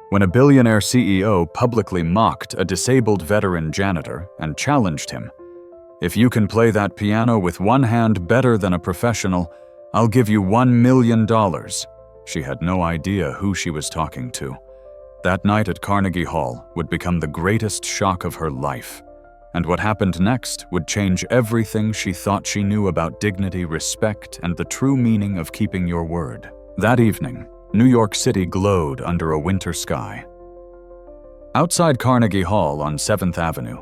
when a billionaire CEO publicly mocked a disabled veteran janitor and challenged him. "If you can play that piano with one hand better than a professional, I'll give you $1 million. She had no idea who she was talking to. That night at Carnegie Hall would become the greatest shock of her life. And what happened next would change everything she thought she knew about dignity, respect, and the true meaning of keeping your word. That evening, New York City glowed under a winter sky. Outside Carnegie Hall on 7th Avenue,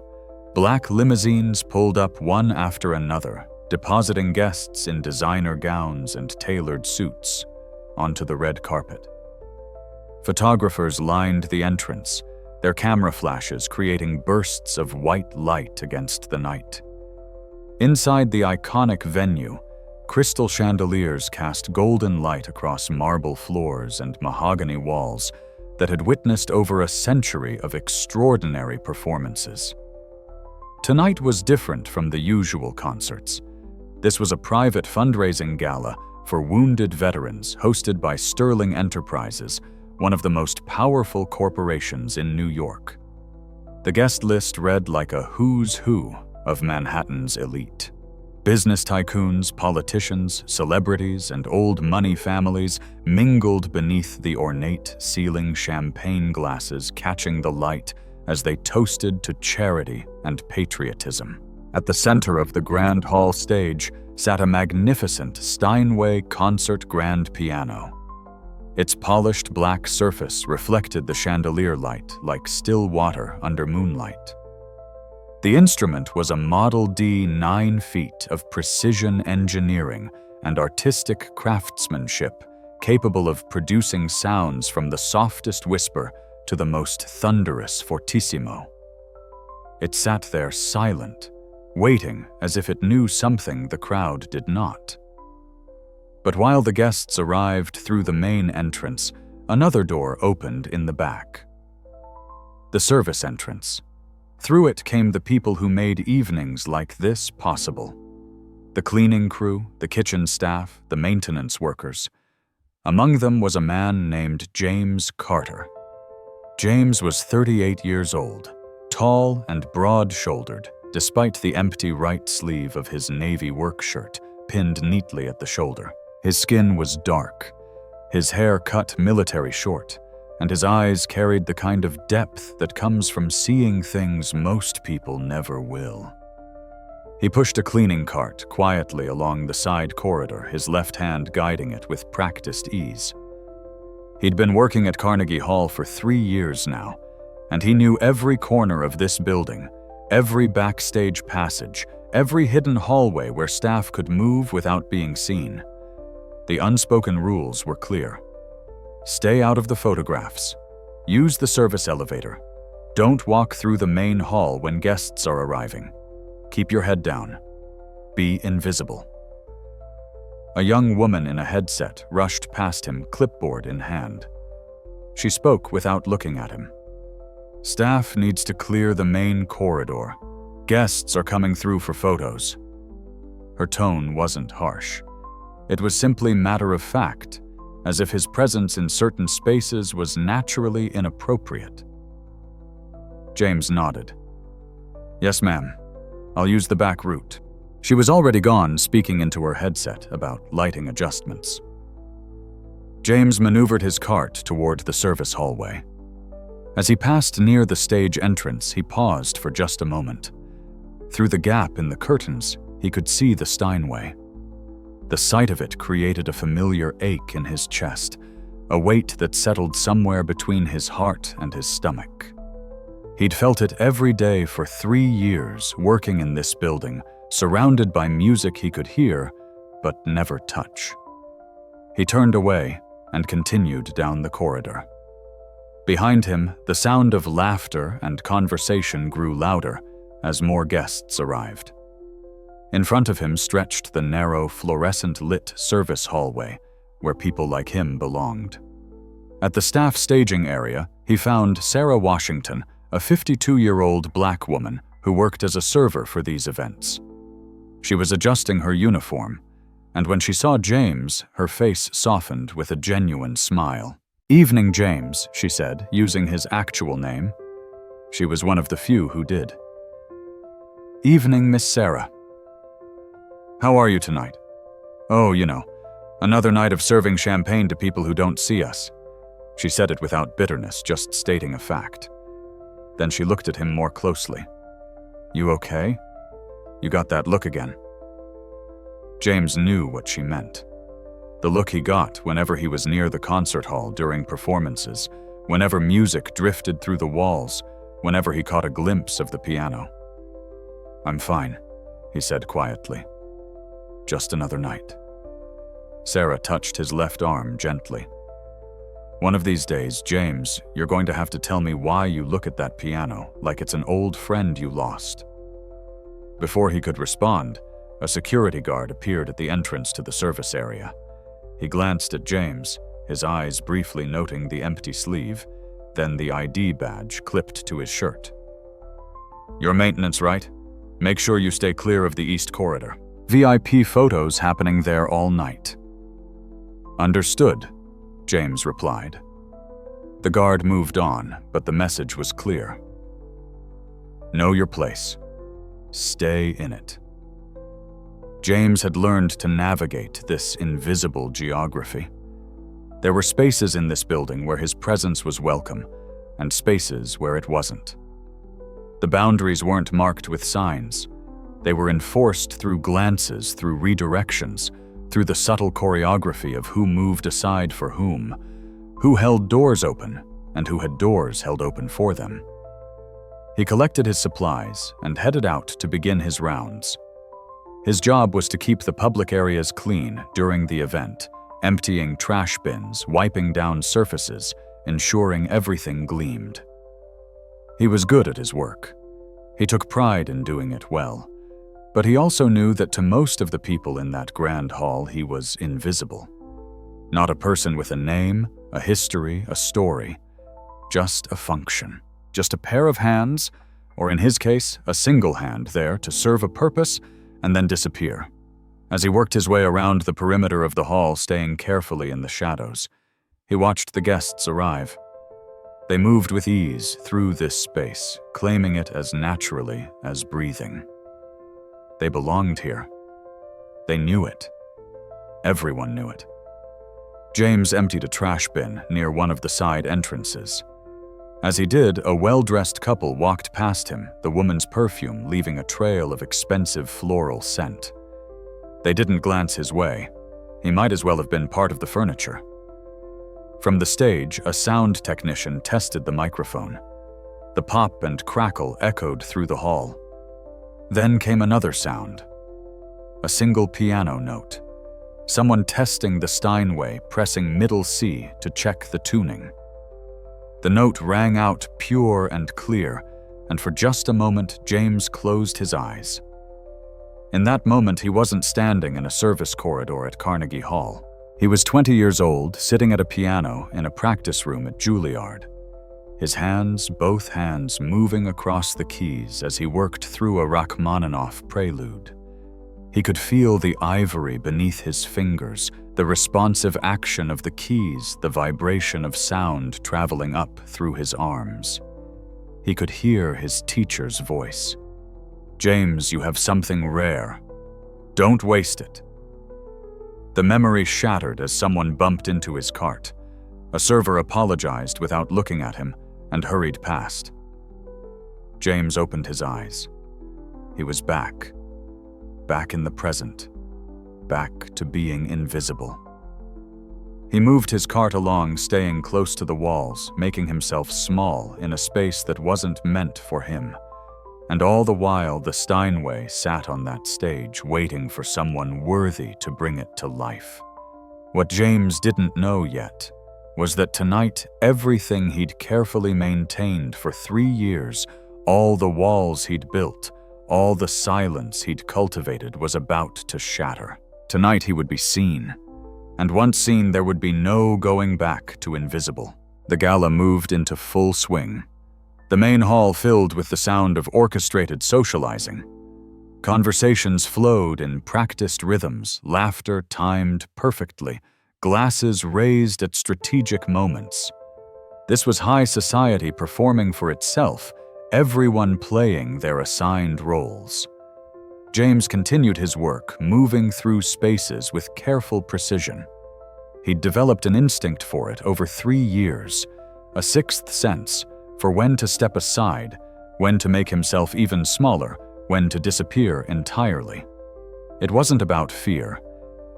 black limousines pulled up one after another, depositing guests in designer gowns and tailored suits onto the red carpet. Photographers lined the entrance, their camera flashes creating bursts of white light against the night. Inside the iconic venue, crystal chandeliers cast golden light across marble floors and mahogany walls that had witnessed over a century of extraordinary performances. Tonight was different from the usual concerts. This was a private fundraising gala for wounded veterans hosted by Sterling Enterprises, one of the most powerful corporations in New York. The guest list read like a who's who of Manhattan's elite. Business tycoons, politicians, celebrities, and old money families mingled beneath the ornate ceiling champagne glasses catching the light as they toasted to charity and patriotism. At the center of the Grand Hall stage sat a magnificent Steinway concert grand piano. Its polished black surface reflected the chandelier light like still water under moonlight. The instrument was a Model D 9 feet of precision engineering and artistic craftsmanship, capable of producing sounds from the softest whisper to the most thunderous fortissimo. It sat there silent, waiting as if it knew something the crowd did not. But while the guests arrived through the main entrance, another door opened in the back. The service entrance. Through it came the people who made evenings like this possible. The cleaning crew, the kitchen staff, the maintenance workers. Among them was a man named James Carter. James was 38 years old, tall and broad-shouldered, despite the empty right sleeve of his navy work shirt pinned neatly at the shoulder. His skin was dark, his hair cut military short, and his eyes carried the kind of depth that comes from seeing things most people never will. He pushed a cleaning cart quietly along the side corridor, his left hand guiding it with practiced ease. He'd been working at Carnegie Hall for 3 years now, and he knew every corner of this building, every backstage passage, every hidden hallway where staff could move without being seen. The unspoken rules were clear. Stay out of the photographs. Use the service elevator. Don't walk through the main hall when guests are arriving. Keep your head down. Be invisible. A young woman in a headset rushed past him, clipboard in hand. She spoke without looking at him. "Staff needs to clear the main corridor. Guests are coming through for photos." Her tone wasn't harsh. It was simply matter-of-fact, as if his presence in certain spaces was naturally inappropriate. James nodded. "Yes, ma'am. I'll use the back route." She was already gone, speaking into her headset about lighting adjustments. James maneuvered his cart toward the service hallway. As he passed near the stage entrance, he paused for just a moment. Through the gap in the curtains, he could see the Steinway. The sight of it created a familiar ache in his chest, a weight that settled somewhere between his heart and his stomach. He'd felt it every day for 3 years, working in this building, surrounded by music he could hear, but never touch. He turned away and continued down the corridor. Behind him, the sound of laughter and conversation grew louder as more guests arrived. In front of him stretched the narrow, fluorescent-lit service hallway, where people like him belonged. At the staff staging area, he found Sarah Washington, a 52-year-old black woman who worked as a server for these events. She was adjusting her uniform, and when she saw James, her face softened with a genuine smile. "Evening, James," she said, using his actual name. She was one of the few who did. "Evening, Miss Sarah. How are you tonight?" "Oh, another night of serving champagne to people who don't see us." She said it without bitterness, just stating a fact. Then she looked at him more closely. "You okay? You got that look again." James knew what she meant. The look he got whenever he was near the concert hall during performances, whenever music drifted through the walls, whenever he caught a glimpse of the piano. "I'm fine," he said quietly. "Just another night." Sarah touched his left arm gently. "One of these days, James, you're going to have to tell me why you look at that piano like it's an old friend you lost." Before he could respond, a security guard appeared at the entrance to the service area. He glanced at James, his eyes briefly noting the empty sleeve, then the ID badge clipped to his shirt. "Your maintenance, right? Make sure you stay clear of the East Corridor. VIP photos happening there all night." "Understood," James replied. The guard moved on, but the message was clear. Know your place. Stay in it. James had learned to navigate this invisible geography. There were spaces in this building where his presence was welcome, and spaces where it wasn't. The boundaries weren't marked with signs. They were enforced through glances, through redirections, through the subtle choreography of who moved aside for whom, who held doors open, and who had doors held open for them. He collected his supplies and headed out to begin his rounds. His job was to keep the public areas clean during the event, emptying trash bins, wiping down surfaces, ensuring everything gleamed. He was good at his work. He took pride in doing it well. But he also knew that to most of the people in that grand hall he was invisible. Not a person with a name, a history, a story. Just a function. Just a pair of hands, or in his case, a single hand there to serve a purpose and then disappear. As he worked his way around the perimeter of the hall, staying carefully in the shadows, he watched the guests arrive. They moved with ease through this space, claiming it as naturally as breathing. They belonged here. They knew it. Everyone knew it. James emptied a trash bin near one of the side entrances. As he did, a well-dressed couple walked past him, the woman's perfume leaving a trail of expensive floral scent. They didn't glance his way. He might as well have been part of the furniture. From the stage, a sound technician tested the microphone. The pop and crackle echoed through the hall. Then came another sound. A single piano note. Someone testing the Steinway, pressing middle C to check the tuning. The note rang out pure and clear, and for just a moment, James closed his eyes. In that moment, he wasn't standing in a service corridor at Carnegie Hall. He was 20 years old, sitting at a piano in a practice room at Juilliard. His hands, both hands, moving across the keys as he worked through a Rachmaninoff prelude. He could feel the ivory beneath his fingers, the responsive action of the keys, the vibration of sound traveling up through his arms. He could hear his teacher's voice. "James, you have something rare. Don't waste it." The memory shattered as someone bumped into his cart. A server apologized without looking at him and hurried past. James opened his eyes. He was back. Back in the present. Back to being invisible. He moved his cart along, staying close to the walls, making himself small in a space that wasn't meant for him. And all the while, the Steinway sat on that stage, waiting for someone worthy to bring it to life. What James didn't know yet was that tonight, everything he'd carefully maintained for 3 years, all the walls he'd built, all the silence he'd cultivated was about to shatter. Tonight he would be seen. And once seen, there would be no going back to invisible. The gala moved into full swing. The main hall filled with the sound of orchestrated socializing. Conversations flowed in practiced rhythms, laughter timed perfectly, glasses raised at strategic moments. This was high society performing for itself, everyone playing their assigned roles. James continued his work, moving through spaces with careful precision. He'd developed an instinct for it over 3 years, a sixth sense for when to step aside, when to make himself even smaller, when to disappear entirely. It wasn't about fear.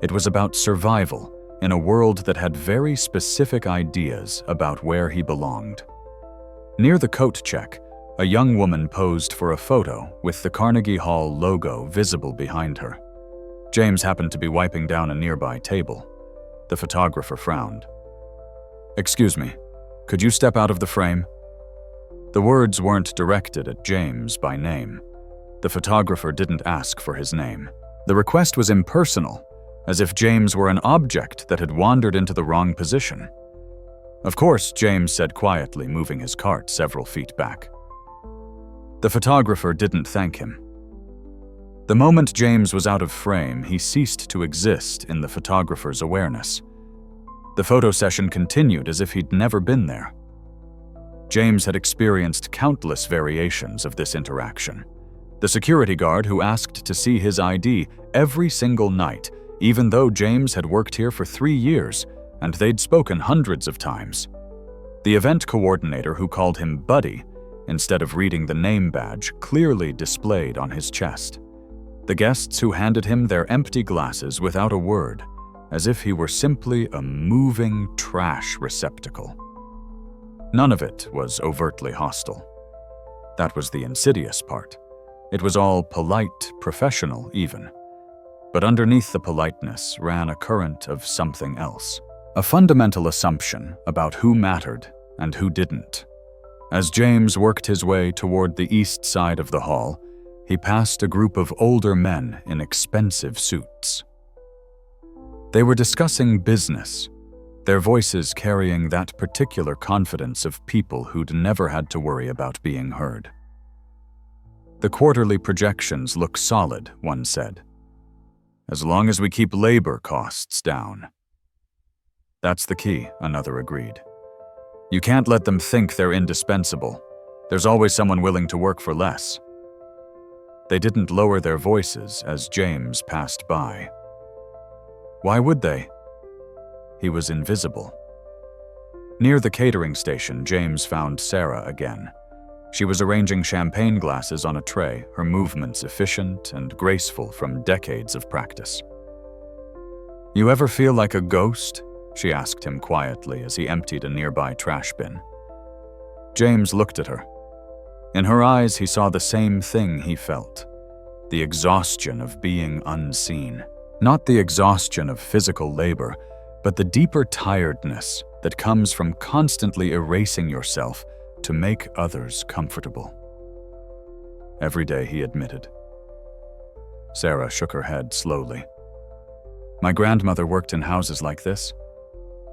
It was about survival in a world that had very specific ideas about where he belonged. Near the coat check, a young woman posed for a photo with the Carnegie Hall logo visible behind her. James happened to be wiping down a nearby table. The photographer frowned. "Excuse me, could you step out of the frame?" The words weren't directed at James by name. The photographer didn't ask for his name. The request was impersonal, as if James were an object that had wandered into the wrong position. "Of course," James said quietly, moving his cart several feet back. The photographer didn't thank him. The moment James was out of frame, he ceased to exist in the photographer's awareness. The photo session continued as if he'd never been there. James had experienced countless variations of this interaction. The security guard who asked to see his ID every single night, even though James had worked here for 3 years and they'd spoken hundreds of times. The event coordinator who called him Buddy, instead of reading the name badge clearly displayed on his chest. The guests who handed him their empty glasses without a word, as if he were simply a moving trash receptacle. None of it was overtly hostile. That was the insidious part. It was all polite, professional even. But underneath the politeness ran a current of something else. A fundamental assumption about who mattered and who didn't. As James worked his way toward the east side of the hall, he passed a group of older men in expensive suits. They were discussing business, their voices carrying that particular confidence of people who'd never had to worry about being heard. "The quarterly projections look solid," one said. "As long as we keep labor costs down." "That's the key," another agreed. "You can't let them think they're indispensable. There's always someone willing to work for less." They didn't lower their voices as James passed by. Why would they? He was invisible. Near the catering station, James found Sarah again. She was arranging champagne glasses on a tray, her movements efficient and graceful from decades of practice. "You ever feel like a ghost?" she asked him quietly as he emptied a nearby trash bin. James looked at her. In her eyes, he saw the same thing he felt, the exhaustion of being unseen. Not the exhaustion of physical labor, but the deeper tiredness that comes from constantly erasing yourself to make others comfortable. Every day, he admitted. Sarah shook her head slowly. "My grandmother worked in houses like this.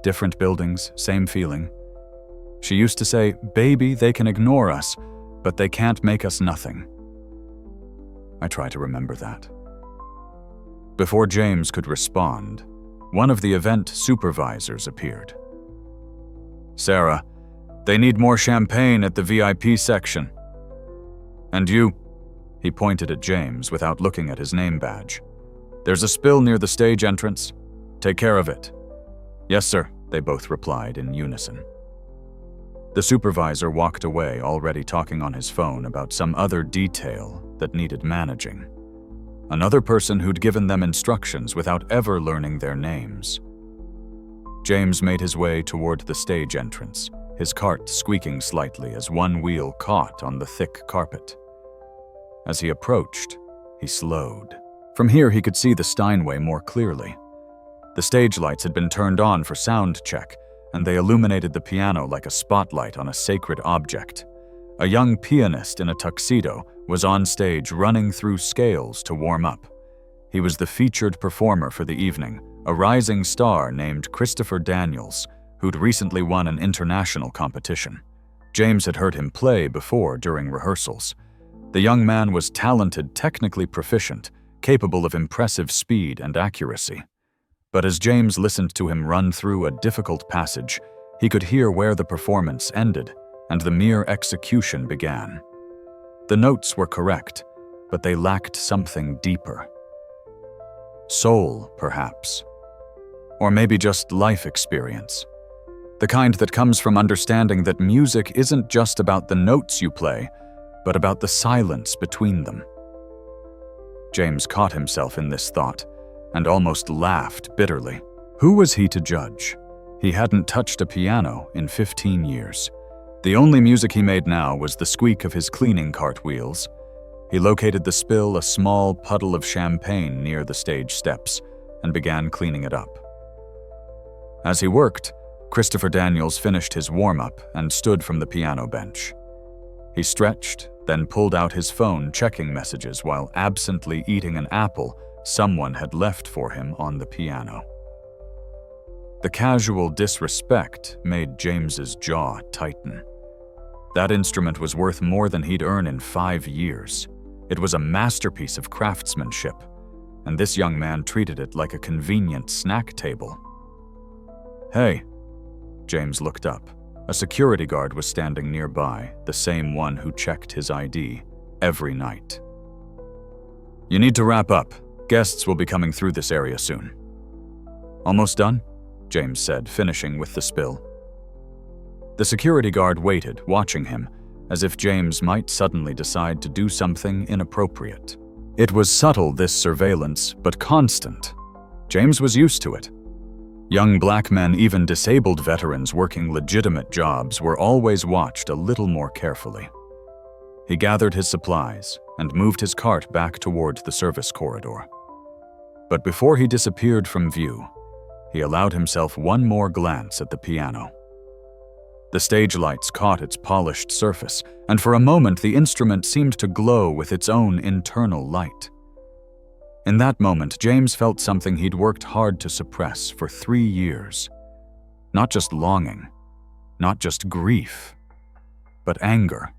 Different buildings, same feeling. She used to say, 'Baby, they can ignore us, but they can't make us nothing.'" I try to remember that. Before James could respond, one of the event supervisors appeared. "Sarah, they need more champagne at the VIP section. And you," he pointed at James without looking at his name badge. "There's a spill near the stage entrance. Take care of it." "Yes, sir," they both replied in unison. The supervisor walked away, already talking on his phone about some other detail that needed managing. Another person who'd given them instructions without ever learning their names. James made his way toward the stage entrance, his cart squeaking slightly as one wheel caught on the thick carpet. As he approached, he slowed. From here, he could see the Steinway more clearly. The stage lights had been turned on for sound check, and they illuminated the piano like a spotlight on a sacred object. A young pianist in a tuxedo was on stage running through scales to warm up. He was the featured performer for the evening, a rising star named Christopher Daniels, who'd recently won an international competition. James had heard him play before during rehearsals. The young man was talented, technically proficient, capable of impressive speed and accuracy. But as James listened to him run through a difficult passage, he could hear where the performance ended and the mere execution began. The notes were correct, but they lacked something deeper. Soul, perhaps. Or maybe just life experience. The kind that comes from understanding that music isn't just about the notes you play, but about the silence between them. James caught himself in this thought and almost laughed bitterly. Who was he to judge? He hadn't touched a piano in 15 years. The only music he made now was the squeak of his cleaning cart wheels. He located the spill, a small puddle of champagne near the stage steps, and began cleaning it up. As he worked, Christopher Daniels finished his warm-up and stood from the piano bench. He stretched, then pulled out his phone, checking messages while absently eating an apple someone had left for him on the piano. The casual disrespect made James's jaw tighten. That instrument was worth more than he'd earn in 5 years. It was a masterpiece of craftsmanship, and this young man treated it like a convenient snack table. "Hey," James looked up. A security guard was standing nearby, the same one who checked his ID every night. "You need to wrap up. Guests will be coming through this area soon." "Almost done?" James said, finishing with the spill. The security guard waited, watching him, as if James might suddenly decide to do something inappropriate. It was subtle, this surveillance, but constant. James was used to it. Young black men, even disabled veterans working legitimate jobs, were always watched a little more carefully. He gathered his supplies and moved his cart back toward the service corridor. But before he disappeared from view, he allowed himself one more glance at the piano. The stage lights caught its polished surface, and for a moment the instrument seemed to glow with its own internal light. In that moment, James felt something he'd worked hard to suppress for 3 years. Not just longing, not just grief, but anger.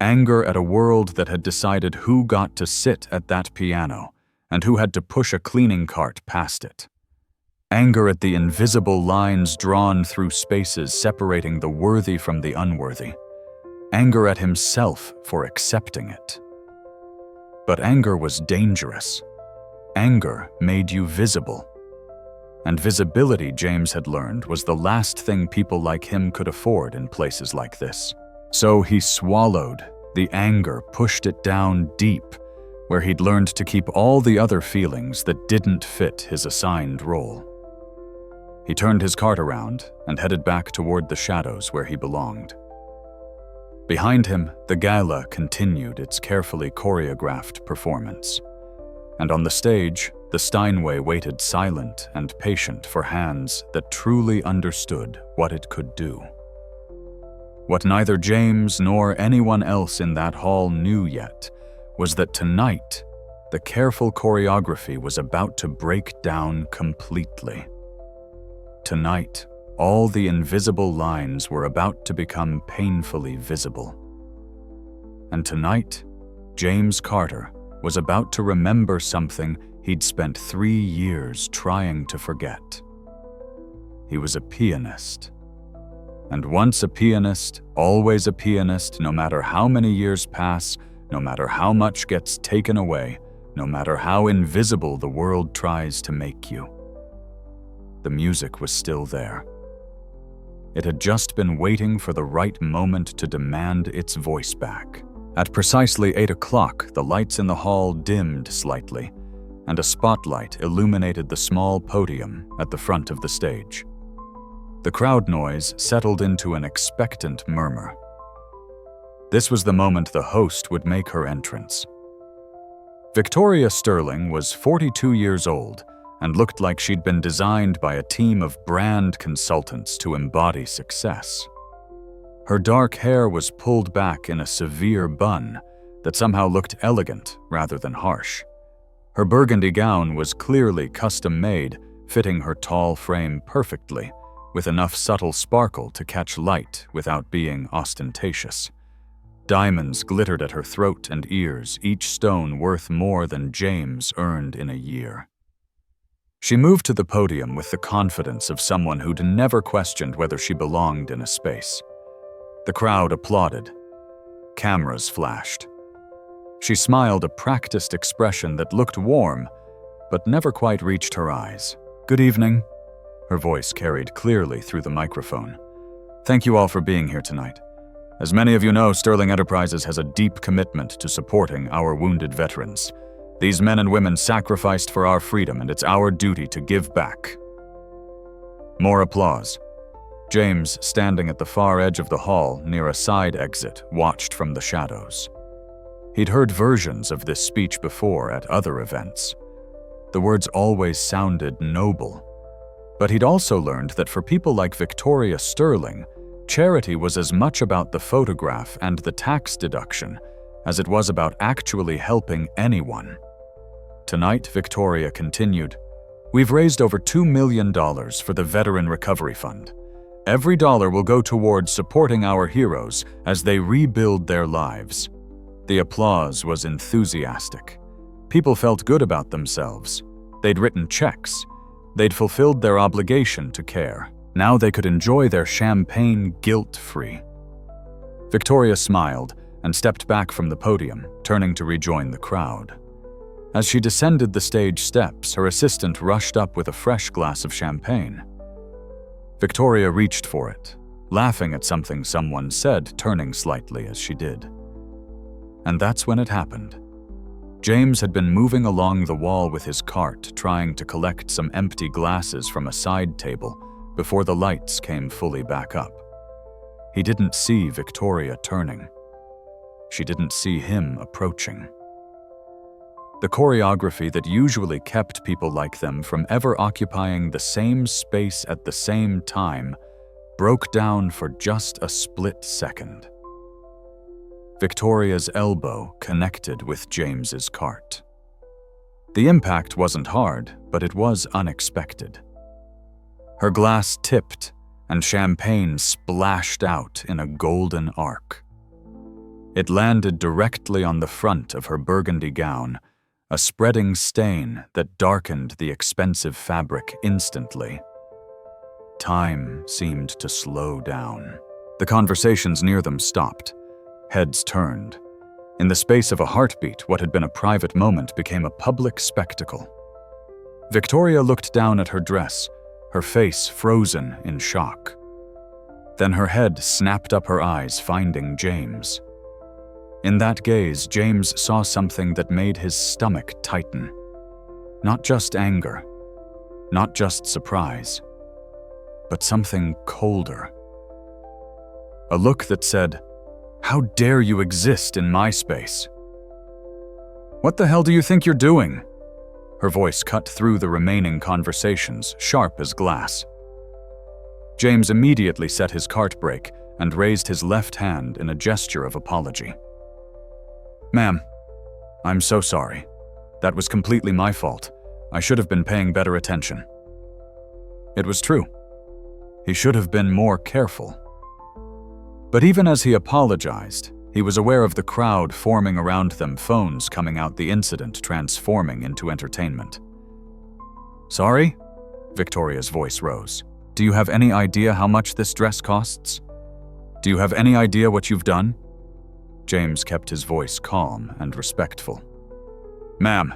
Anger at a world that had decided who got to sit at that piano and who had to push a cleaning cart past it. Anger at the invisible lines drawn through spaces separating the worthy from the unworthy. Anger at himself for accepting it. But anger was dangerous. Anger made you visible. And visibility, James had learned, was the last thing people like him could afford in places like this. So he swallowed the anger, pushed it down deep, where he'd learned to keep all the other feelings that didn't fit his assigned role. He turned his cart around and headed back toward the shadows where he belonged. Behind him, the gala continued its carefully choreographed performance. And on the stage, the Steinway waited silent and patient for hands that truly understood what it could do. What neither James nor anyone else in that hall knew yet was that tonight, the careful choreography was about to break down completely. Tonight, all the invisible lines were about to become painfully visible. And tonight, James Carter was about to remember something he'd spent 3 years trying to forget. He was a pianist. And once a pianist, always a pianist, no matter how many years pass, no matter how much gets taken away, no matter how invisible the world tries to make you. The music was still there. It had just been waiting for the right moment to demand its voice back. At precisely 8 o'clock, the lights in the hall dimmed slightly, and a spotlight illuminated the small podium at the front of the stage. The crowd noise settled into an expectant murmur. This was the moment the host would make her entrance. Victoria Sterling was 42 years old and looked like she'd been designed by a team of brand consultants to embody success. Her dark hair was pulled back in a severe bun that somehow looked elegant rather than harsh. Her burgundy gown was clearly custom-made, fitting her tall frame perfectly, with enough subtle sparkle to catch light without being ostentatious. Diamonds glittered at her throat and ears, each stone worth more than James earned in a year. She moved to the podium with the confidence of someone who'd never questioned whether she belonged in a space. The crowd applauded. Cameras flashed. She smiled a practiced expression that looked warm, but never quite reached her eyes. "Good evening." Her voice carried clearly through the microphone. "Thank you all for being here tonight. As many of you know, Sterling Enterprises has a deep commitment to supporting our wounded veterans. These men and women sacrificed for our freedom, and it's our duty to give back." More applause. James, standing at the far edge of the hall near a side exit, watched from the shadows. He'd heard versions of this speech before at other events. The words always sounded noble. But he'd also learned that for people like Victoria Sterling, charity was as much about the photograph and the tax deduction as it was about actually helping anyone. Tonight, Victoria continued, "We've raised over $2 million for the Veteran Recovery Fund. Every dollar will go towards supporting our heroes as they rebuild their lives." The applause was enthusiastic. People felt good about themselves. They'd written checks. They'd fulfilled their obligation to care. Now they could enjoy their champagne guilt-free. Victoria smiled and stepped back from the podium, turning to rejoin the crowd. As she descended the stage steps, her assistant rushed up with a fresh glass of champagne. Victoria reached for it, laughing at something someone said, turning slightly as she did. And that's when it happened. James had been moving along the wall with his cart, trying to collect some empty glasses from a side table before the lights came fully back up. He didn't see Victoria turning. She didn't see him approaching. The choreography that usually kept people like them from ever occupying the same space at the same time broke down for just a split second. Victoria's elbow connected with James's cart. The impact wasn't hard, but it was unexpected. Her glass tipped, and champagne splashed out in a golden arc. It landed directly on the front of her burgundy gown, a spreading stain that darkened the expensive fabric instantly. Time seemed to slow down. The conversations near them stopped. Heads turned. In the space of a heartbeat, what had been a private moment became a public spectacle. Victoria looked down at her dress, her face frozen in shock. Then her head snapped up her eyes, finding James. In that gaze, James saw something that made his stomach tighten. Not just anger, not just surprise, but something colder. A look that said, "How dare you exist in my space?" "What the hell do you think you're doing?" Her voice cut through the remaining conversations, sharp as glass. James immediately set his cart brake and raised his left hand in a gesture of apology. "Ma'am, I'm so sorry. That was completely my fault. I should have been paying better attention." It was true. He should have been more careful. But even as he apologized, he was aware of the crowd forming around them, phones coming out, the incident transforming into entertainment. "Sorry?" Victoria's voice rose. "Do you have any idea how much this dress costs? Do you have any idea what you've done?" James kept his voice calm and respectful. "Ma'am,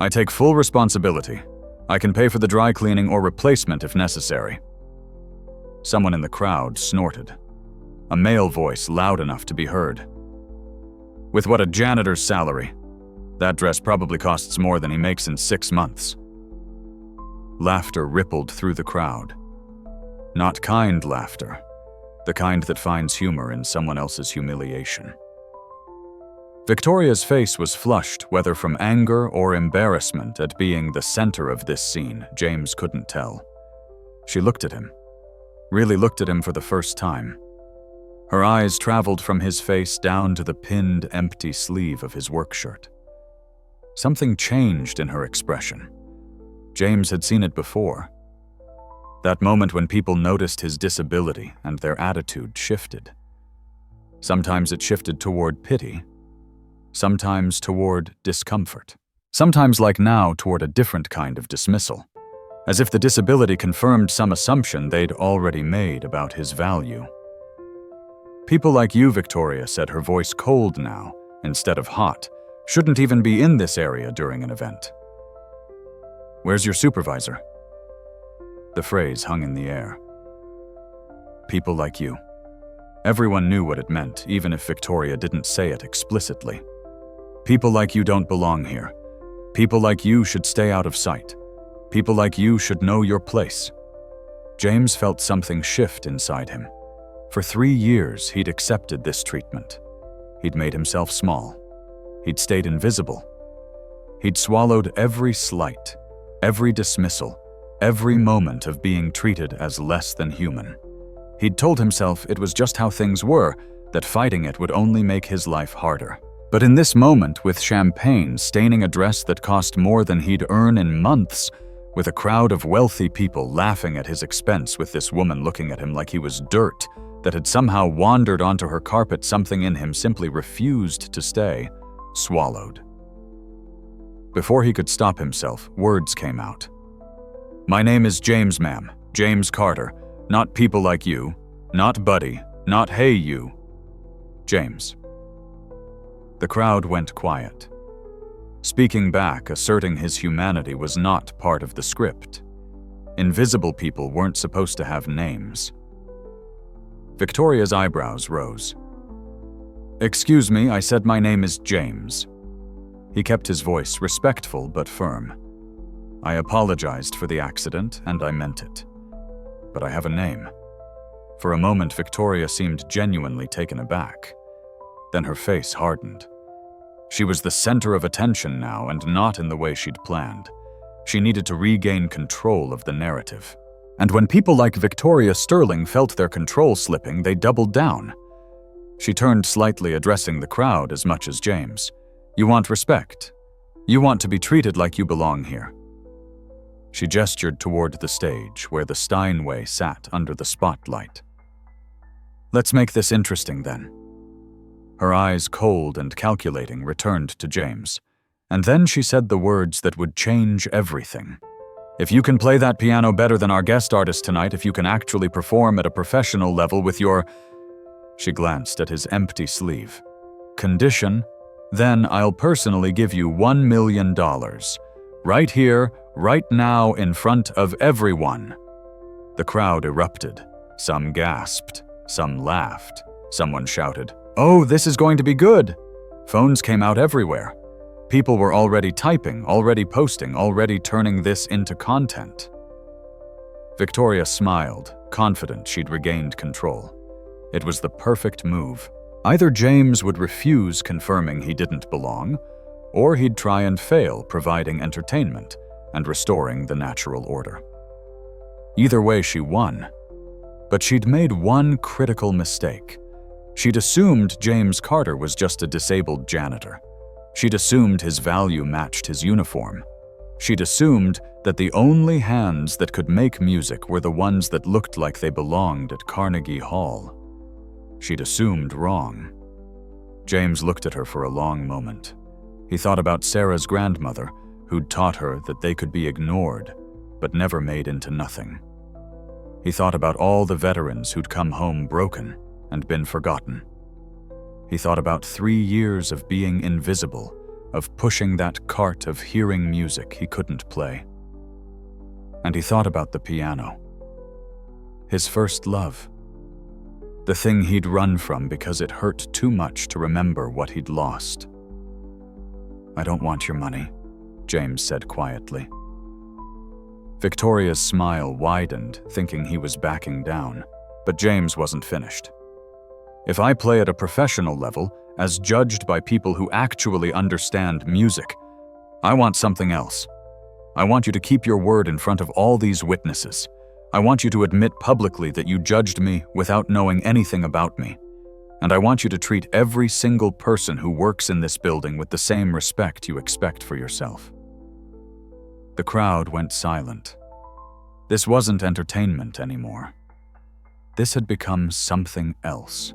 I take full responsibility. I can pay for the dry cleaning or replacement if necessary." Someone in the crowd snorted. A male voice loud enough to be heard. "With what a janitor's salary, that dress probably costs more than he makes in 6 months." Laughter rippled through the crowd. Not kind laughter, the kind that finds humor in someone else's humiliation. Victoria's face was flushed, whether from anger or embarrassment at being the center of this scene. James couldn't tell. She looked at him, really looked at him for the first time. Her eyes traveled from his face down to the pinned, empty sleeve of his work shirt. Something changed in her expression. James had seen it before. That moment when people noticed his disability and their attitude shifted. Sometimes it shifted toward pity, sometimes toward discomfort, sometimes, like now, toward a different kind of dismissal. as if the disability confirmed some assumption they'd already made about his value. People like you, Victoria said, her voice cold now, instead of hot, shouldn't even be in this area during an event. Where's your supervisor? The phrase hung in the air. People like you. Everyone knew what it meant, even if Victoria didn't say it explicitly. People like you don't belong here. People like you should stay out of sight. People like you should know your place. James felt something shift inside him. For 3 years, he'd accepted this treatment. He'd made himself small. He'd stayed invisible. He'd swallowed every slight, every dismissal, every moment of being treated as less than human. He'd told himself it was just how things were, that fighting it would only make his life harder. But in this moment, with champagne staining a dress that cost more than he'd earn in months, with a crowd of wealthy people laughing at his expense, with this woman looking at him like he was dirt that had somehow wandered onto her carpet, something in him simply refused to stay, swallowed. Before he could stop himself, words came out. My name is James, ma'am. James Carter. Not people like you. Not Buddy. Not hey you. James. The crowd went quiet. Speaking back, asserting his humanity was not part of the script. Invisible people weren't supposed to have names. Victoria's eyebrows rose. Excuse me, I said my name is James. He kept his voice respectful but firm. I apologized for the accident, and I meant it. But I have a name. For a moment, Victoria seemed genuinely taken aback. Then her face hardened. She was the center of attention now, and not in the way she'd planned. She needed to regain control of the narrative. And when people like Victoria Sterling felt their control slipping, they doubled down. She turned slightly, addressing the crowd as much as James. You want respect. You want to be treated like you belong here. She gestured toward the stage, where the Steinway sat under the spotlight. Let's make this interesting, then. Her eyes, cold and calculating, returned to James. And then she said the words that would change everything. If you can play that piano better than our guest artist tonight, if you can actually perform at a professional level with your... She glanced at his empty sleeve. Condition, then I'll personally give you $1 million. Right here, right now, in front of everyone. The crowd erupted. Some gasped. Some laughed. Someone shouted, "Oh, this is going to be good!" Phones came out everywhere. People were already typing, already posting, already turning this into content. Victoria smiled, confident she'd regained control. It was the perfect move. Either James would refuse confirming he didn't belong, or he'd try and fail providing entertainment and restoring the natural order. Either way, she won. But she'd made one critical mistake. She'd assumed James Carter was just a disabled janitor. She'd assumed his value matched his uniform. She'd assumed that the only hands that could make music were the ones that looked like they belonged at Carnegie Hall. She'd assumed wrong. James looked at her for a long moment. He thought about Sarah's grandmother, who'd taught her that they could be ignored, but never made into nothing. He thought about all the veterans who'd come home broken and been forgotten. He thought about 3 years of being invisible, of pushing that cart of hearing music he couldn't play. And he thought about the piano. His first love. The thing he'd run from because it hurt too much to remember what he'd lost. I don't want your money, James said quietly. Victoria's smile widened, thinking he was backing down, but James wasn't finished. If I play at a professional level, as judged by people who actually understand music, I want something else. I want you to keep your word in front of all these witnesses. I want you to admit publicly that you judged me without knowing anything about me. And I want you to treat every single person who works in this building with the same respect you expect for yourself. The crowd went silent. This wasn't entertainment anymore. This had become something else.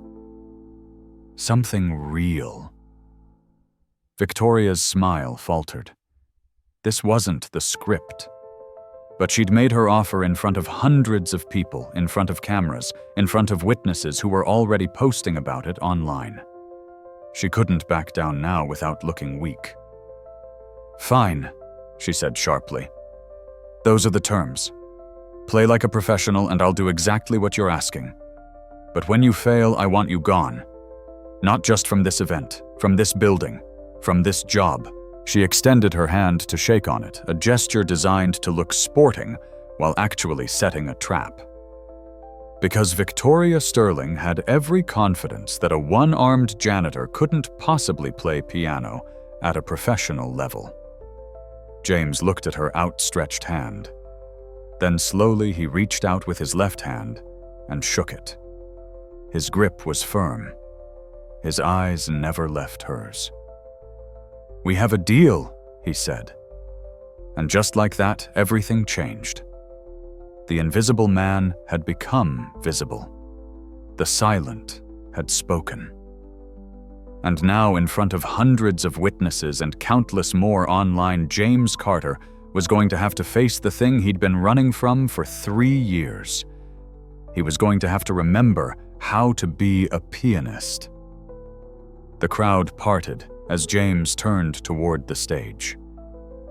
Something real. Victoria's smile faltered. This wasn't the script. But she'd made her offer in front of hundreds of people, in front of cameras, in front of witnesses who were already posting about it online. She couldn't back down now without looking weak. "Fine," she said sharply. "Those are the terms. Play like a professional and I'll do exactly what you're asking. But when you fail, I want you gone. Not just from this event, from this building, from this job." She extended her hand to shake on it, a gesture designed to look sporting while actually setting a trap. Because Victoria Sterling had every confidence that a one-armed janitor couldn't possibly play piano at a professional level. James looked at her outstretched hand. Then slowly he reached out with his left hand and shook it. His grip was firm. His eyes never left hers. "We have a deal," he said. And just like that, everything changed. The invisible man had become visible. The silent had spoken. And now, in front of hundreds of witnesses and countless more online, James Carter was going to have to face the thing he'd been running from for 3 years. He was going to have to remember how to be a pianist. The crowd parted as James turned toward the stage.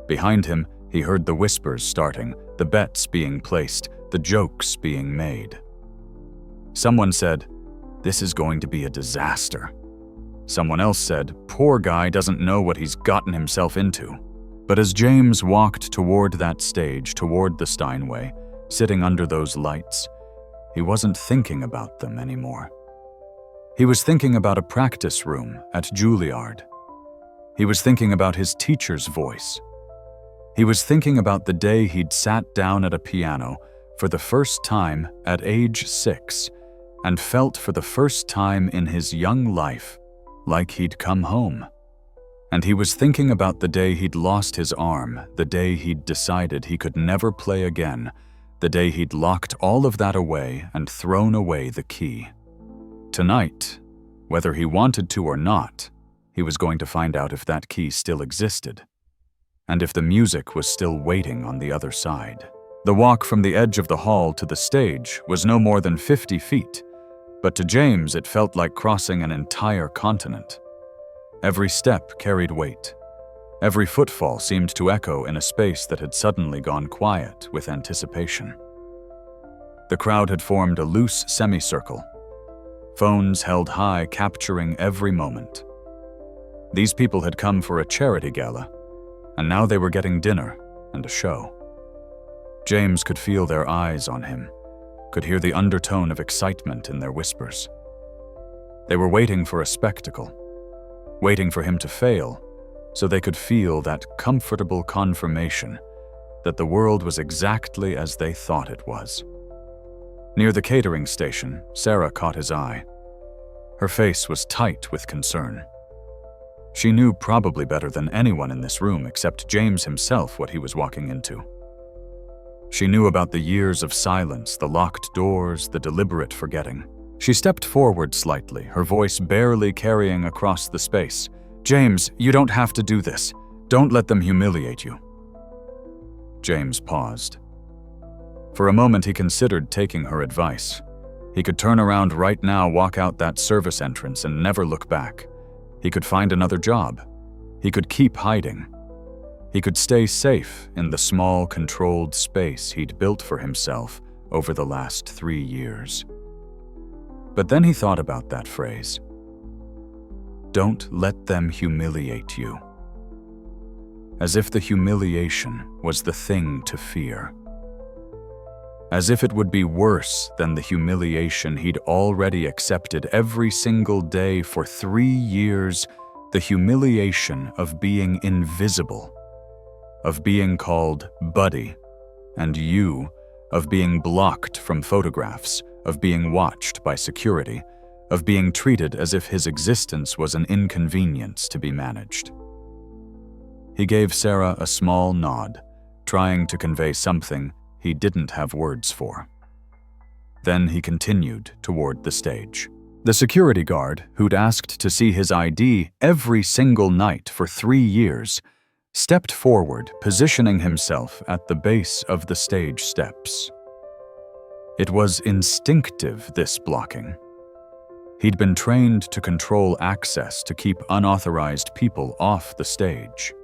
Behind him, he heard the whispers starting, the bets being placed, the jokes being made. Someone said, "This is going to be a disaster." Someone else said, "Poor guy doesn't know what he's gotten himself into." But as James walked toward that stage, toward the Steinway, sitting under those lights, he wasn't thinking about them anymore. He was thinking about a practice room at Juilliard. He was thinking about his teacher's voice. He was thinking about the day he'd sat down at a piano for the first time at age 6 and felt for the first time in his young life like he'd come home. And he was thinking about the day he'd lost his arm, the day he'd decided he could never play again, the day he'd locked all of that away and thrown away the key. Tonight, whether he wanted to or not, he was going to find out if that key still existed, and if the music was still waiting on the other side. The walk from the edge of the hall to the stage was no more than 50 feet, but to James it felt like crossing an entire continent. Every step carried weight. Every footfall seemed to echo in a space that had suddenly gone quiet with anticipation. The crowd had formed a loose semicircle, phones held high, capturing every moment. These people had come for a charity gala, and now they were getting dinner and a show. James could feel their eyes on him, could hear the undertone of excitement in their whispers. They were waiting for a spectacle, waiting for him to fail, so they could feel that comfortable confirmation that the world was exactly as they thought it was. Near the catering station, Sarah caught his eye. Her face was tight with concern. She knew probably better than anyone in this room except James himself what he was walking into. She knew about the years of silence, the locked doors, the deliberate forgetting. She stepped forward slightly, her voice barely carrying across the space. "James, you don't have to do this. Don't let them humiliate you." James paused. For a moment he considered taking her advice. He could turn around right now, walk out that service entrance and never look back. He could find another job. He could keep hiding. He could stay safe in the small, controlled space he'd built for himself over the last 3 years. But then he thought about that phrase. Don't let them humiliate you. As if the humiliation was the thing to fear. As if it would be worse than the humiliation he'd already accepted every single day for 3 years, the humiliation of being invisible, of being called buddy, and you, of being blocked from photographs, of being watched by security, of being treated as if his existence was an inconvenience to be managed. He gave Sarah a small nod, trying to convey something he didn't have words for. Then he continued toward the stage. The security guard, who'd asked to see his ID every single night for 3 years, stepped forward, positioning himself at the base of the stage steps. It was instinctive, this blocking. He'd been trained to control access to keep unauthorized people off the stage.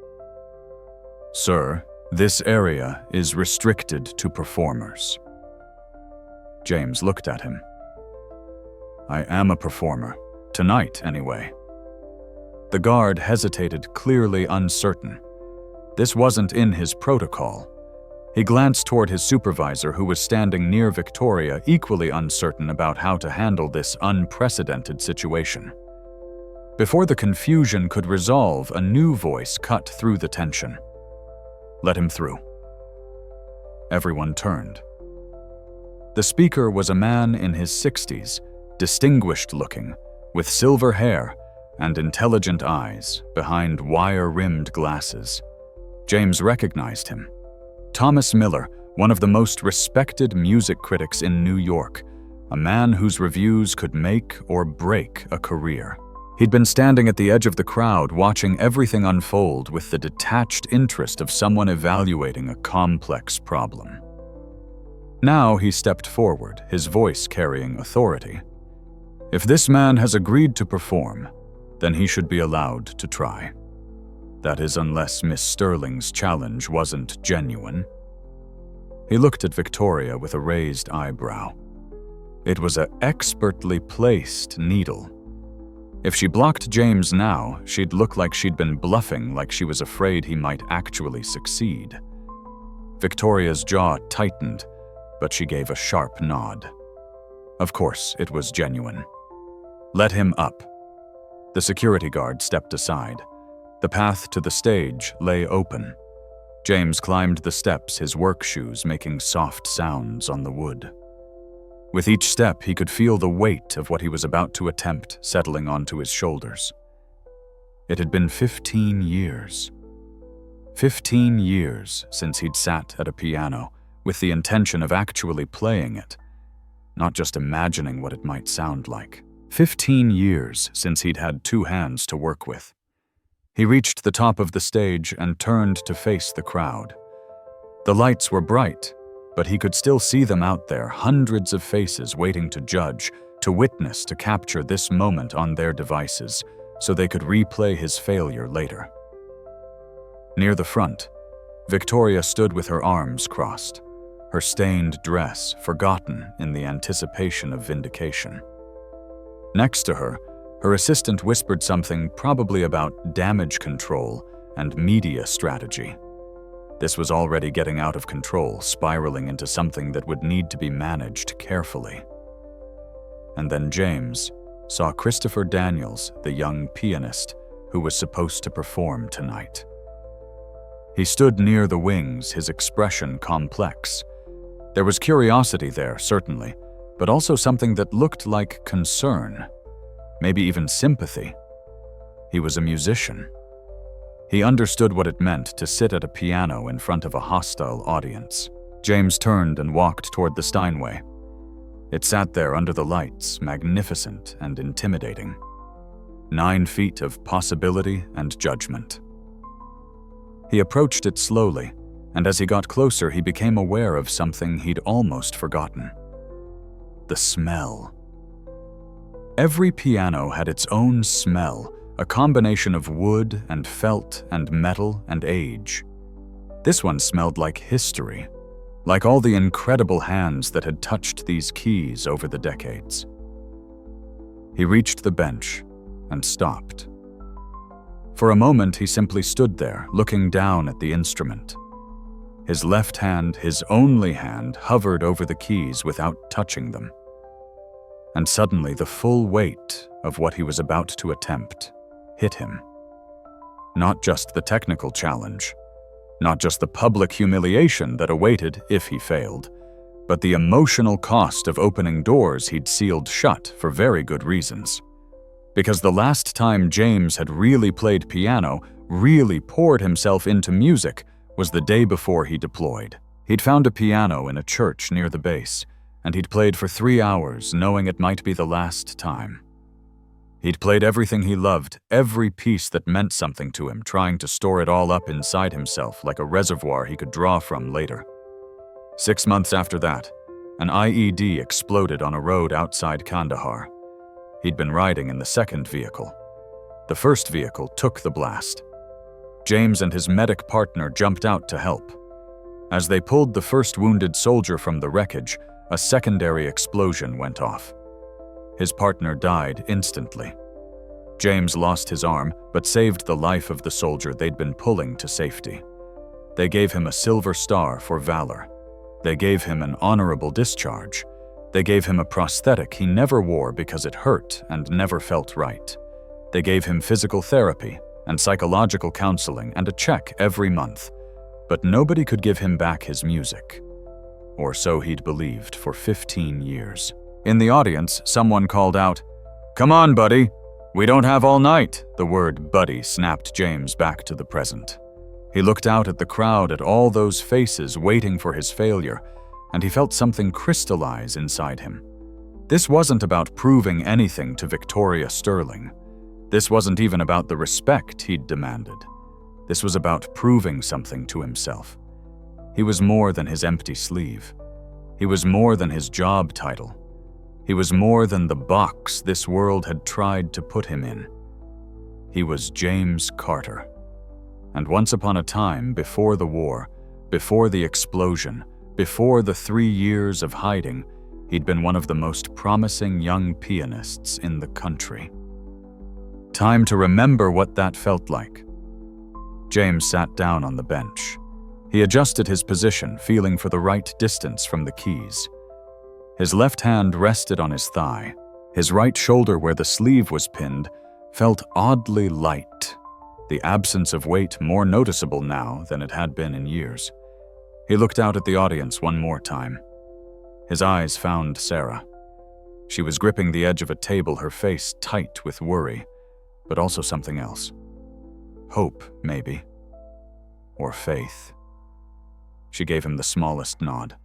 "Sir, this area is restricted to performers." James looked at him. "I am a performer. Tonight, anyway." The guard hesitated, clearly uncertain. This wasn't in his protocol. He glanced toward his supervisor, who was standing near Victoria, equally uncertain about how to handle this unprecedented situation. Before the confusion could resolve, a new voice cut through the tension. "Let him through." Everyone turned. The speaker was a man in his 60s, distinguished-looking, with silver hair and intelligent eyes behind wire-rimmed glasses. James recognized him. Thomas Miller, one of the most respected music critics in New York, a man whose reviews could make or break a career. He'd been standing at the edge of the crowd, watching everything unfold with the detached interest of someone evaluating a complex problem. Now he stepped forward, his voice carrying authority. "If this man has agreed to perform, then he should be allowed to try. That is, unless Miss Sterling's challenge wasn't genuine." He looked at Victoria with a raised eyebrow. It was an expertly placed needle. If she blocked James now, she'd look like she'd been bluffing, like she was afraid he might actually succeed. Victoria's jaw tightened, but she gave a sharp nod. Of course, it was genuine. "Let him up." The security guard stepped aside. The path to the stage lay open. James climbed the steps, his work shoes making soft sounds on the wood. With each step, he could feel the weight of what he was about to attempt settling onto his shoulders. It had been 15 years. 15 years since he'd sat at a piano with the intention of actually playing it, not just imagining what it might sound like. 15 years since he'd had two hands to work with. He reached the top of the stage and turned to face the crowd. The lights were bright, but he could still see them out there, hundreds of faces waiting to judge, to witness, to capture this moment on their devices, so they could replay his failure later. Near the front, Victoria stood with her arms crossed, her stained dress forgotten in the anticipation of vindication. Next to her, her assistant whispered something probably about damage control and media strategy. This was already getting out of control, spiraling into something that would need to be managed carefully. And then James saw Christopher Daniels, the young pianist who was supposed to perform tonight. He stood near the wings, his expression complex. There was curiosity there, certainly, but also something that looked like concern. Maybe even sympathy. He was a musician. He understood what it meant to sit at a piano in front of a hostile audience. James turned and walked toward the Steinway. It sat there under the lights, magnificent and intimidating. 9 feet of possibility and judgment. He approached it slowly, and as he got closer, he became aware of something he'd almost forgotten. The smell. Every piano had its own smell, a combination of wood and felt and metal and age. This one smelled like history, like all the incredible hands that had touched these keys over the decades. He reached the bench and stopped. For a moment, he simply stood there, looking down at the instrument. His left hand, his only hand, hovered over the keys without touching them. And suddenly, the full weight of what he was about to attempt hit him. Not just the technical challenge, not just the public humiliation that awaited if he failed, but the emotional cost of opening doors he'd sealed shut for very good reasons. Because the last time James had really played piano, really poured himself into music, was the day before he deployed. He'd found a piano in a church near the base, and he'd played for 3 hours, knowing it might be the last time. He'd played everything he loved, every piece that meant something to him, trying to store it all up inside himself like a reservoir he could draw from later. 6 months after that, an IED exploded on a road outside Kandahar. He'd been riding in the second vehicle. The first vehicle took the blast. James and his medic partner jumped out to help. As they pulled the first wounded soldier from the wreckage, a secondary explosion went off. His partner died instantly. James lost his arm, but saved the life of the soldier they'd been pulling to safety. They gave him a silver star for valor. They gave him an honorable discharge. They gave him a prosthetic he never wore because it hurt and never felt right. They gave him physical therapy and psychological counseling and a check every month. But nobody could give him back his music. Or so he'd believed for 15 years. In the audience, someone called out, "Come on, buddy. We don't have all night." The word buddy snapped James back to the present. He looked out at the crowd, at all those faces waiting for his failure, and he felt something crystallize inside him. This wasn't about proving anything to Victoria Sterling. This wasn't even about the respect he'd demanded. This was about proving something to himself. He was more than his empty sleeve. He was more than his job title. He was more than the box this world had tried to put him in. He was James Carter. And once upon a time, before the war, before the explosion, before the 3 years of hiding, he'd been one of the most promising young pianists in the country. Time to remember what that felt like. James sat down on the bench. He adjusted his position, feeling for the right distance from the keys. His left hand rested on his thigh. His right shoulder, where the sleeve was pinned, felt oddly light, the absence of weight more noticeable now than it had been in years. He looked out at the audience one more time. His eyes found Sarah. She was gripping the edge of a table, her face tight with worry, but also something else. Hope, maybe. Or faith. She gave him the smallest nod.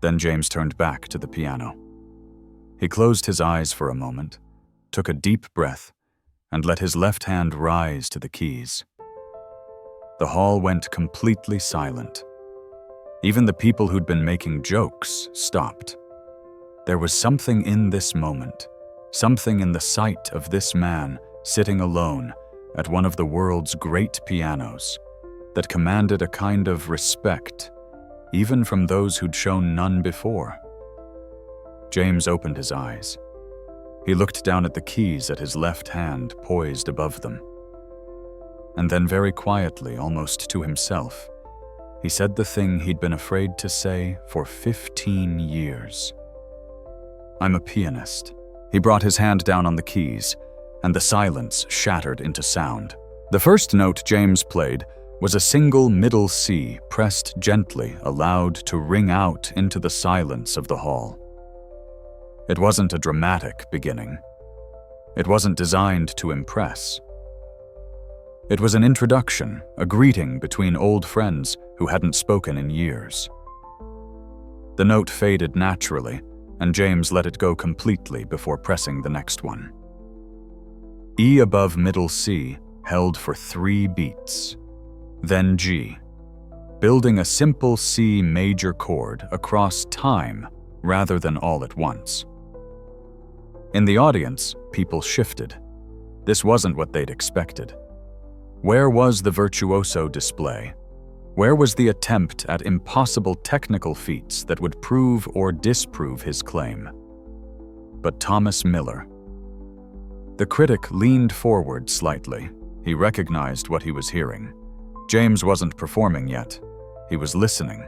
Then James turned back to the piano. He closed his eyes for a moment, took a deep breath, and let his left hand rise to the keys. The hall went completely silent. Even the people who'd been making jokes stopped. There was something in this moment, something in the sight of this man sitting alone at one of the world's great pianos, that commanded a kind of respect, even from those who'd shown none before. James opened his eyes. He looked down at the keys at his left hand poised above them. And then very quietly, almost to himself, he said the thing he'd been afraid to say for 15 years. "I'm a pianist." He brought his hand down on the keys, and the silence shattered into sound. The first note James played was a single middle C pressed gently, allowed to ring out into the silence of the hall. It wasn't a dramatic beginning. It wasn't designed to impress. It was an introduction, a greeting between old friends who hadn't spoken in years. The note faded naturally, and James let it go completely before pressing the next one. E above middle C held for 3 beats. Then G, building a simple C major chord across time rather than all at once. In the audience, people shifted. This wasn't what they'd expected. Where was the virtuoso display? Where was the attempt at impossible technical feats that would prove or disprove his claim? But Thomas Miller. The critic leaned forward slightly. He recognized what he was hearing. James wasn't performing yet. He was listening,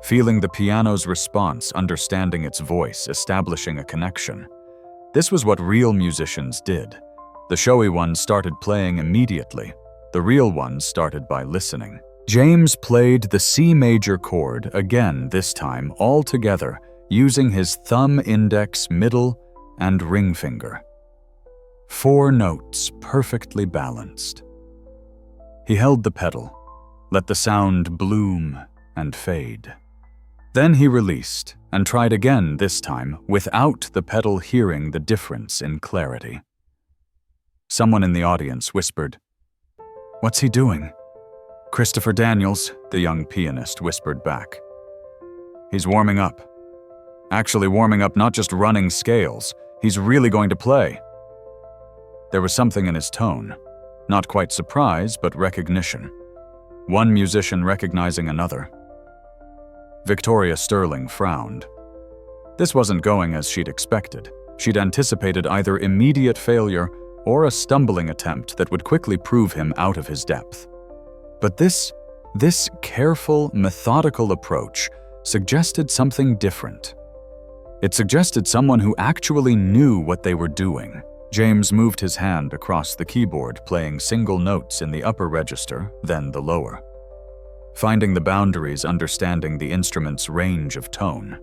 feeling the piano's response, understanding its voice, establishing a connection. This was what real musicians did. The showy ones started playing immediately. The real ones started by listening. James played the C major chord again, this time all together, using his thumb, index, middle, and ring finger. 4 notes perfectly balanced. He held the pedal, let the sound bloom and fade. Then he released and tried again, this time without the pedal hearing the difference in clarity. Someone in the audience whispered, "What's he doing?" "Christopher Daniels," the young pianist whispered back. "He's warming up. Actually warming up, not just running scales. He's really going to play." There was something in his tone. Not quite surprise, but recognition. One musician recognizing another. Victoria Sterling frowned. This wasn't going as she'd expected. She'd anticipated either immediate failure or a stumbling attempt that would quickly prove him out of his depth. But this careful, methodical approach suggested something different. It suggested someone who actually knew what they were doing. James moved his hand across the keyboard, playing single notes in the upper register, then the lower. Finding the boundaries, understanding the instrument's range of tone.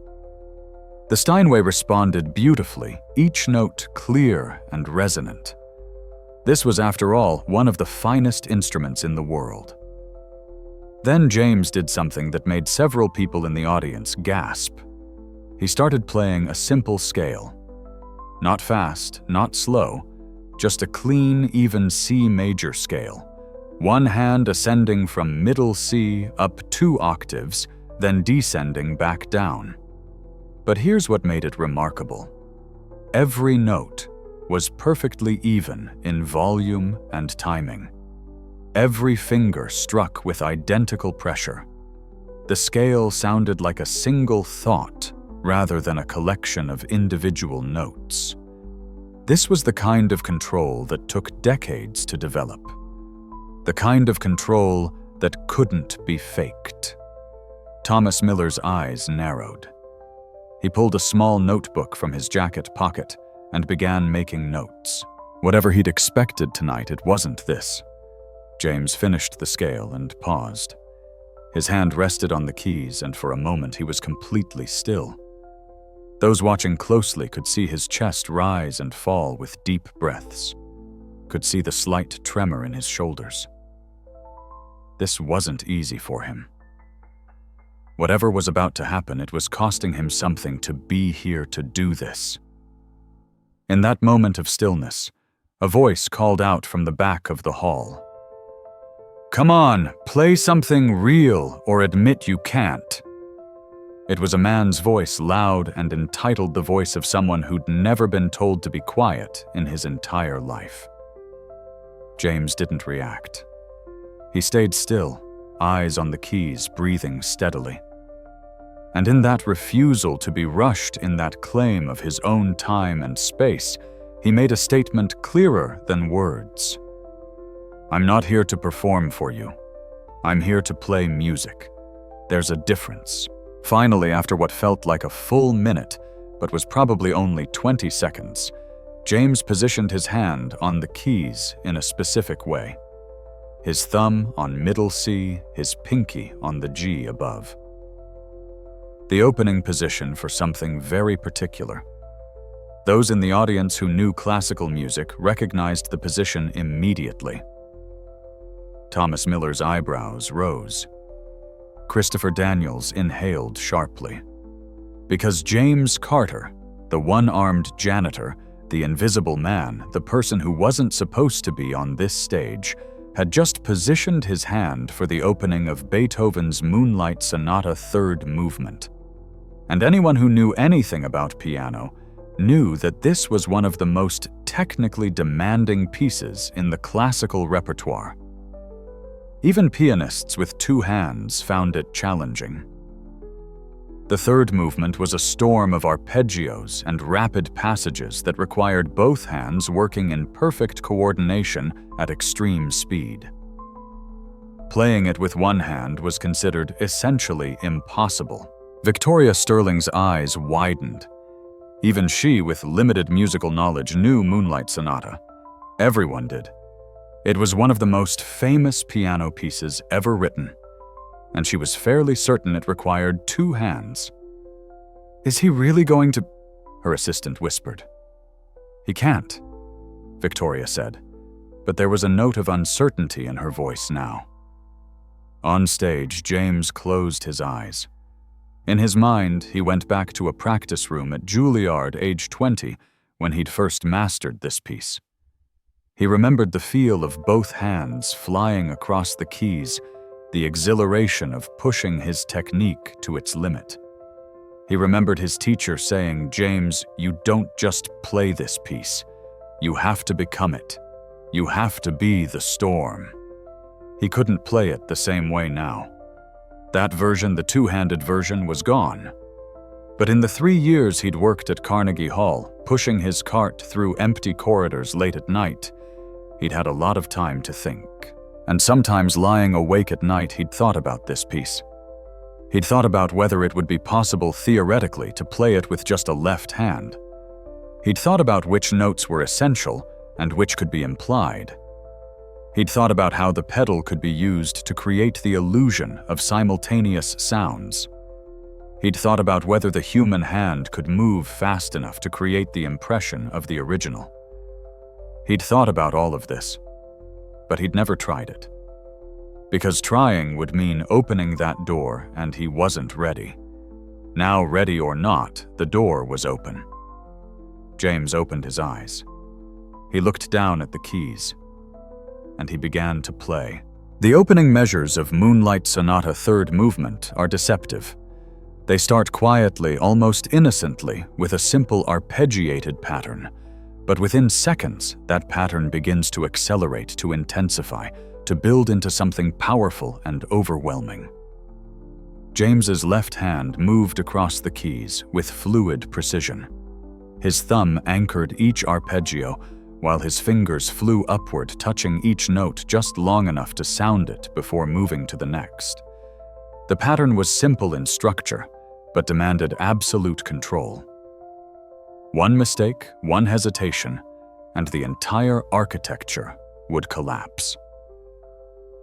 The Steinway responded beautifully, each note clear and resonant. This was, after all, one of the finest instruments in the world. Then James did something that made several people in the audience gasp. He started playing a simple scale. Not fast, not slow, just a clean, even C major scale. One hand ascending from middle C up 2 octaves, then descending back down. But here's what made it remarkable. Every note was perfectly even in volume and timing. Every finger struck with identical pressure. The scale sounded like a single thought rather than a collection of individual notes. This was the kind of control that took decades to develop. The kind of control that couldn't be faked. Thomas Miller's eyes narrowed. He pulled a small notebook from his jacket pocket and began making notes. Whatever he'd expected tonight, it wasn't this. James finished the scale and paused. His hand rested on the keys, and for a moment he was completely still. Those watching closely could see his chest rise and fall with deep breaths, could see the slight tremor in his shoulders. This wasn't easy for him. Whatever was about to happen, it was costing him something to be here to do this. In that moment of stillness, a voice called out from the back of the hall. "Come on, play something real or admit you can't." It was a man's voice, loud and entitled, the voice of someone who'd never been told to be quiet in his entire life. James didn't react. He stayed still, eyes on the keys, breathing steadily. And in that refusal to be rushed, in that claim of his own time and space, he made a statement clearer than words. "I'm not here to perform for you. I'm here to play music. There's a difference." Finally, after what felt like a full minute, but was probably only 20 seconds, James positioned his hand on the keys in a specific way. His thumb on middle C, his pinky on the G above. The opening position for something very particular. Those in the audience who knew classical music recognized the position immediately. Thomas Miller's eyebrows rose. Christopher Daniels inhaled sharply. Because James Carter, the one-armed janitor, the invisible man, the person who wasn't supposed to be on this stage, had just positioned his hand for the opening of Beethoven's Moonlight Sonata Third Movement. And anyone who knew anything about piano knew that this was one of the most technically demanding pieces in the classical repertoire. Even pianists with 2 hands found it challenging. The third movement was a storm of arpeggios and rapid passages that required both hands working in perfect coordination at extreme speed. Playing it with one hand was considered essentially impossible. Victoria Sterling's eyes widened. Even she, with limited musical knowledge, knew Moonlight Sonata. Everyone did. It was one of the most famous piano pieces ever written, and she was fairly certain it required 2 hands. "Is he really going to?" her assistant whispered. "He can't," Victoria said, but there was a note of uncertainty in her voice now. On stage, James closed his eyes. In his mind, he went back to a practice room at Juilliard, age 20, when he'd first mastered this piece. He remembered the feel of both hands flying across the keys, the exhilaration of pushing his technique to its limit. He remembered his teacher saying, "James, you don't just play this piece. You have to become it. You have to be the storm." He couldn't play it the same way now. That version, the two-handed version, was gone. But in the 3 years he'd worked at Carnegie Hall, pushing his cart through empty corridors late at night, he'd had a lot of time to think. And sometimes lying awake at night, he'd thought about this piece. He'd thought about whether it would be possible theoretically to play it with just a left hand. He'd thought about which notes were essential and which could be implied. He'd thought about how the pedal could be used to create the illusion of simultaneous sounds. He'd thought about whether the human hand could move fast enough to create the impression of the original. He'd thought about all of this, but he'd never tried it. Because trying would mean opening that door, and he wasn't ready. Now, ready or not, the door was open. James opened his eyes. He looked down at the keys, and he began to play. The opening measures of Moonlight Sonata Third Movement are deceptive. They start quietly, almost innocently, with a simple arpeggiated pattern. But within seconds, that pattern begins to accelerate, to intensify, to build into something powerful and overwhelming. James's left hand moved across the keys with fluid precision. His thumb anchored each arpeggio, while his fingers flew upward, touching each note just long enough to sound it before moving to the next. The pattern was simple in structure, but demanded absolute control. One mistake, one hesitation, and the entire architecture would collapse.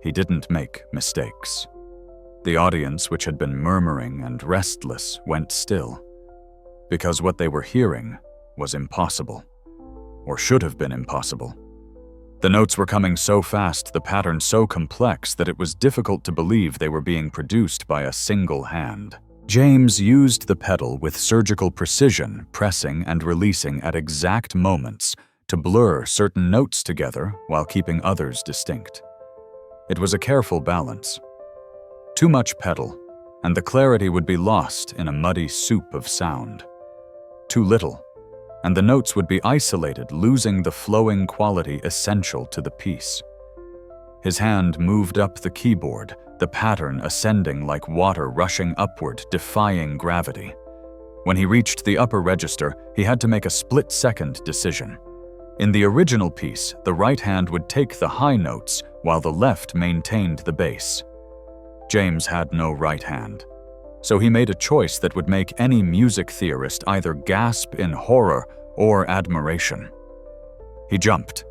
He didn't make mistakes. The audience, which had been murmuring and restless, went still, because what they were hearing was impossible, or should have been impossible. The notes were coming so fast, the pattern so complex, that it was difficult to believe they were being produced by a single hand. James used the pedal with surgical precision, pressing and releasing at exact moments to blur certain notes together while keeping others distinct. It was a careful balance. Too much pedal, and the clarity would be lost in a muddy soup of sound. Too little, and the notes would be isolated, losing the flowing quality essential to the piece. His hand moved up the keyboard, the pattern ascending like water rushing upward, defying gravity. When he reached the upper register, he had to make a split-second decision. In the original piece, the right hand would take the high notes while the left maintained the bass. James had no right hand, so he made a choice that would make any music theorist either gasp in horror or admiration. He jumped.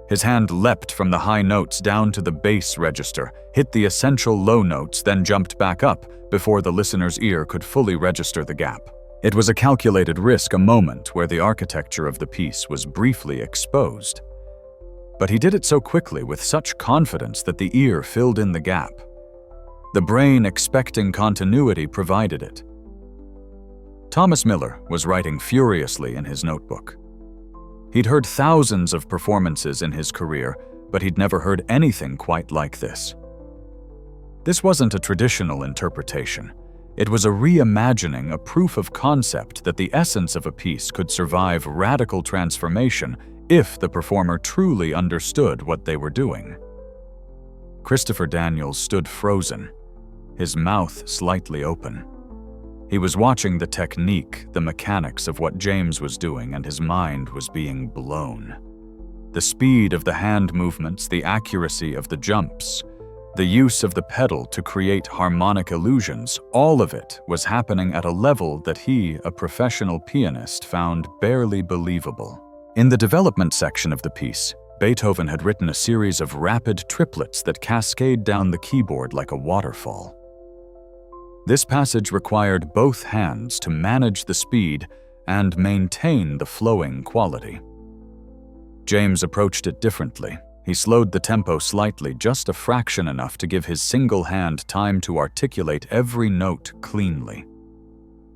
His hand leapt from the high notes down to the bass register, hit the essential low notes, then jumped back up before the listener's ear could fully register the gap. It was a calculated risk, a moment where the architecture of the piece was briefly exposed. But he did it so quickly, with such confidence, that the ear filled in the gap. The brain, expecting continuity, provided it. Thomas Miller was writing furiously in his notebook. He'd heard thousands of performances in his career, but he'd never heard anything quite like this. This wasn't a traditional interpretation. It was a reimagining, a proof of concept that the essence of a piece could survive radical transformation if the performer truly understood what they were doing. Christopher Daniels stood frozen, his mouth slightly open. He was watching the technique, the mechanics of what James was doing, and his mind was being blown. The speed of the hand movements, the accuracy of the jumps, the use of the pedal to create harmonic illusions, all of it was happening at a level that he, a professional pianist, found barely believable. In the development section of the piece, Beethoven had written a series of rapid triplets that cascade down the keyboard like a waterfall. This passage required both hands to manage the speed and maintain the flowing quality. James approached it differently. He slowed the tempo slightly, just a fraction enough to give his single hand time to articulate every note cleanly.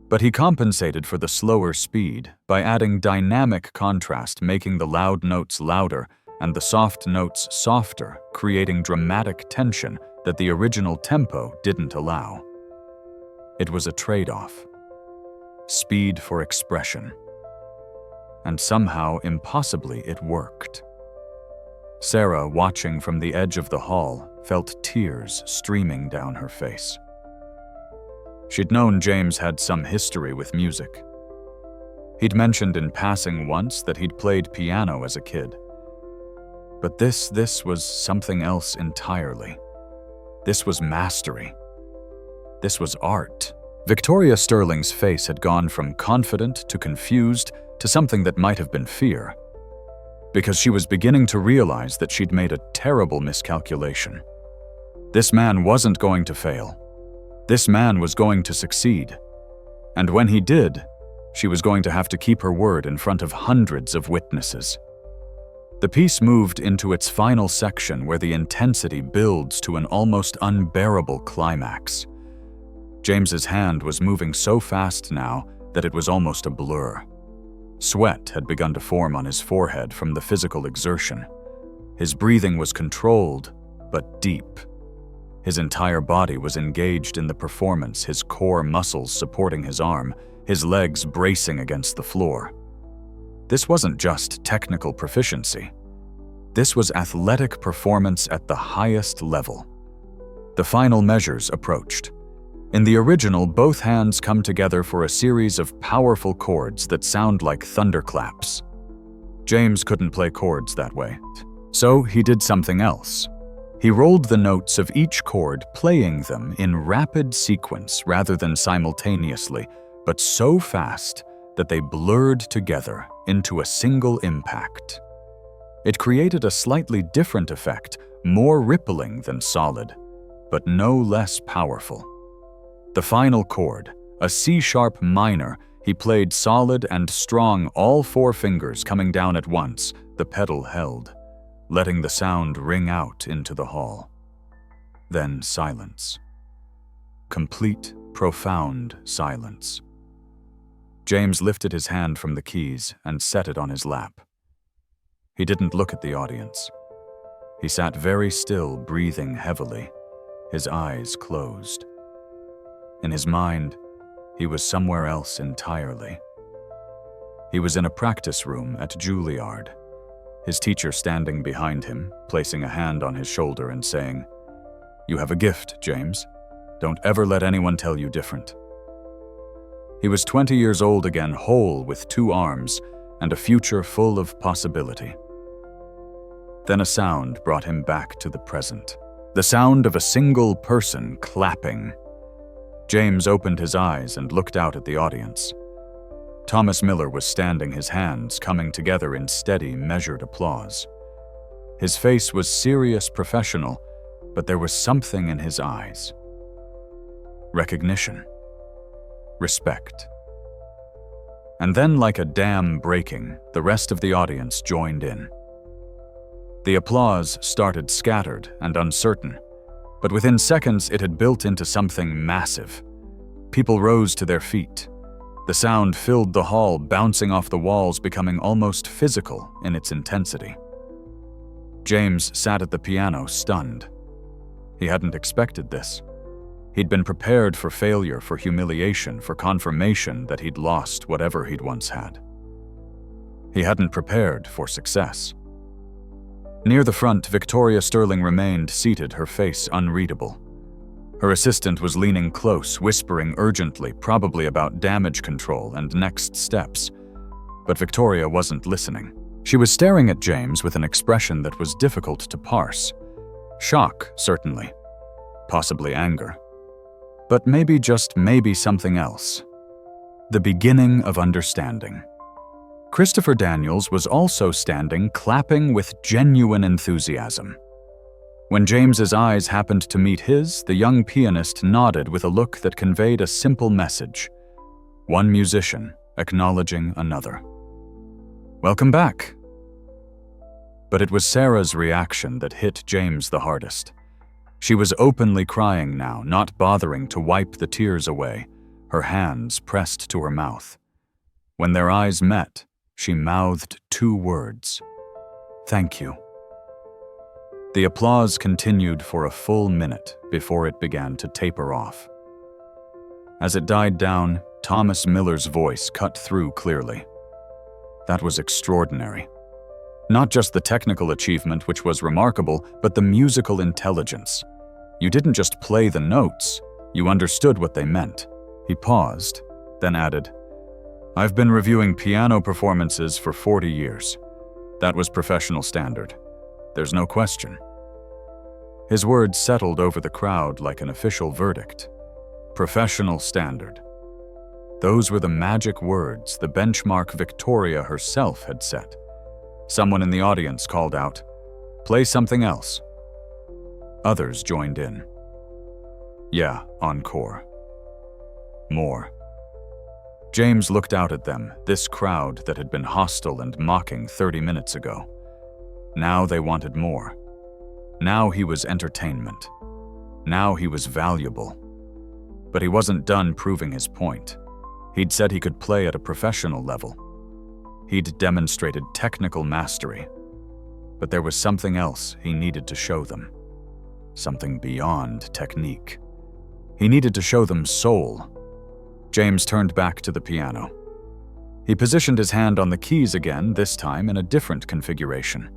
But he compensated for the slower speed by adding dynamic contrast, making the loud notes louder and the soft notes softer, creating dramatic tension that the original tempo didn't allow. It was a trade-off. Speed for expression. And somehow, impossibly, it worked. Sarah, watching from the edge of the hall, felt tears streaming down her face. She'd known James had some history with music. He'd mentioned in passing once that he'd played piano as a kid. But this was something else entirely. This was mastery. This was art. Victoria Sterling's face had gone from confident to confused to something that might have been fear, because she was beginning to realize that she'd made a terrible miscalculation. This man wasn't going to fail. This man was going to succeed. And when he did, she was going to have to keep her word in front of hundreds of witnesses. The piece moved into its final section where the intensity builds to an almost unbearable climax. James's hand was moving so fast now that it was almost a blur. Sweat had begun to form on his forehead from the physical exertion. His breathing was controlled, but deep. His entire body was engaged in the performance, his core muscles supporting his arm, his legs bracing against the floor. This wasn't just technical proficiency. This was athletic performance at the highest level. The final measures approached. In the original, both hands come together for a series of powerful chords that sound like thunderclaps. James couldn't play chords that way, so he did something else. He rolled the notes of each chord, playing them in rapid sequence rather than simultaneously, but so fast that they blurred together into a single impact. It created a slightly different effect, more rippling than solid, but no less powerful. The final chord, a C-sharp minor, he played solid and strong, all four fingers coming down at once, the pedal held, letting the sound ring out into the hall. Then silence. Complete, profound silence. James lifted his hand from the keys and set it on his lap. He didn't look at the audience. He sat very still, breathing heavily, his eyes closed. In his mind, he was somewhere else entirely. He was in a practice room at Juilliard, his teacher standing behind him, placing a hand on his shoulder and saying, "You have a gift, James. Don't ever let anyone tell you different." He was 20 years old again, whole with 2 arms and a future full of possibility. Then a sound brought him back to the present. The sound of a single person clapping. James opened his eyes and looked out at the audience. Thomas Miller was standing, his hands coming together in steady, measured applause. His face was serious, professional, but there was something in his eyes. Recognition. Respect. And then, like a dam breaking, the rest of the audience joined in. The applause started scattered and uncertain, but within seconds it had built into something massive. People rose to their feet. The sound filled the hall, bouncing off the walls, becoming almost physical in its intensity. James sat at the piano, stunned. He hadn't expected this. He'd been prepared for failure, for humiliation, for confirmation that he'd lost whatever he'd once had. He hadn't prepared for success. Near the front, Victoria Sterling remained seated, her face unreadable. Her assistant was leaning close, whispering urgently, probably about damage control and next steps. But Victoria wasn't listening. She was staring at James with an expression that was difficult to parse. Shock, certainly. Possibly anger. But maybe, just maybe, something else. The beginning of understanding. Christopher Daniels was also standing, clapping with genuine enthusiasm. When James's eyes happened to meet his, the young pianist nodded with a look that conveyed a simple message. One musician acknowledging another. "Welcome back." But it was Sarah's reaction that hit James the hardest. She was openly crying now, not bothering to wipe the tears away, her hands pressed to her mouth. When their eyes met, she mouthed 2 words. "Thank you." The applause continued for a full minute before it began to taper off. As it died down, Thomas Miller's voice cut through clearly. That was extraordinary. Not just the technical achievement, which was remarkable, but the musical intelligence. You didn't just play the notes, you understood what they meant. He paused, then added, "I've been reviewing piano performances for 40 years. That was professional standard. There's no question." His words settled over the crowd like an official verdict. Professional standard. Those were the magic words, the benchmark Victoria herself had set. Someone in the audience called out, "Play something else." Others joined in. "Yeah, encore. More." James looked out at them, this crowd that had been hostile and mocking 30 minutes ago. Now they wanted more. Now he was entertainment. Now he was valuable. But he wasn't done proving his point. He'd said he could play at a professional level. He'd demonstrated technical mastery. But there was something else he needed to show them. Something beyond technique. He needed to show them soul. James turned back to the piano. He positioned his hand on the keys again, this time in a different configuration.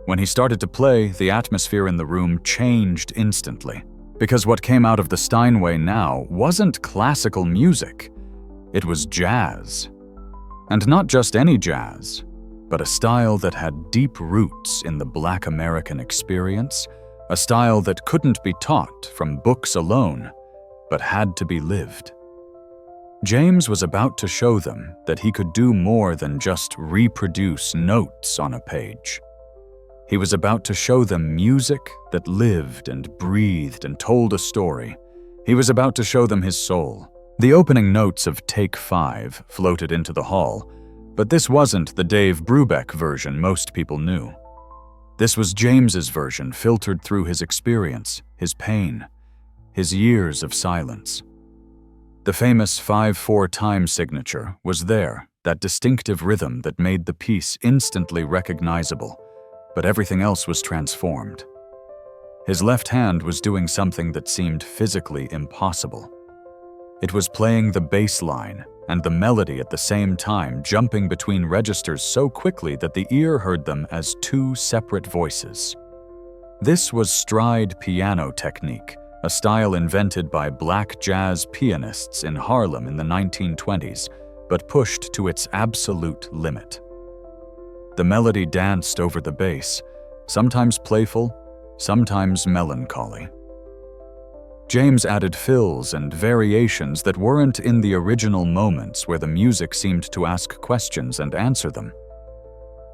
When he started to play, the atmosphere in the room changed instantly, because what came out of the Steinway now wasn't classical music. It was jazz. And not just any jazz, but a style that had deep roots in the Black American experience, a style that couldn't be taught from books alone, but had to be lived. James was about to show them that he could do more than just reproduce notes on a page. He was about to show them music that lived and breathed and told a story. He was about to show them his soul. The opening notes of Take 5 floated into the hall, but this wasn't the Dave Brubeck version most people knew. This was James's version, filtered through his experience, his pain, his years of silence. The famous 5/4 time signature was there, that distinctive rhythm that made the piece instantly recognizable, but everything else was transformed. His left hand was doing something that seemed physically impossible. It was playing the bass line and the melody at the same time, jumping between registers so quickly that the ear heard them as two separate voices. This was stride piano technique, a style invented by black jazz pianists in Harlem in the 1920s, but pushed to its absolute limit. The melody danced over the bass, sometimes playful, sometimes melancholy. James added fills and variations that weren't in the original moments where the music seemed to ask questions and answer them.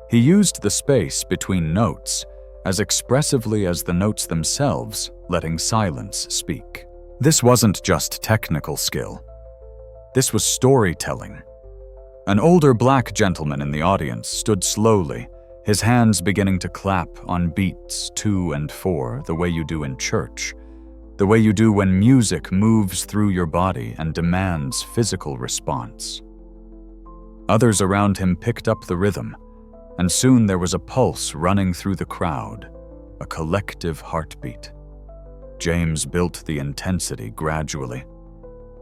He used the space between notes as expressively as the notes themselves, letting silence speak. This wasn't just technical skill. This was storytelling. An older black gentleman in the audience stood slowly, his hands beginning to clap on beats 2 and 4, the way you do in church, the way you do when music moves through your body and demands physical response. Others around him picked up the rhythm, and soon there was a pulse running through the crowd, a collective heartbeat. James built the intensity gradually.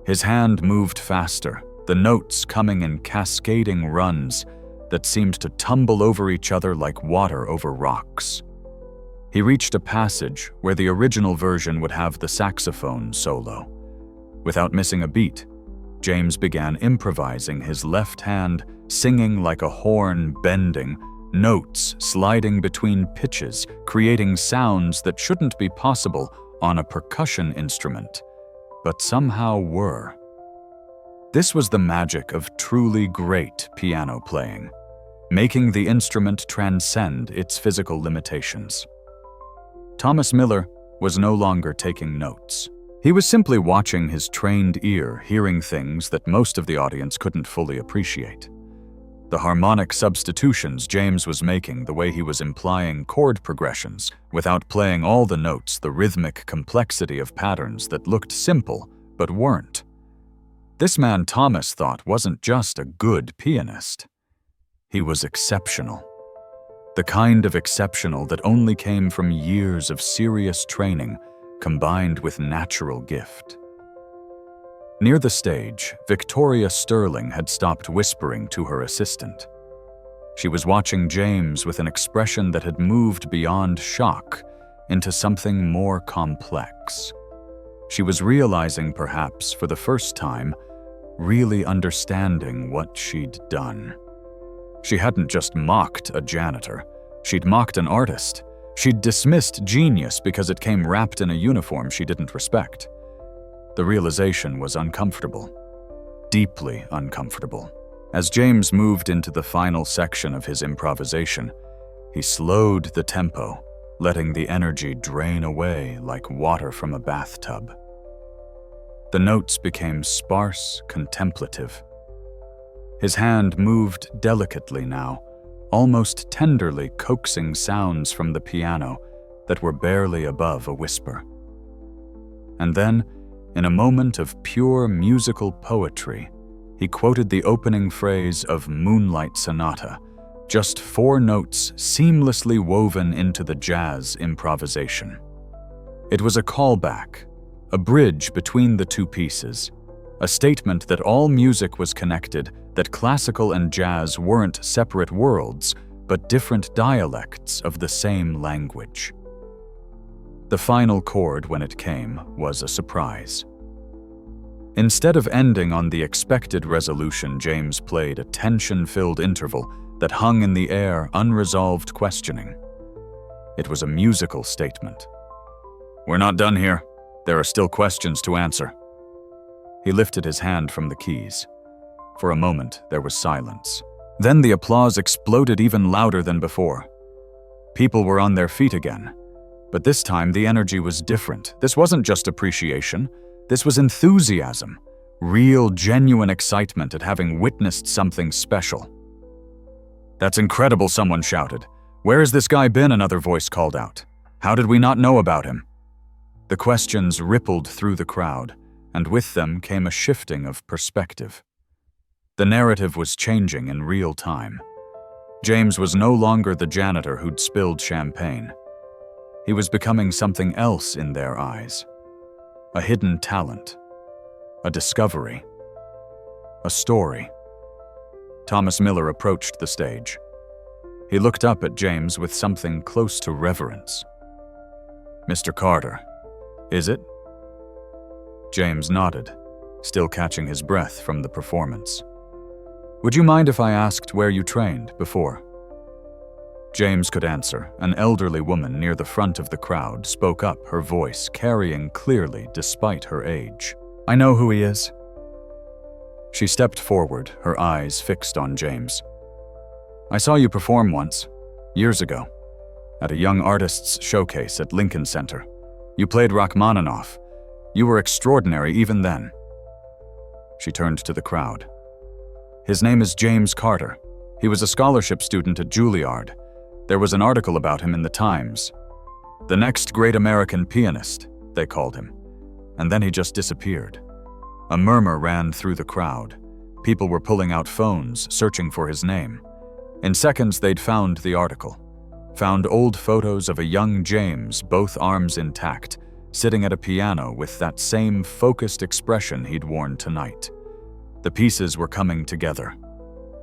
His hand moved faster, the notes coming in cascading runs that seemed to tumble over each other like water over rocks. He reached a passage where the original version would have the saxophone solo. Without missing a beat, James began improvising, his left hand singing like a horn bending, notes sliding between pitches, creating sounds that shouldn't be possible on a percussion instrument, but somehow were. This was the magic of truly great piano playing, making the instrument transcend its physical limitations. Thomas Miller was no longer taking notes. He was simply watching his trained ear, hearing things that most of the audience couldn't fully appreciate. The harmonic substitutions James was making, the way he was implying chord progressions without playing all the notes, the rhythmic complexity of patterns that looked simple but weren't. This man Thomas thought wasn't just a good pianist. He was exceptional. The kind of exceptional that only came from years of serious training combined with natural gift. Near the stage, Victoria Sterling had stopped whispering to her assistant. She was watching James with an expression that had moved beyond shock into something more complex. She was realizing, perhaps for the first time, really understanding what she'd done. She hadn't just mocked a janitor, she'd mocked an artist. She'd dismissed genius because it came wrapped in a uniform she didn't respect. The realization was uncomfortable, deeply uncomfortable. As James moved into the final section of his improvisation, he slowed the tempo, letting the energy drain away like water from a bathtub. The notes became sparse, contemplative. His hand moved delicately now, almost tenderly coaxing sounds from the piano that were barely above a whisper. And then, in a moment of pure musical poetry, he quoted the opening phrase of Moonlight Sonata, just 4 notes seamlessly woven into the jazz improvisation. It was a callback, a bridge between the 2 pieces, a statement that all music was connected, that classical and jazz weren't separate worlds, but different dialects of the same language. The final chord, when it came, was a surprise. Instead of ending on the expected resolution, James played a tension-filled interval that hung in the air, unresolved questioning. It was a musical statement. "We're not done here. There are still questions to answer." He lifted his hand from the keys. For a moment, there was silence. Then the applause exploded even louder than before. People were on their feet again. But this time, the energy was different. This wasn't just appreciation. This was enthusiasm, real, genuine excitement at having witnessed something special. "That's incredible," someone shouted. "Where has this guy been?" another voice called out. "How did we not know about him?" The questions rippled through the crowd, and with them came a shifting of perspective. The narrative was changing in real time. James was no longer the janitor who'd spilled champagne. He was becoming something else in their eyes. A hidden talent, a discovery, a story. Thomas Miller approached the stage. He looked up at James with something close to reverence. "Mr. Carter, is it?" James nodded, still catching his breath from the performance. "Would you mind if I asked where you trained before?" James could answer. An elderly woman near the front of the crowd spoke up, her voice carrying clearly despite her age. "I know who he is." She stepped forward, her eyes fixed on James. "I saw you perform once, years ago, at a young artists' showcase at Lincoln Center. You played Rachmaninoff. You were extraordinary even then." She turned to the crowd. "His name is James Carter. He was a scholarship student at Juilliard. There was an article about him in the Times. The next great American pianist, they called him. And then he just disappeared." A murmur ran through the crowd. People were pulling out phones, searching for his name. In seconds, they'd found the article. Found old photos of a young James, both arms intact, sitting at a piano with that same focused expression he'd worn tonight. The pieces were coming together.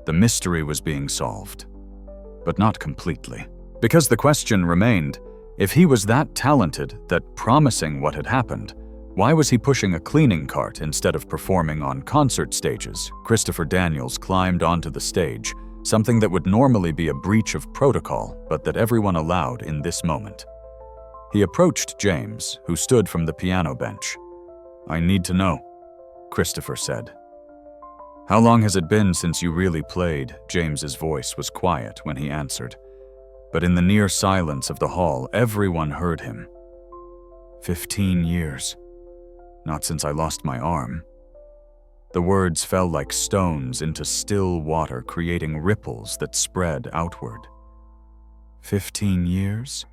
The mystery was being solved. But not completely. Because the question remained, if he was that talented, that promising what had happened, why was he pushing a cleaning cart instead of performing on concert stages? Christopher Daniels climbed onto the stage, something that would normally be a breach of protocol, but that everyone allowed in this moment. He approached James, who stood from the piano bench. "I need to know," Christopher said. "How long has it been since you really played?" James's voice was quiet when he answered. But in the near silence of the hall, everyone heard him. 15 years. Not since I lost my arm." The words fell like stones into still water, creating ripples that spread outward. 15 years?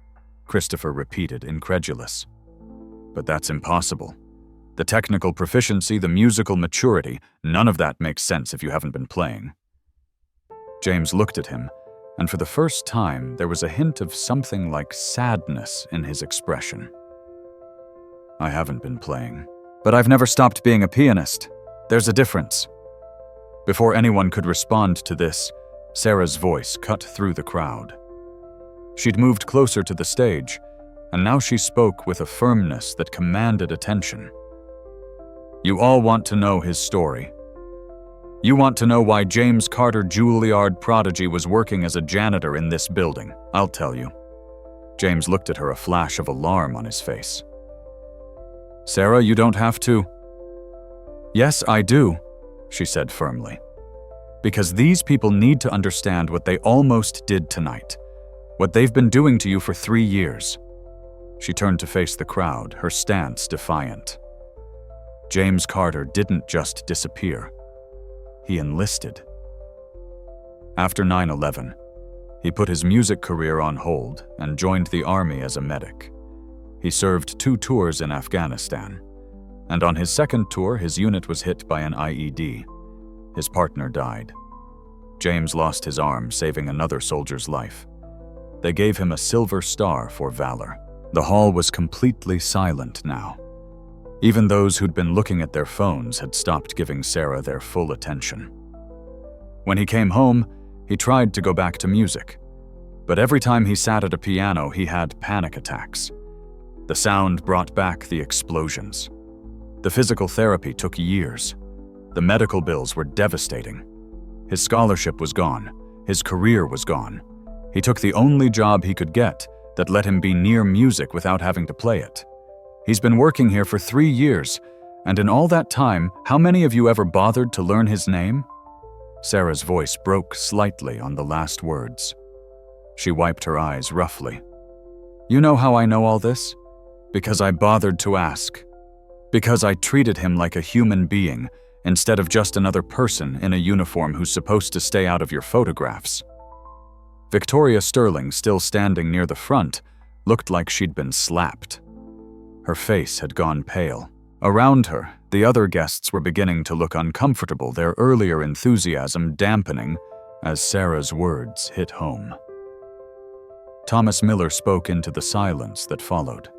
Christopher repeated, incredulous. "But that's impossible. The technical proficiency, the musical maturity, none of that makes sense if you haven't been playing." James looked at him, and for the first time there was a hint of something like sadness in his expression. "I haven't been playing, but I've never stopped being a pianist. There's a difference." Before anyone could respond to this, Sarah's voice cut through the crowd. She'd moved closer to the stage, and now she spoke with a firmness that commanded attention. "You all want to know his story. You want to know why James Carter Juilliard prodigy was working as a janitor in this building. I'll tell you." James looked at her, a flash of alarm on his face. "Sarah, you don't have to." "Yes, I do," she said firmly. "Because these people need to understand what they almost did tonight, what they've been doing to you for 3 years. She turned to face the crowd, her stance defiant. James Carter didn't just disappear. He enlisted. After 9/11, he put his music career on hold and joined the army as a medic. He served 2 tours in Afghanistan, and on his second tour, his unit was hit by an IED. His partner died. James lost his arm, saving another soldier's life. They gave him a Silver Star for valor. The hall was completely silent now. Even those who'd been looking at their phones had stopped giving Sarah their full attention. When he came home, he tried to go back to music, but every time he sat at a piano, he had panic attacks. The sound brought back the explosions. The physical therapy took years. The medical bills were devastating. His scholarship was gone. His career was gone. He took the only job he could get that let him be near music without having to play it. He's been working here for 3 years, and in all that time, how many of you ever bothered to learn his name? Sarah's voice broke slightly on the last words. She wiped her eyes roughly. You know how I know all this? Because I bothered to ask. Because I treated him like a human being instead of just another person in a uniform who's supposed to stay out of your photographs. Victoria Sterling, still standing near the front, looked like she'd been slapped. Her face had gone pale. Around her, the other guests were beginning to look uncomfortable, their earlier enthusiasm dampening as Sarah's words hit home. Thomas Miller spoke into the silence that followed.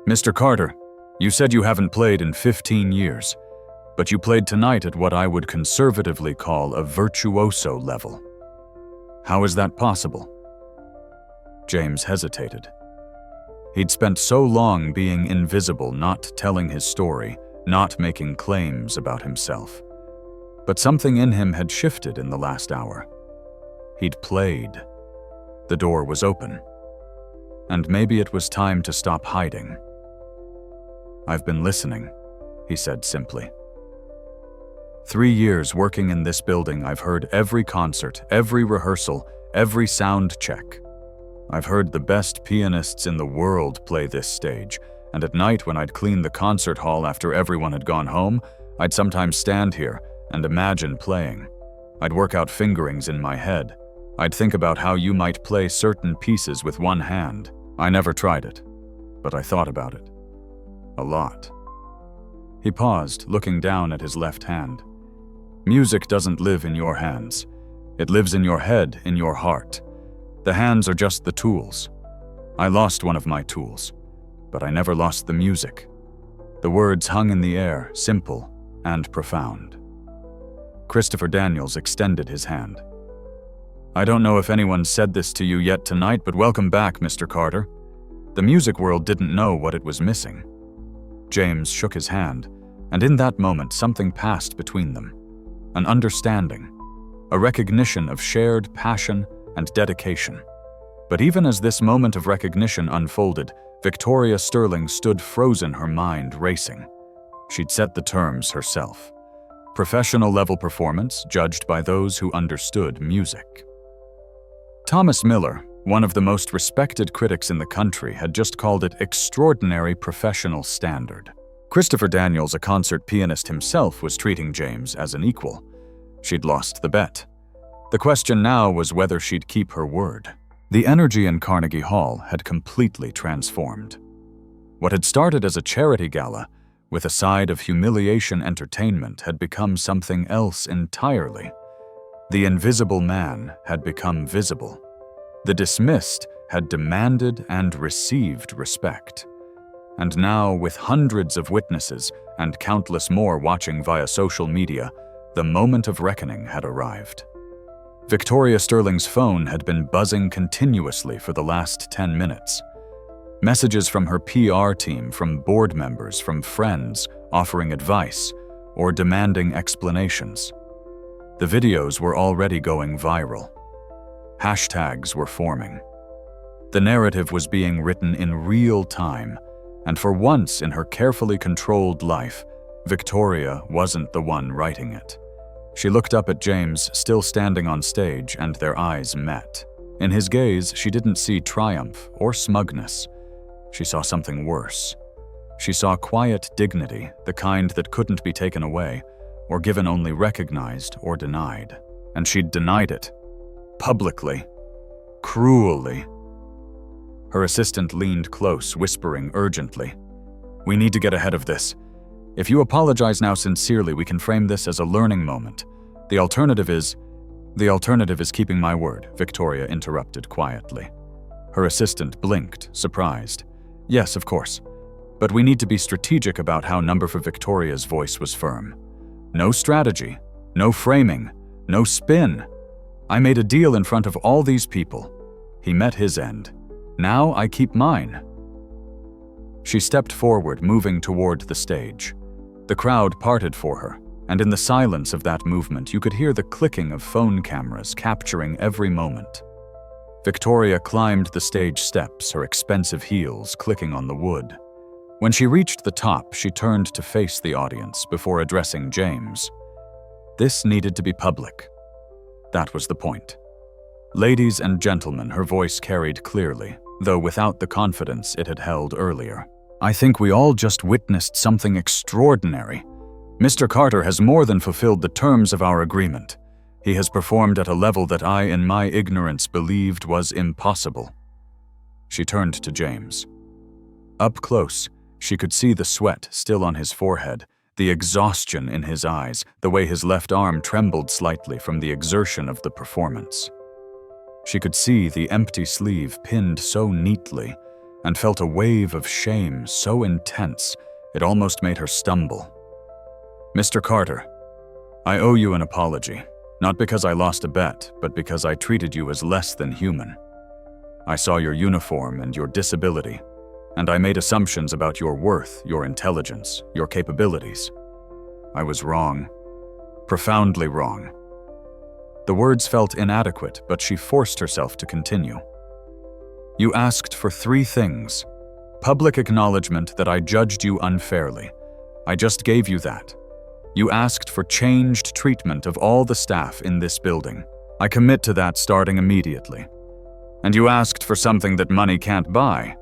Mr. Carter, you said you haven't played in 15 years, but you played tonight at what I would conservatively call a virtuoso level. How is that possible? James hesitated. He'd spent so long being invisible, not telling his story, not making claims about himself. But something in him had shifted in the last hour. He'd played. The door was open. And maybe it was time to stop hiding. I've been listening, he said simply. 3 years working in this building, I've heard every concert, every rehearsal, every sound check. I've heard the best pianists in the world play this stage, and at night when I'd clean the concert hall after everyone had gone home, I'd sometimes stand here and imagine playing. I'd work out fingerings in my head. I'd think about how you might play certain pieces with one hand. I never tried it, but I thought about it. A lot. He paused, looking down at his left hand. Music doesn't live in your hands. It lives in your head, in your heart. The hands are just the tools. I lost one of my tools, but I never lost the music. The words hung in the air, simple and profound. Christopher Daniels extended his hand. I don't know if anyone said this to you yet tonight, but welcome back, Mr. Carter. The music world didn't know what it was missing. James shook his hand, and in that moment something passed between them. An understanding, a recognition of shared passion and dedication. But even as this moment of recognition unfolded, Victoria Sterling stood frozen, her mind racing. She'd set the terms herself. Professional-level performance judged by those who understood music. Thomas Miller, one of the most respected critics in the country, had just called it extraordinary professional standard. Christopher Daniels, a concert pianist himself, was treating James as an equal. She'd lost the bet. The question now was whether she'd keep her word. The energy in Carnegie Hall had completely transformed. What had started as a charity gala, with a side of humiliation entertainment, had become something else entirely. The invisible man had become visible. The dismissed had demanded and received respect. And now, with hundreds of witnesses and countless more watching via social media, the moment of reckoning had arrived. Victoria Sterling's phone had been buzzing continuously for the last 10 minutes. Messages from her PR team, from board members, from friends, offering advice or demanding explanations. The videos were already going viral. Hashtags were forming. The narrative was being written in real time, and for once in her carefully controlled life, Victoria wasn't the one writing it. She looked up at James, still standing on stage, and their eyes met. In his gaze, she didn't see triumph or smugness. She saw something worse. She saw quiet dignity, the kind that couldn't be taken away, or given only recognized or denied. And she'd denied it. Publicly. Cruelly. Her assistant leaned close, whispering urgently, "We need to get ahead of this. If you apologize now sincerely, we can frame this as a learning moment. The alternative is keeping my word," Victoria interrupted quietly. Her assistant blinked, surprised. "Yes, of course. But we need to be strategic about how number for Victoria's voice was firm. No strategy, no framing, no spin. I made a deal in front of all these people. He met his end. Now I keep mine." She stepped forward, moving toward the stage. The crowd parted for her, and in the silence of that movement, you could hear the clicking of phone cameras capturing every moment. Victoria climbed the stage steps, her expensive heels clicking on the wood. When she reached the top, she turned to face the audience before addressing James. This needed to be public. That was the point. "Ladies and gentlemen," her voice carried clearly, though without the confidence it had held earlier. "I think we all just witnessed something extraordinary. Mr. Carter has more than fulfilled the terms of our agreement. He has performed at a level that I, in my ignorance, believed was impossible." She turned to James. Up close, she could see the sweat still on his forehead, the exhaustion in his eyes, the way his left arm trembled slightly from the exertion of the performance. She could see the empty sleeve pinned so neatly, and felt a wave of shame so intense it almost made her stumble. "Mr. Carter, I owe you an apology, not because I lost a bet, but because I treated you as less than human. I saw your uniform and your disability, and I made assumptions about your worth, your intelligence, your capabilities. I was wrong, profoundly wrong." The words felt inadequate, but she forced herself to continue. "You asked for 3 things. Public acknowledgement that I judged you unfairly. I just gave you that. You asked for changed treatment of all the staff in this building. I commit to that starting immediately. And you asked for something that money can't buy.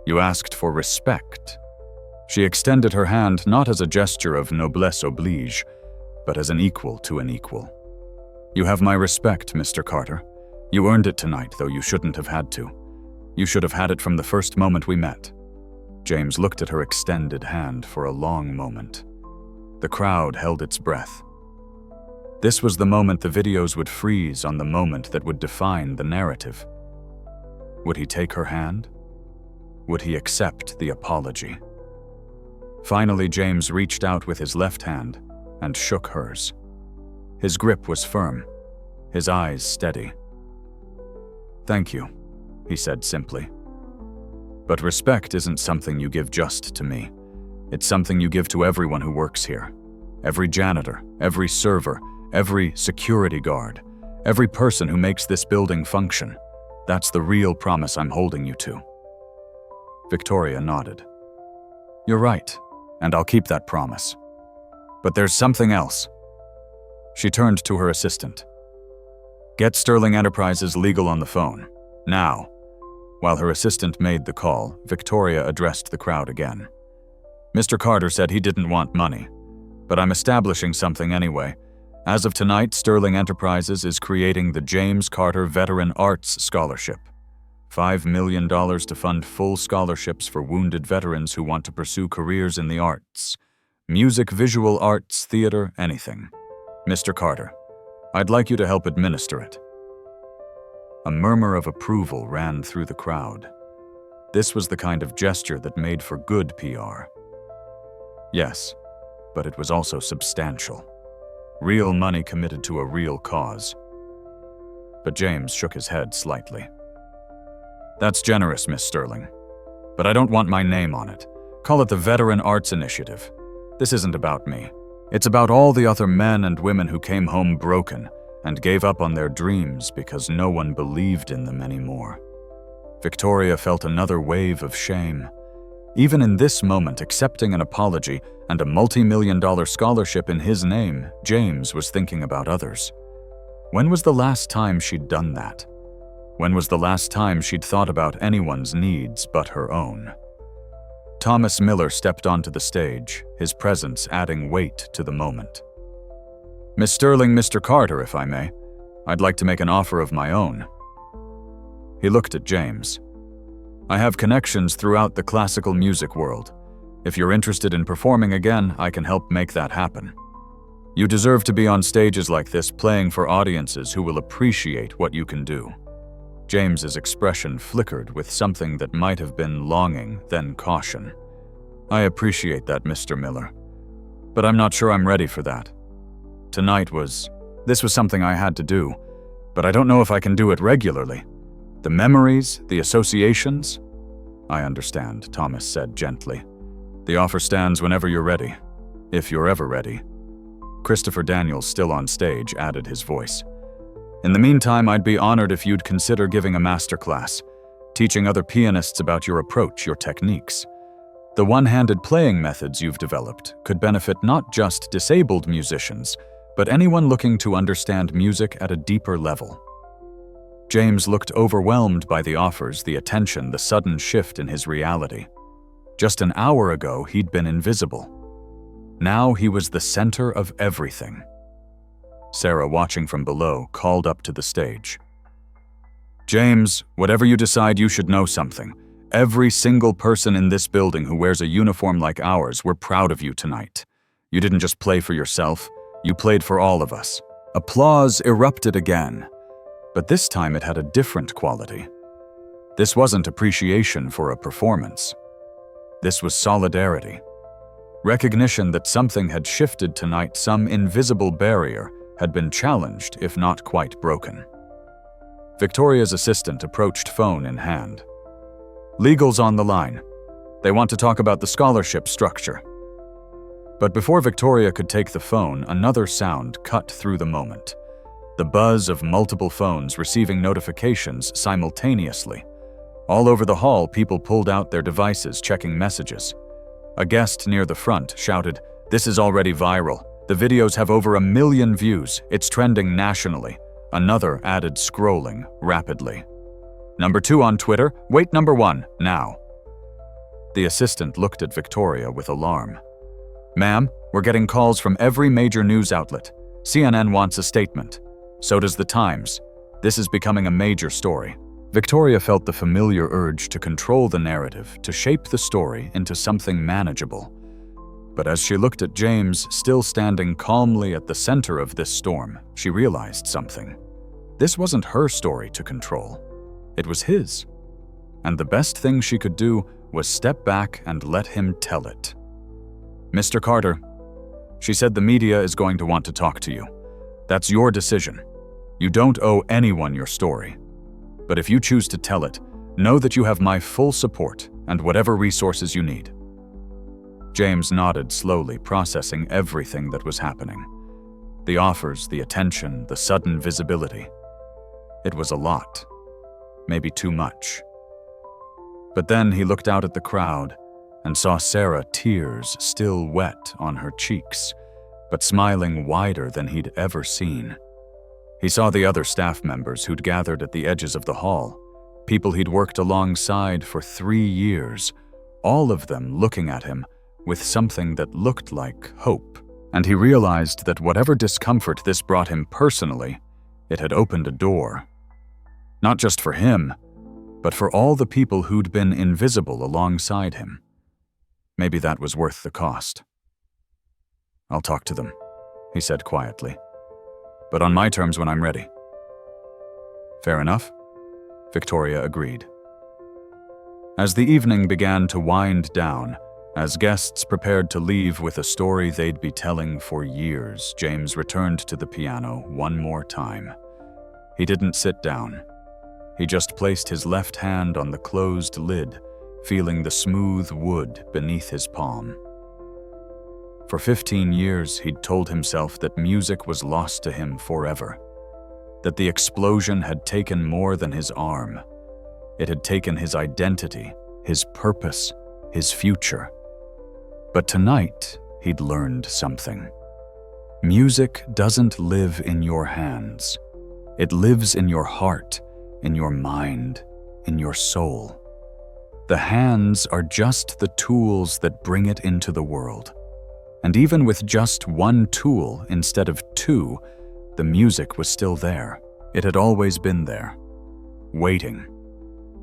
You asked for respect." She extended her hand not as a gesture of noblesse oblige, but as an equal to an equal. "You have my respect, Mr. Carter. You earned it tonight, though you shouldn't have had to. You should have had it from the first moment we met." James looked at her extended hand for a long moment. The crowd held its breath. This was the moment the videos would freeze on the moment that would define the narrative. Would he take her hand? Would he accept the apology? Finally, James reached out with his left hand and shook hers. His grip was firm, his eyes steady. "Thank you," he said simply. "But respect isn't something you give just to me. It's something you give to everyone who works here. Every janitor, every server, every security guard, every person who makes this building function. That's the real promise I'm holding you to." Victoria nodded. "You're right, and I'll keep that promise. But there's something else." She turned to her assistant. "Get Sterling Enterprises legal on the phone. Now." While her assistant made the call, Victoria addressed the crowd again. "Mr. Carter said he didn't want money, but I'm establishing something anyway. As of tonight, Sterling Enterprises is creating the James Carter Veteran Arts Scholarship. $5 million to fund full scholarships for wounded veterans who want to pursue careers in the arts. Music, visual arts, theater, anything. Mr. Carter, I'd like you to help administer it." A murmur of approval ran through the crowd. This was the kind of gesture that made for good PR. Yes, but it was also substantial. Real money committed to a real cause. But James shook his head slightly. "That's generous, Miss Sterling. But I don't want my name on it. Call it the Veteran Arts Initiative. This isn't about me. It's about all the other men and women who came home broken and gave up on their dreams because no one believed in them anymore." Victoria felt another wave of shame. Even in this moment, accepting an apology and a multi-million-dollar scholarship in his name, James was thinking about others. When was the last time she'd done that? When was the last time she'd thought about anyone's needs but her own? Thomas Miller stepped onto the stage, his presence adding weight to the moment. "Miss Sterling, Mr. Carter, if I may. I'd like to make an offer of my own." He looked at James. "I have connections throughout the classical music world. If you're interested in performing again, I can help make that happen. You deserve to be on stages like this playing for audiences who will appreciate what you can do." James's expression flickered with something that might have been longing, then caution. "I appreciate that, Mr. Miller. But I'm not sure I'm ready for that. This was something I had to do, but I don't know if I can do it regularly. The memories, the associations." "I understand," Thomas said gently. "The offer stands whenever you're ready, if you're ever ready." Christopher Daniels, still on stage, added his voice. "In the meantime, I'd be honored if you'd consider giving a master class, teaching other pianists about your approach, your techniques. The one-handed playing methods you've developed could benefit not just disabled musicians, but anyone looking to understand music at a deeper level." James looked overwhelmed by the offers, the attention, the sudden shift in his reality. Just an hour ago, he'd been invisible. Now he was the center of everything. Sarah, watching from below, called up to the stage. "James, whatever you decide, you should know something. Every single person in this building who wears a uniform like ours, we're proud of you tonight. You didn't just play for yourself, you played for all of us." Applause erupted again, but this time it had a different quality. This wasn't appreciation for a performance. This was solidarity. Recognition that something had shifted tonight, some invisible barrier had been challenged, if not quite broken. Victoria's assistant approached, phone in hand. "Legal's on the line. They want to talk about the scholarship structure." But before Victoria could take the phone, another sound cut through the moment. The buzz of multiple phones receiving notifications simultaneously. All over the hall, people pulled out their devices, checking messages. A guest near the front shouted, "This is already viral. The videos have over 1 million views. It's trending nationally." Another added, scrolling rapidly. "Number 2 on Twitter. Wait, number 1, now." The assistant looked at Victoria with alarm. "Ma'am, we're getting calls from every major news outlet. CNN wants a statement. So does the Times. This is becoming a major story." Victoria felt the familiar urge to control the narrative, to shape the story into something manageable. But as she looked at James, still standing calmly at the center of this storm, she realized something. This wasn't her story to control. It was his. And the best thing she could do was step back and let him tell it. "Mr. Carter, she said the media is going to want to talk to you. That's your decision. You don't owe anyone your story. But if you choose to tell it, know that you have my full support and whatever resources you need." James nodded slowly, processing everything that was happening. The offers, the attention, the sudden visibility. It was a lot. Maybe too much. But then he looked out at the crowd and saw Sarah, tears still wet on her cheeks, but smiling wider than he'd ever seen. He saw the other staff members who'd gathered at the edges of the hall, people he'd worked alongside for 3 years, all of them looking at him with something that looked like hope. And he realized that whatever discomfort this brought him personally, it had opened a door. Not just for him, but for all the people who'd been invisible alongside him. Maybe that was worth the cost. "I'll talk to them," he said quietly. but on my terms when I'm ready." "Fair enough," Victoria agreed. As the evening began to wind down, as guests prepared to leave with a story they'd be telling for years, James returned to the piano one more time. He didn't sit down. He just placed his left hand on the closed lid, feeling the smooth wood beneath his palm. For 15 years, he'd told himself that music was lost to him forever, that the explosion had taken more than his arm. It had taken his identity, his purpose, his future. But tonight, he'd learned something. Music doesn't live in your hands. It lives in your heart, in your mind, in your soul. The hands are just the tools that bring it into the world. And even with just one tool instead of two, the music was still there. It had always been there, waiting.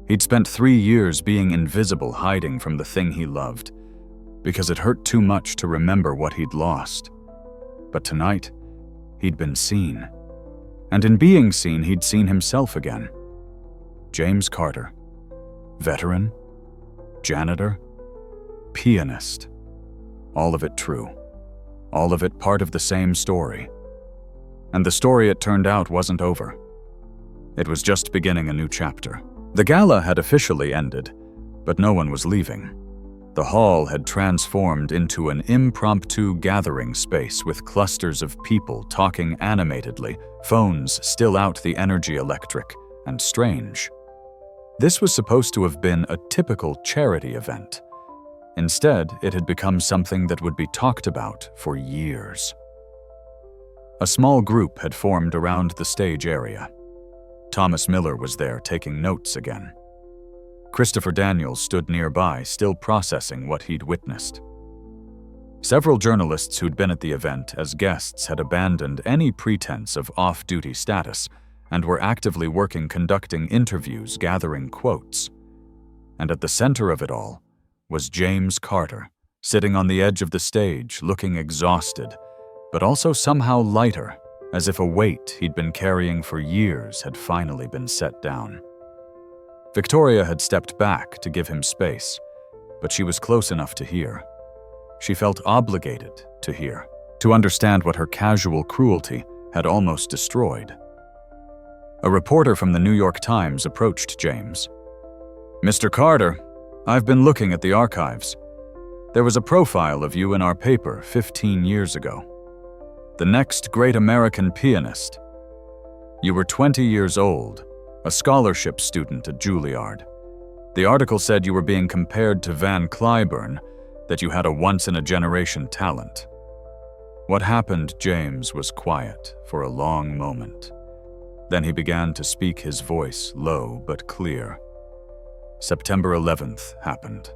He'd spent 3 years being invisible, hiding from the thing he loved, because it hurt too much to remember what he'd lost. But tonight, he'd been seen. And in being seen, he'd seen himself again. James Carter, veteran, janitor, pianist. All of it true. All of it part of the same story. And the story, it turned out, wasn't over. It was just beginning a new chapter. The gala had officially ended, but no one was leaving. The hall had transformed into an impromptu gathering space with clusters of people talking animatedly, phones still out the energy electric, and strange. This was supposed to have been a typical charity event. Instead, it had become something that would be talked about for years. A small group had formed around the stage area. Thomas Miller was there taking notes again. Christopher Daniels stood nearby, still processing what he'd witnessed. Several journalists who'd been at the event as guests had abandoned any pretense of off-duty status and were actively working conducting interviews, gathering quotes. And at the center of it all was James Carter, sitting on the edge of the stage, looking exhausted, but also somehow lighter, as if a weight he'd been carrying for years had finally been set down. Victoria had stepped back to give him space, but she was close enough to hear. She felt obligated to hear, to understand what her casual cruelty had almost destroyed. A reporter from the New York Times approached James. "Mr. Carter, I've been looking at the archives. There was a profile of you in our paper 15 years ago. The next great American pianist. You were 20 years old, a scholarship student at Juilliard. The article said you were being compared to Van Cliburn, that you had a once-in-a-generation talent." What happened, James was quiet for a long moment. Then he began to speak, his voice low but clear. "September 11th happened.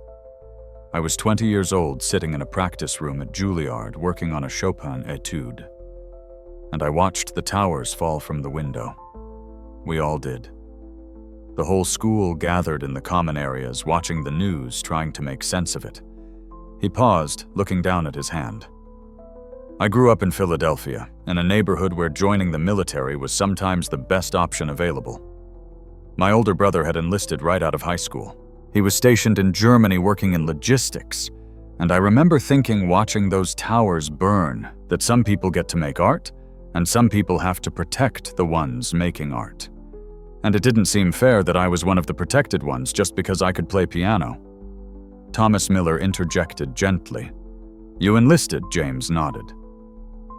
I was 20 years old, sitting in a practice room at Juilliard working on a Chopin etude. And I watched the towers fall from the window. We all did. The whole school gathered in the common areas, watching the news, trying to make sense of it." He paused, looking down at his hand. "I grew up in Philadelphia, in a neighborhood where joining the military was sometimes the best option available. My older brother had enlisted right out of high school. He was stationed in Germany working in logistics, and I remember thinking, watching those towers burn, that some people get to make art, and some people have to protect the ones making art. And it didn't seem fair that I was one of the protected ones just because I could play piano." Thomas Miller interjected gently. "You enlisted?" James nodded.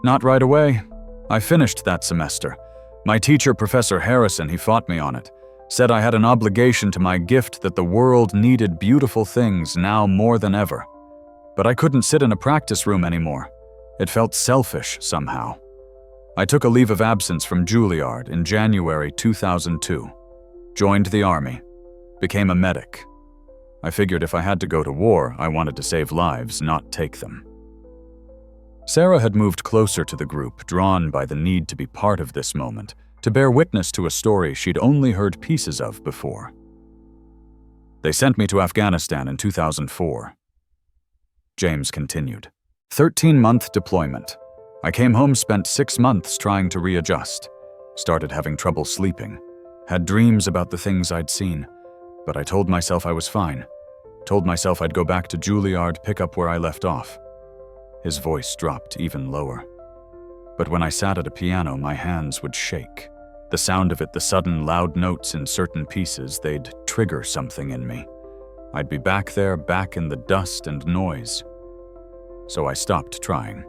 "Not right away. I finished that semester. My teacher, Professor Harrison, he fought me on it. Said I had an obligation to my gift, that the world needed beautiful things now more than ever. But I couldn't sit in a practice room anymore. It felt selfish somehow. I took a leave of absence from Juilliard in January 2002. Joined the army. Became a medic. I figured if I had to go to war, I wanted to save lives, not take them." Sarah had moved closer to the group, drawn by the need to be part of this moment, to bear witness to a story she'd only heard pieces of before. "They sent me to Afghanistan in 2004. James continued. 13-month deployment. I came home, spent 6 months trying to readjust, started having trouble sleeping, had dreams about the things I'd seen, but I told myself I was fine. Told myself I'd go back to Juilliard, pick up where I left off. His voice dropped even lower. But when I sat at a piano, my hands would shake. The sound of it, the sudden loud notes in certain pieces, they'd trigger something in me. I'd be back there, back in the dust and noise. So I stopped trying.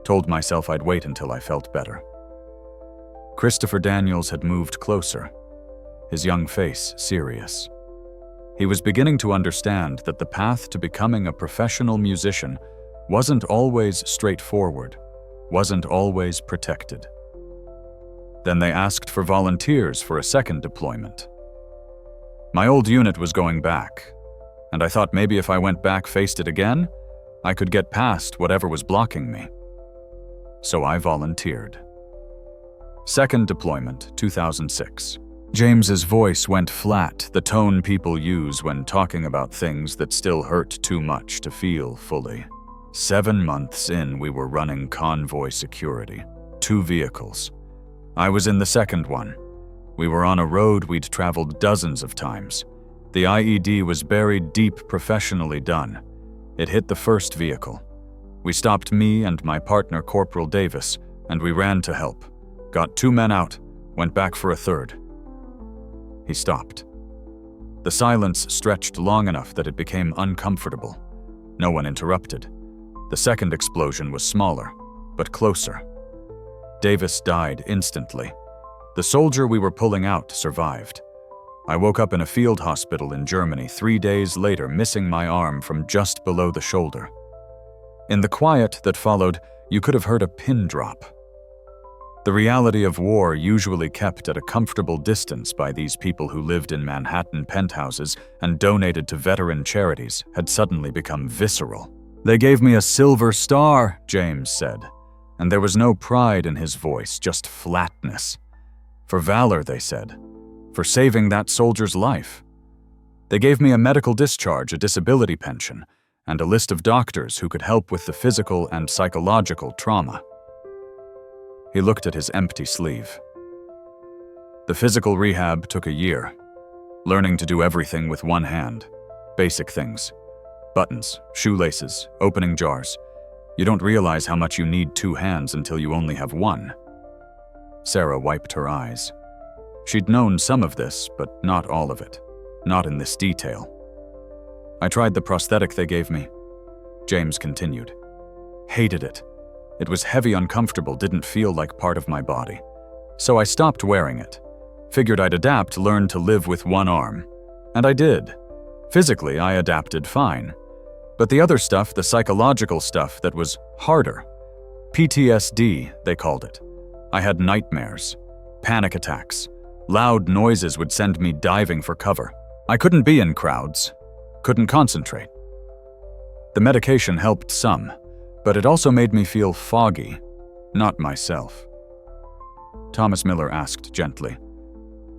Told myself I'd wait until I felt better. Christopher Daniels had moved closer, his young face serious. He was beginning to understand that the path to becoming a professional musician wasn't always straightforward, wasn't always protected. Then they asked for volunteers for a second deployment. My old unit was going back, and I thought maybe if I went back, faced it again, I could get past whatever was blocking me. So I volunteered. Second deployment, 2006. James's voice went flat, the tone people use when talking about things that still hurt too much to feel fully. 7 months in, we were running convoy security, 2 vehicles. I was in the second one. We were on a road we'd traveled dozens of times. The IED was buried deep, professionally done. It hit the first vehicle. We stopped, me and my partner, Corporal Davis, and we ran to help. Got 2 men out, went back for a third. He stopped. The silence stretched long enough that it became uncomfortable. No one interrupted. The second explosion was smaller, but closer. Davis died instantly. The soldier we were pulling out survived. I woke up in a field hospital in Germany 3 days later, missing my arm from just below the shoulder. In the quiet that followed, you could have heard a pin drop. The reality of war, usually kept at a comfortable distance by these people who lived in Manhattan penthouses and donated to veteran charities, had suddenly become visceral. "They gave me a silver star," James said, and there was no pride in his voice, just flatness. "For valor," they said, "for saving that soldier's life." They gave me a medical discharge, a disability pension, and a list of doctors who could help with the physical and psychological trauma. He looked at his empty sleeve. The physical rehab took a year. Learning to do everything with one hand. Basic things. Buttons, shoelaces, opening jars. You don't realize how much you need 2 hands until you only have 1. Sarah wiped her eyes. She'd known some of this, but not all of it. Not in this detail. "I tried the prosthetic they gave me," James continued. "Hated it. It was heavy, uncomfortable, didn't feel like part of my body. So I stopped wearing it. Figured I'd adapt, learn to live with 1 arm. And I did. Physically, I adapted fine. But the other stuff, the psychological stuff, that was harder. PTSD, they called it. I had nightmares, panic attacks. Loud noises would send me diving for cover. I couldn't be in crowds. Couldn't concentrate. The medication helped some, but it also made me feel foggy, not myself." Thomas Miller asked gently,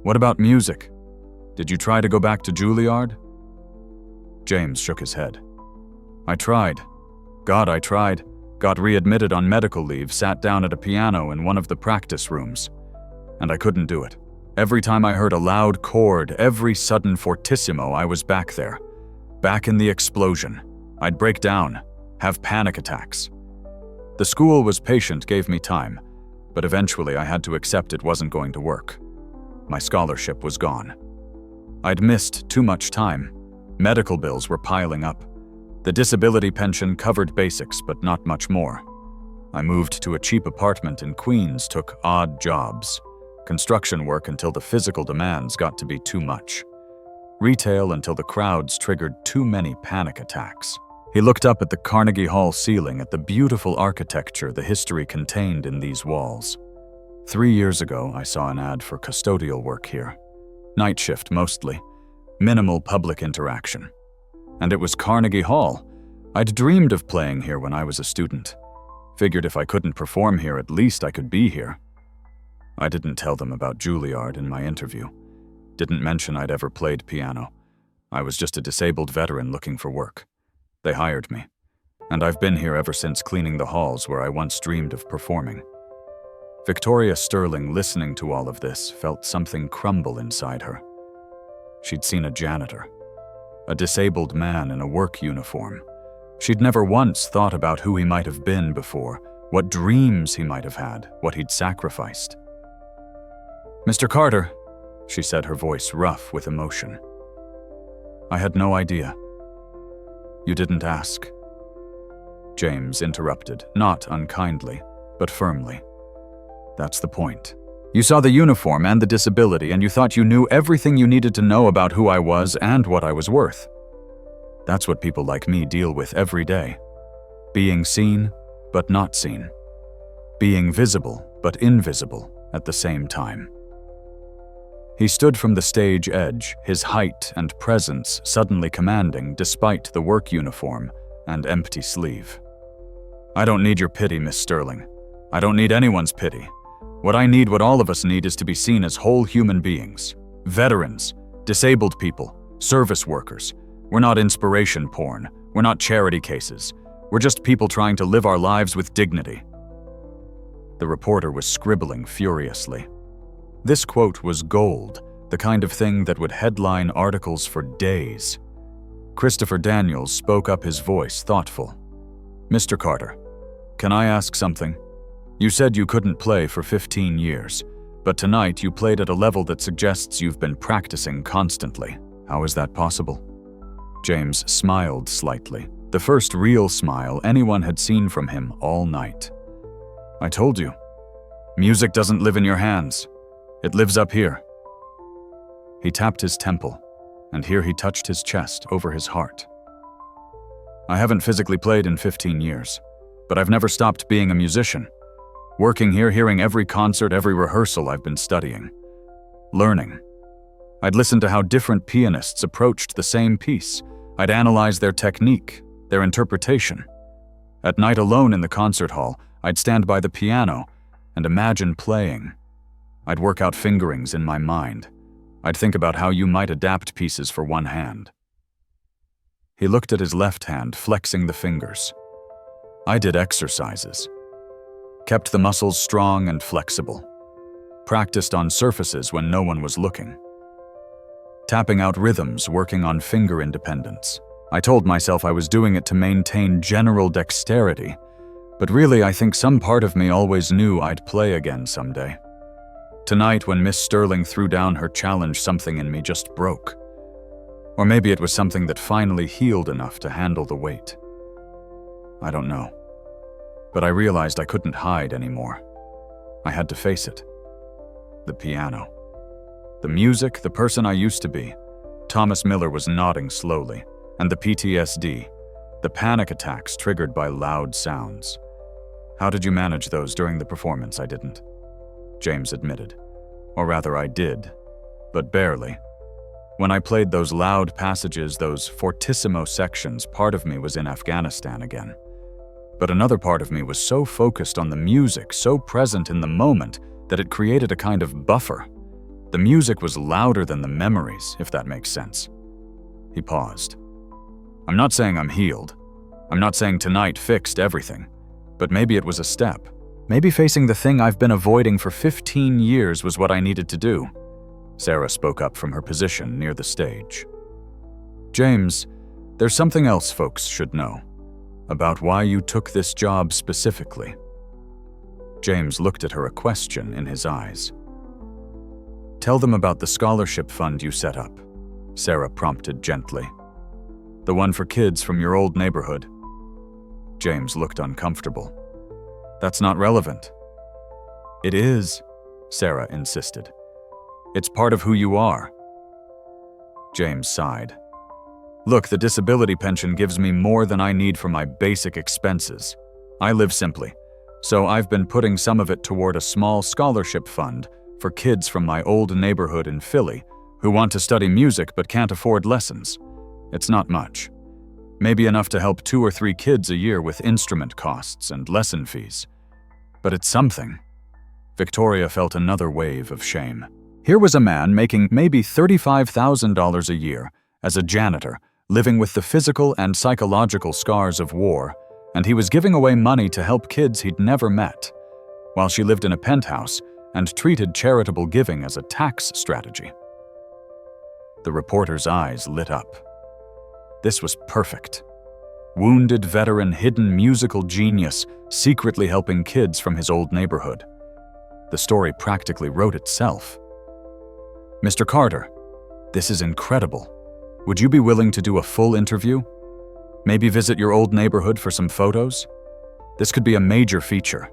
"What about music? Did you try to go back to Juilliard?" James shook his head. "I tried. God, I tried. Got readmitted on medical leave, sat down at a piano in one of the practice rooms. And I couldn't do it. Every time I heard a loud chord, every sudden fortissimo, I was back there. Back in the explosion. I'd break down, have panic attacks. The school was patient, gave me time, but eventually I had to accept it wasn't going to work. My scholarship was gone. I'd missed too much time. Medical bills were piling up. The disability pension covered basics, but not much more. I moved to a cheap apartment in Queens, took odd jobs. Construction work until the physical demands got to be too much. Retail until the crowds triggered too many panic attacks." He looked up at the Carnegie Hall ceiling, at the beautiful architecture, the history contained in these walls. 3 years ago, I saw an ad for custodial work here. Night shift mostly. Minimal public interaction. And it was Carnegie Hall. I'd dreamed of playing here when I was a student. Figured if I couldn't perform here, at least I could be here. I didn't tell them about Juilliard in my interview. Didn't mention I'd ever played piano. I was just a disabled veteran looking for work. They hired me. And I've been here ever since cleaning the halls where I once dreamed of performing." Victoria Sterling, listening to all of this, felt something crumble inside her. She'd seen a janitor, a disabled man in a work uniform. She'd never once thought about who he might have been before, what dreams he might have had, what he'd sacrificed. "Mr. Carter," she said, her voice rough with emotion. "I had no idea. You didn't ask." James interrupted, not unkindly, but firmly. "That's the point. You saw the uniform and the disability, and you thought you knew everything you needed to know about who I was and what I was worth. That's what people like me deal with every day. Being seen, but not seen. Being visible, but invisible at the same time." He stood from the stage edge, his height and presence suddenly commanding despite the work uniform and empty sleeve. "I don't need your pity, Miss Sterling. I don't need anyone's pity. What I need, what all of us need, is to be seen as whole human beings. Veterans, disabled people, service workers. We're not inspiration porn. We're not charity cases. We're just people trying to live our lives with dignity." The reporter was scribbling furiously. This quote was gold, the kind of thing that would headline articles for days. Christopher Daniels spoke up, his voice thoughtful. "Mr. Carter, can I ask something? You said you couldn't play for 15 years, but tonight you played at a level that suggests you've been practicing constantly. How is that possible?" James smiled slightly, the first real smile anyone had seen from him all night. "I told you, music doesn't live in your hands. It lives up here." He tapped his temple, and here he touched his chest over his heart. "I haven't physically played in 15 years, but I've never stopped being a musician. Working here, hearing every concert, every rehearsal, I've been studying. Learning. I'd listen to how different pianists approached the same piece. I'd analyze their technique, their interpretation. At night alone in the concert hall, I'd stand by the piano and imagine playing. I'd work out fingerings in my mind. I'd think about how you might adapt pieces for one hand." He looked at his left hand, flexing the fingers. "I did exercises. Kept the muscles strong and flexible. Practiced on surfaces when no one was looking. Tapping out rhythms, working on finger independence. I told myself I was doing it to maintain general dexterity, but really I think some part of me always knew I'd play again someday. Tonight, when Miss Sterling threw down her challenge, something in me just broke. Or maybe it was something that finally healed enough to handle the weight. I don't know. But I realized I couldn't hide anymore. I had to face it. The piano. The music, the person I used to be." Thomas Miller was nodding slowly. "And the PTSD, the panic attacks triggered by loud sounds. How did you manage those during the performance?" "I didn't," James admitted. "Or rather, I did, but barely. When I played those loud passages, those fortissimo sections, part of me was in Afghanistan again. But another part of me was so focused on the music, so present in the moment, that it created a kind of buffer. The music was louder than the memories, if that makes sense." He paused. "I'm not saying I'm healed. I'm not saying tonight fixed everything. But maybe it was a step. Maybe facing the thing I've been avoiding for 15 years was what I needed to do." Sarah spoke up from her position near the stage. "James, there's something else folks should know. About why you took this job specifically." James looked at her, a question in his eyes. "Tell them about the scholarship fund you set up," Sarah prompted gently. "The one for kids from your old neighborhood." James looked uncomfortable. "That's not relevant." "It is," Sarah insisted. "It's part of who you are." James sighed. "Look, the disability pension gives me more than I need for my basic expenses. I live simply, so I've been putting some of it toward a small scholarship fund for kids from my old neighborhood in Philly who want to study music but can't afford lessons. It's not much. Maybe enough to help 2 or 3 kids a year with instrument costs and lesson fees. But it's something." Victoria felt another wave of shame. Here was a man making maybe $35,000 a year as a janitor, living with the physical and psychological scars of war, and he was giving away money to help kids he'd never met, while she lived in a penthouse and treated charitable giving as a tax strategy. The reporter's eyes lit up. This was perfect. Wounded veteran, hidden musical genius, secretly helping kids from his old neighborhood. The story practically wrote itself. "Mr. Carter, this is incredible. Would you be willing to do a full interview? Maybe visit your old neighborhood for some photos? This could be a major feature."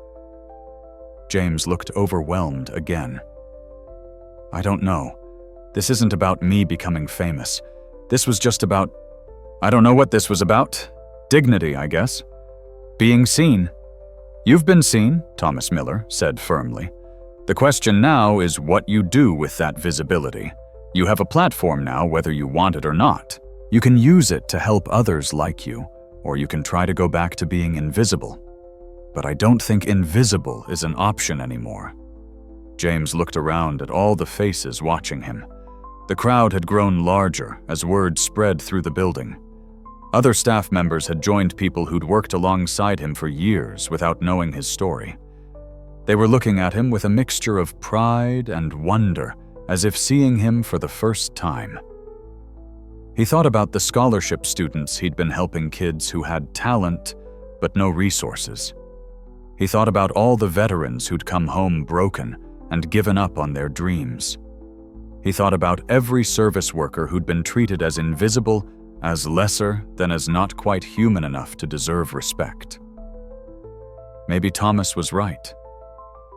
James looked overwhelmed again. "I don't know. This isn't about me becoming famous. This was just about... I don't know what this was about. Dignity, I guess. Being seen." "You've been seen," Thomas Miller said firmly. "The question now is what you do with that visibility. You have a platform now, whether you want it or not. You can use it to help others like you, or you can try to go back to being invisible. But I don't think invisible is an option anymore." James looked around at all the faces watching him. The crowd had grown larger as word spread through the building. Other staff members had joined people who'd worked alongside him for years without knowing his story. They were looking at him with a mixture of pride and wonder, as if seeing him for the first time. He thought about the scholarship students he'd been helping, kids who had talent but no resources. He thought about all the veterans who'd come home broken and given up on their dreams. He thought about every service worker who'd been treated as invisible, as lesser than as not quite human enough to deserve respect. Maybe Thomas was right.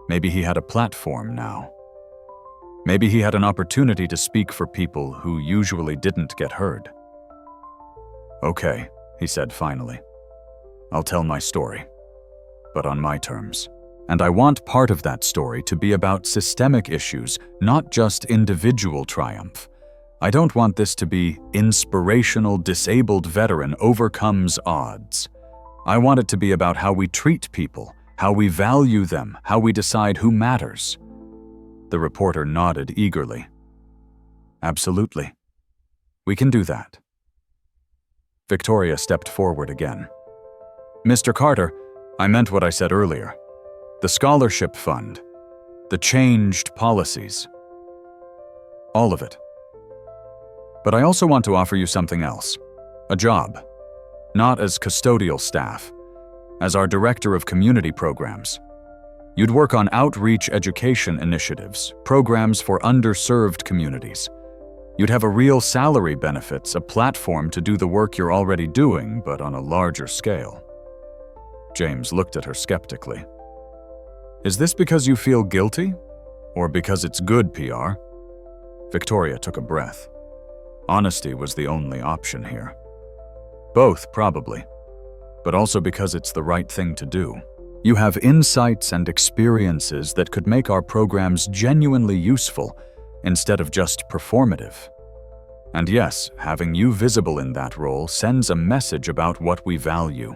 Maybe he had a platform now. Maybe he had an opportunity to speak for people who usually didn't get heard. "Okay," he said finally. "I'll tell my story, but on my terms. And I want part of that story to be about systemic issues, not just individual triumph. I don't want this to be inspirational disabled veteran overcomes odds. I want it to be about how we treat people, how we value them, how we decide who matters." The reporter nodded eagerly. "Absolutely. We can do that." Victoria stepped forward again. "Mr. Carter, I meant what I said earlier. The scholarship fund, the changed policies, all of it. But I also want to offer you something else, a job, not as custodial staff, as our director of community programs. You'd work on outreach education initiatives, programs for underserved communities. You'd have a real salary, benefits, a platform to do the work you're already doing, but on a larger scale." James looked at her skeptically. "Is this because you feel guilty, or because it's good PR?" Victoria took a breath. Honesty was the only option here. "Both, probably, but also because it's the right thing to do. You have insights and experiences that could make our programs genuinely useful instead of just performative. And yes, having you visible in that role sends a message about what we value.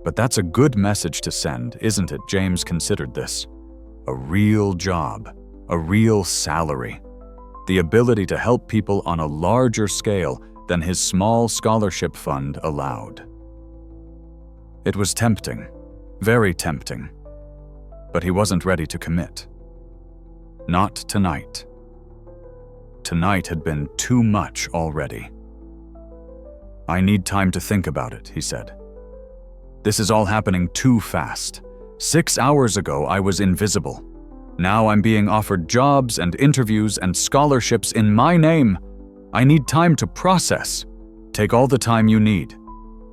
But that's a good message to send, isn't it?" James considered this. A real job, a real salary, the ability to help people on a larger scale than his small scholarship fund allowed. It was tempting, very tempting, but he wasn't ready to commit. Not tonight. Tonight had been too much already. "I need time to think about it," he said. "This is all happening too fast. 6 hours ago, I was invisible. Now I'm being offered jobs and interviews and scholarships in my name. I need time to process." "Take all the time you need,"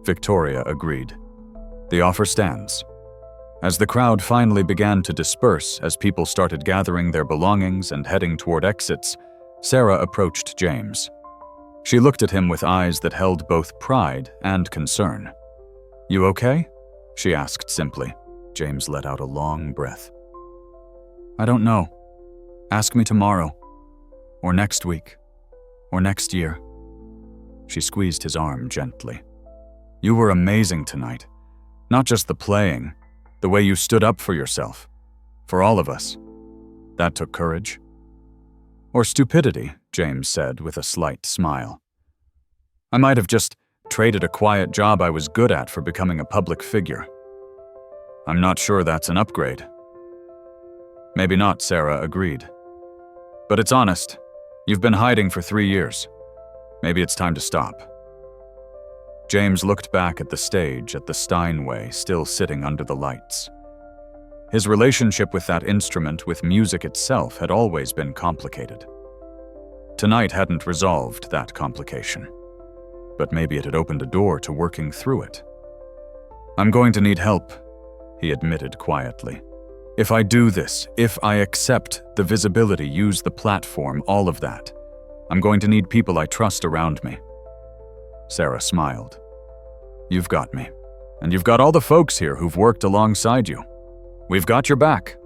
Victoria agreed. "The offer stands." As the crowd finally began to disperse, as people started gathering their belongings and heading toward exits, Sarah approached James. She looked at him with eyes that held both pride and concern. "You okay?" she asked simply. James let out a long breath. "I don't know. Ask me tomorrow, or next week, or next year." She squeezed his arm gently. "You were amazing tonight. Not just the playing, the way you stood up for yourself, for all of us. That took courage." "Or stupidity," James said with a slight smile. "I might have just Traded a quiet job I was good at for becoming a public figure. I'm not sure that's an upgrade. Maybe not, Sarah agreed. But it's honest. You've been hiding for 3 years. Maybe it's time to stop. James looked back at the stage at the Steinway, still sitting under the lights. His relationship with that instrument, with music itself, had always been complicated. Tonight hadn't resolved that complication. But maybe it had opened a door to working through it. I'm going to need help, he admitted quietly. If I do this, if I accept the visibility, use the platform, all of that, I'm going to need people I trust around me. Sarah smiled. You've got me. And you've got all the folks here who've worked alongside you. We've got your back.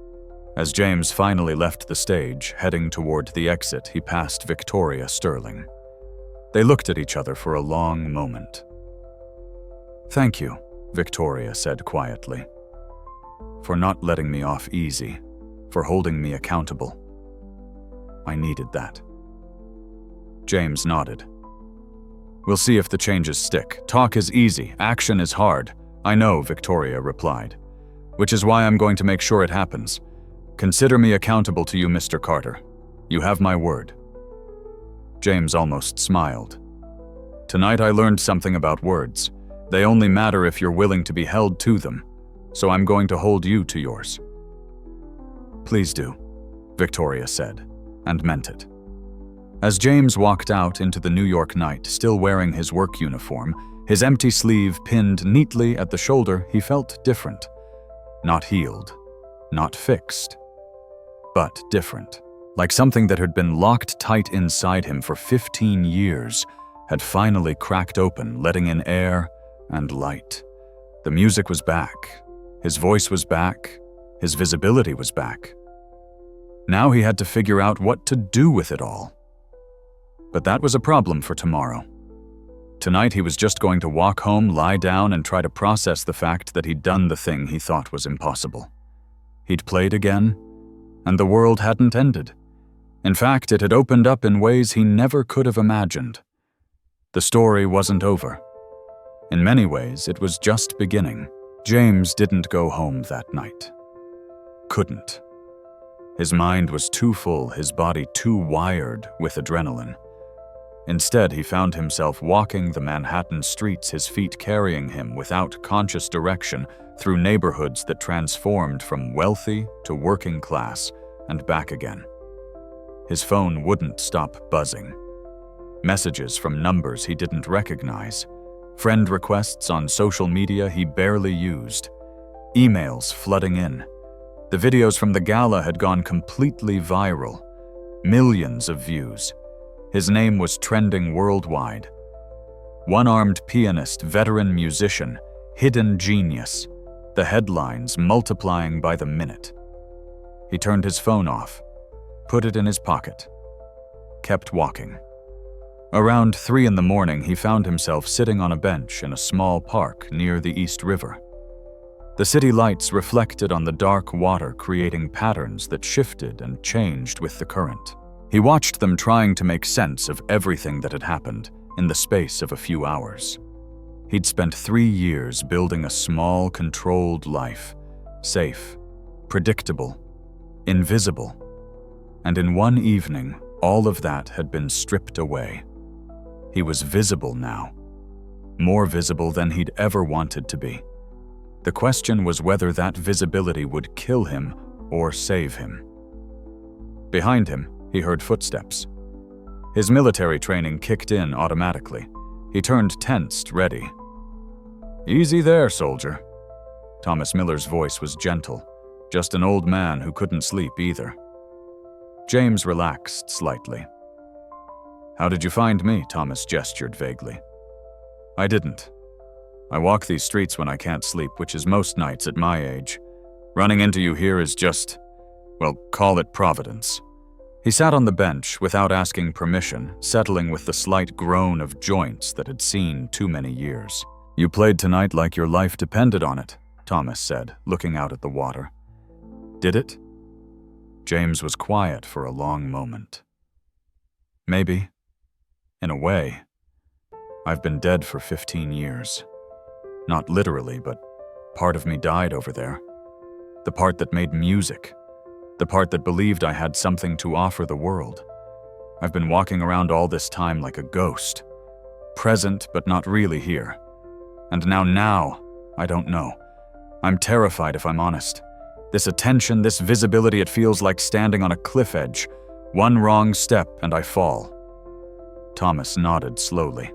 As James finally left the stage, heading toward the exit, he passed Victoria Sterling. They looked at each other for a long moment. Thank you, Victoria said quietly, for not letting me off easy, for holding me accountable. I needed that. James nodded. We'll see if the changes stick. Talk is easy, action is hard. I know, Victoria replied, which is why I'm going to make sure it happens. Consider me accountable to you, Mr. Carter. You have my word. James almost smiled. Tonight I learned something about words. They only matter if you're willing to be held to them, so I'm going to hold you to yours. Please do, Victoria said, and meant it. As James walked out into the New York night, still wearing his work uniform, his empty sleeve pinned neatly at the shoulder, he felt different. Not healed, not fixed, but different. Like something that had been locked tight inside him for 15 years had finally cracked open, letting in air and light. The music was back. His voice was back. His visibility was back. Now he had to figure out what to do with it all. But that was a problem for tomorrow. Tonight he was just going to walk home, lie down, and try to process the fact that he'd done the thing he thought was impossible. He'd played again, and the world hadn't ended. In fact, it had opened up in ways he never could have imagined. The story wasn't over. In many ways, it was just beginning. James didn't go home that night. Couldn't. His mind was too full, his body too wired with adrenaline. Instead, he found himself walking the Manhattan streets, his feet carrying him without conscious direction through neighborhoods that transformed from wealthy to working class and back again. His phone wouldn't stop buzzing. Messages from numbers he didn't recognize. Friend requests on social media he barely used. Emails flooding in. The videos from the gala had gone completely viral. Millions of views. His name was trending worldwide. One-armed pianist, veteran musician, hidden genius. The headlines multiplying by the minute. He turned his phone off, put it in his pocket, kept walking. Around 3 in the morning, he found himself sitting on a bench in a small park near the East River. The city lights reflected on the dark water, creating patterns that shifted and changed with the current. He watched them, trying to make sense of everything that had happened in the space of a few hours. He'd spent 3 years building a small, controlled life, safe, predictable, invisible. And in one evening, all of that had been stripped away. He was visible now, more visible than he'd ever wanted to be. The question was whether that visibility would kill him or save him. Behind him, he heard footsteps. His military training kicked in automatically. He turned tensed, ready. "Easy there, soldier." Thomas Miller's voice was gentle, just an old man who couldn't sleep either. James relaxed slightly. "How did you find me?" Thomas gestured vaguely. "I didn't. I walk these streets when I can't sleep, which is most nights at my age. Running into you here is just, well, call it providence." He sat on the bench without asking permission, settling with the slight groan of joints that had seen too many years. "You played tonight like your life depended on it," Thomas said, looking out at the water. "Did it?" James was quiet for a long moment. "Maybe. In a way. I've been dead for 15 years. Not literally, but part of me died over there. The part that made music. The part that believed I had something to offer the world. I've been walking around all this time like a ghost. Present, but not really here. And now, I don't know. I'm terrified if I'm honest. This attention, this visibility, it feels like standing on a cliff edge. One wrong step and I fall. Thomas nodded slowly.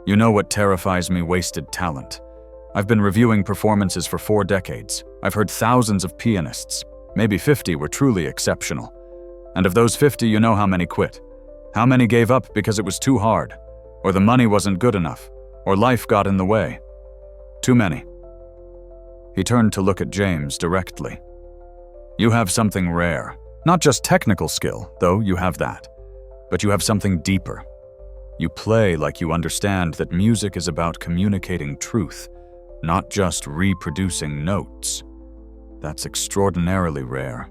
You know what terrifies me? Wasted talent. I've been reviewing performances for 4 decades. I've heard thousands of pianists. Maybe 50 were truly exceptional. And of those 50, you know how many quit. How many gave up because it was too hard, or the money wasn't good enough, or life got in the way. Too many. He turned to look at James directly. You have something rare. Not just technical skill, though you have that. But you have something deeper. You play like you understand that music is about communicating truth, not just reproducing notes. That's extraordinarily rare.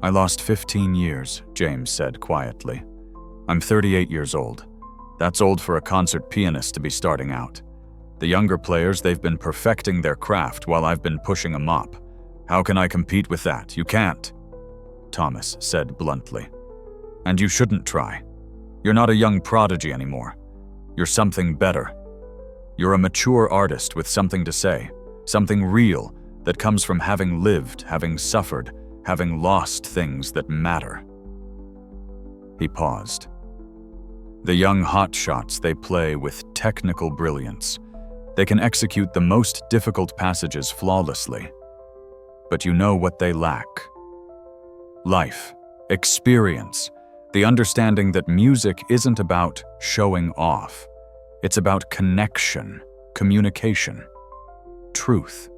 I lost 15 years, James said quietly. I'm 38 years old. That's old for a concert pianist to be starting out. The younger players, they've been perfecting their craft while I've been pushing a mop. How can I compete with that? You can't, Thomas said bluntly. And you shouldn't try. You're not a young prodigy anymore. You're something better. You're a mature artist with something to say, something real that comes from having lived, having suffered, having lost things that matter. He paused. The young hotshots, they play with technical brilliance. They can execute the most difficult passages flawlessly. But you know what they lack? Life, experience, the understanding that music isn't about showing off. It's about connection, communication, truth.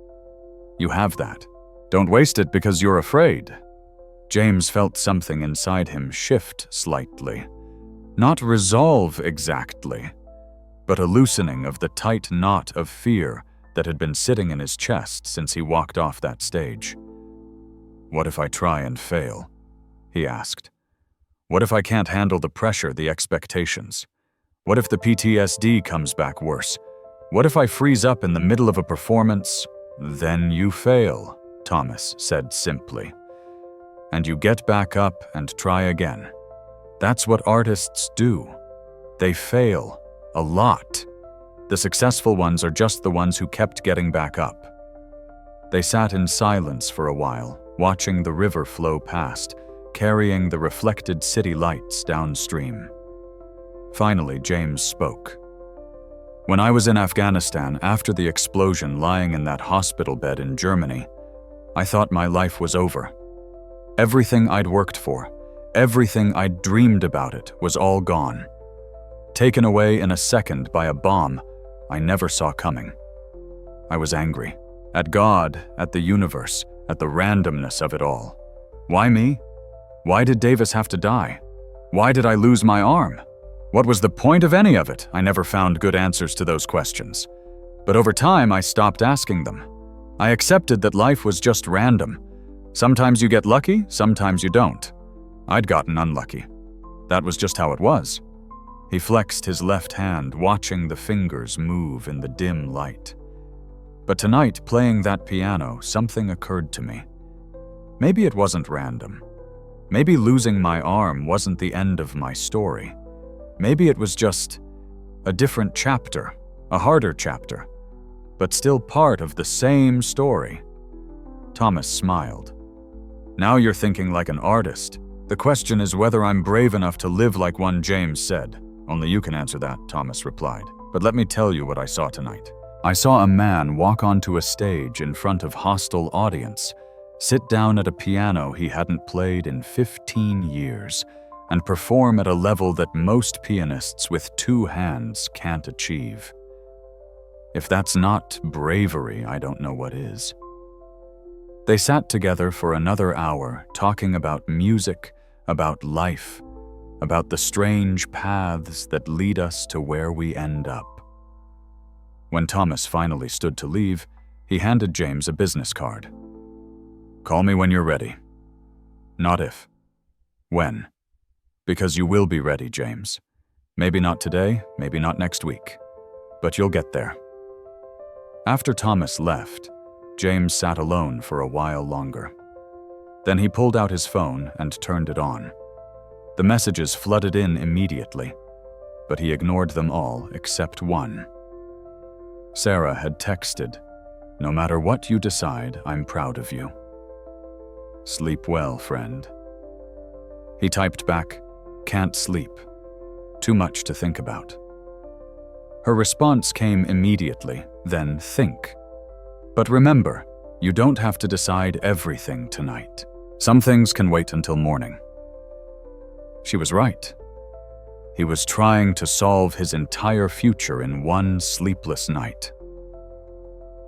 You have that. Don't waste it because you're afraid. James felt something inside him shift slightly. Not resolve exactly, but a loosening of the tight knot of fear that had been sitting in his chest since he walked off that stage. What if I try and fail? He asked. What if I can't handle the pressure, the expectations? What if the PTSD comes back worse? What if I freeze up in the middle of a performance? Then you fail, Thomas said simply. And you get back up and try again. That's what artists do. They fail. A lot. The successful ones are just the ones who kept getting back up. They sat in silence for a while, watching the river flow past, carrying the reflected city lights downstream. Finally, James spoke. When I was in Afghanistan after the explosion lying in that hospital bed in Germany, I thought my life was over. Everything I'd worked for, everything I'd dreamed about it was all gone. Taken away in a second by a bomb I never saw coming. I was angry. At God, at the universe, at the randomness of it all. Why me? Why did Davis have to die? Why did I lose my arm? What was the point of any of it? I never found good answers to those questions. But over time, I stopped asking them. I accepted that life was just random. Sometimes you get lucky, sometimes you don't. I'd gotten unlucky. That was just how it was. He flexed his left hand, watching the fingers move in the dim light. But tonight, playing that piano, something occurred to me. Maybe it wasn't random. Maybe losing my arm wasn't the end of my story. Maybe it was just a different chapter, a harder chapter, but still part of the same story. Thomas smiled. Now you're thinking like an artist. The question is whether I'm brave enough to live like one, James said. Only you can answer that, Thomas replied. But let me tell you what I saw tonight. I saw a man walk onto a stage in front of hostile audience, sit down at a piano he hadn't played in 15 years, and perform at a level that most pianists with 2 hands can't achieve. If that's not bravery, I don't know what is. They sat together for another hour, talking about music, about life, about the strange paths that lead us to where we end up. When Thomas finally stood to leave, he handed James a business card. Call me when you're ready. Not if. When. Because you will be ready, James. Maybe not today, maybe not next week, but you'll get there. After Thomas left, James sat alone for a while longer. Then he pulled out his phone and turned it on. The messages flooded in immediately, but he ignored them all except one. Sarah had texted, "No matter what you decide, I'm proud of you. Sleep well, friend." He typed back, "Can't sleep. Too much to think about." Her response came immediately, then think. "But remember, you don't have to decide everything tonight. Some things can wait until morning." She was right. He was trying to solve his entire future in one sleepless night.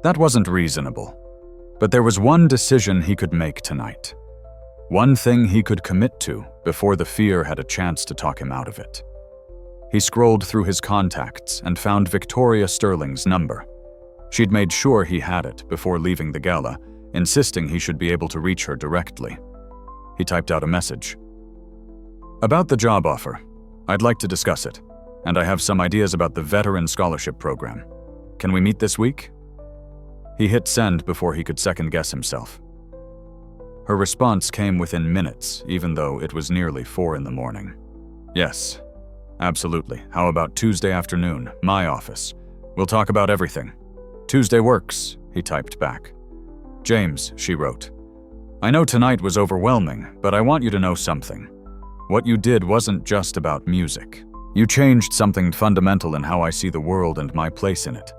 That wasn't reasonable, but there was one decision he could make tonight. One thing he could commit to before the fear had a chance to talk him out of it. He scrolled through his contacts and found Victoria Sterling's number. She'd made sure he had it before leaving the gala, insisting he should be able to reach her directly. He typed out a message. "About the job offer. I'd like to discuss it, and I have some ideas about the veteran scholarship program. Can we meet this week?" He hit send before he could second-guess himself. Her response came within minutes, even though it was nearly 4 a.m. "Yes, absolutely. How about Tuesday afternoon, my office? We'll talk about everything." "Tuesday works," he typed back. "James," she wrote, "I know tonight was overwhelming, but I want you to know something. What you did wasn't just about music. You changed something fundamental in how I see the world and my place in it.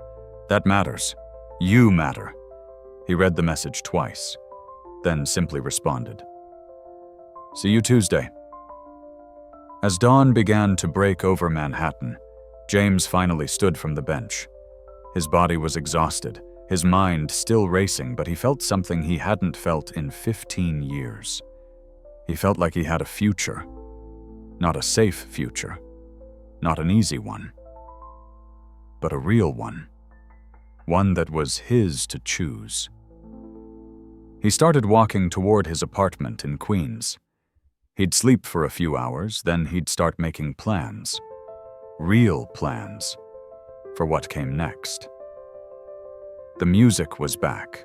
That matters. You matter." He read the message twice, then simply responded, "See you Tuesday." As dawn began to break over Manhattan, James finally stood from the bench. His body was exhausted, his mind still racing, but he felt something he hadn't felt in 15 years. He felt like he had a future. Not a safe future. Not an easy one. But a real one. One that was his to choose. He started walking toward his apartment in Queens. He'd sleep for a few hours, then he'd start making plans. Real plans. For what came next. The music was back.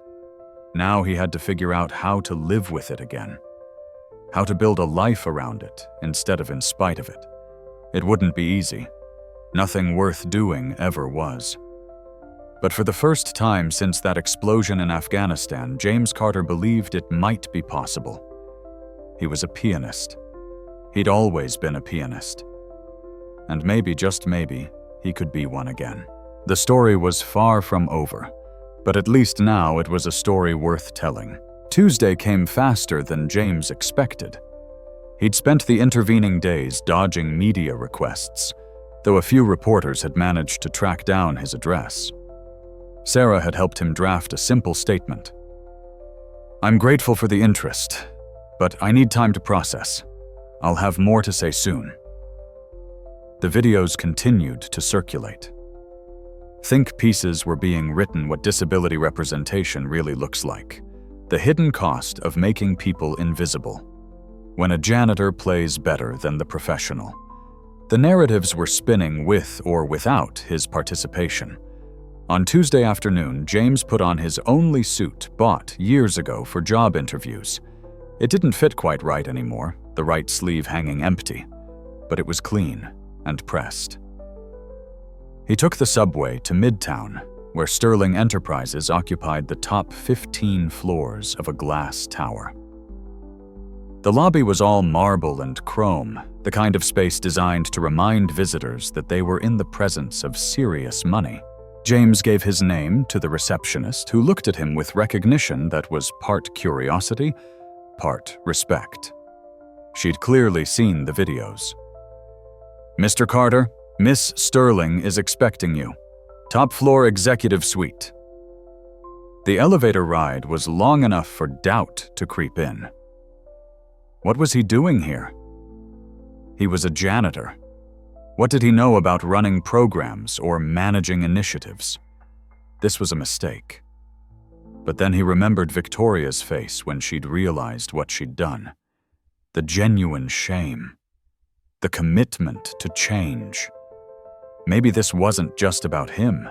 Now he had to figure out how to live with it again. How to build a life around it instead of in spite of it. It wouldn't be easy. Nothing worth doing ever was. But for the first time since that explosion in Afghanistan, James Carter believed it might be possible. He was a pianist. He'd always been a pianist. And maybe, just maybe, he could be one again. The story was far from over, but at least now it was a story worth telling. Tuesday came faster than James expected. He'd spent the intervening days dodging media requests, though a few reporters had managed to track down his address. Sarah had helped him draft a simple statement. "I'm grateful for the interest, but I need time to process. I'll have more to say soon." The videos continued to circulate. Think pieces were being written what disability representation really looks like. The hidden cost of making people invisible. When a janitor plays better than the professional. The narratives were spinning with or without his participation. On Tuesday afternoon, James put on his only suit bought years ago for job interviews. It didn't fit quite right anymore, the right sleeve hanging empty, but it was clean and pressed. He took the subway to Midtown, where Sterling Enterprises occupied the top 15 floors of a glass tower. The lobby was all marble and chrome, the kind of space designed to remind visitors that they were in the presence of serious money. James gave his name to the receptionist, who looked at him with recognition that was part curiosity, part respect. She'd clearly seen the videos. "Mr. Carter, Miss Sterling is expecting you. Top floor executive suite." The elevator ride was long enough for doubt to creep in. What was he doing here? He was a janitor. What did he know about running programs or managing initiatives? This was a mistake. But then he remembered Victoria's face when she'd realized what she'd done. The genuine shame. The commitment to change. Maybe this wasn't just about him.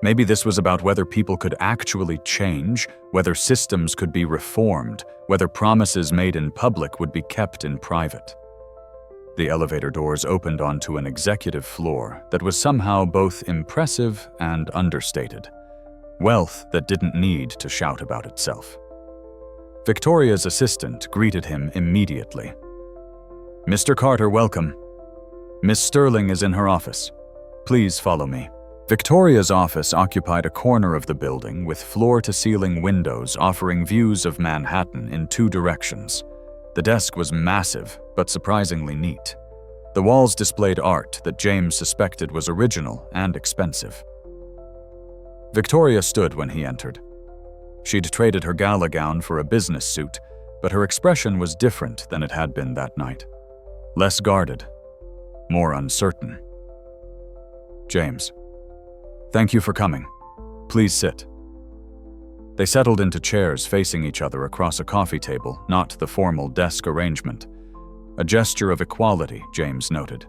Maybe this was about whether people could actually change, whether systems could be reformed, whether promises made in public would be kept in private. The elevator doors opened onto an executive floor that was somehow both impressive and understated. Wealth that didn't need to shout about itself. Victoria's assistant greeted him immediately. "Mr. Carter, welcome. Miss Sterling is in her office. Please follow me." Victoria's office occupied a corner of the building with floor-to-ceiling windows offering views of Manhattan in 2 directions. The desk was massive, but surprisingly neat. The walls displayed art that James suspected was original and expensive. Victoria stood when he entered. She'd traded her gala gown for a business suit, but her expression was different than it had been that night. Less guarded, more uncertain. "James, thank you for coming. Please sit." They settled into chairs facing each other across a coffee table, not the formal desk arrangement. A gesture of equality, James noted.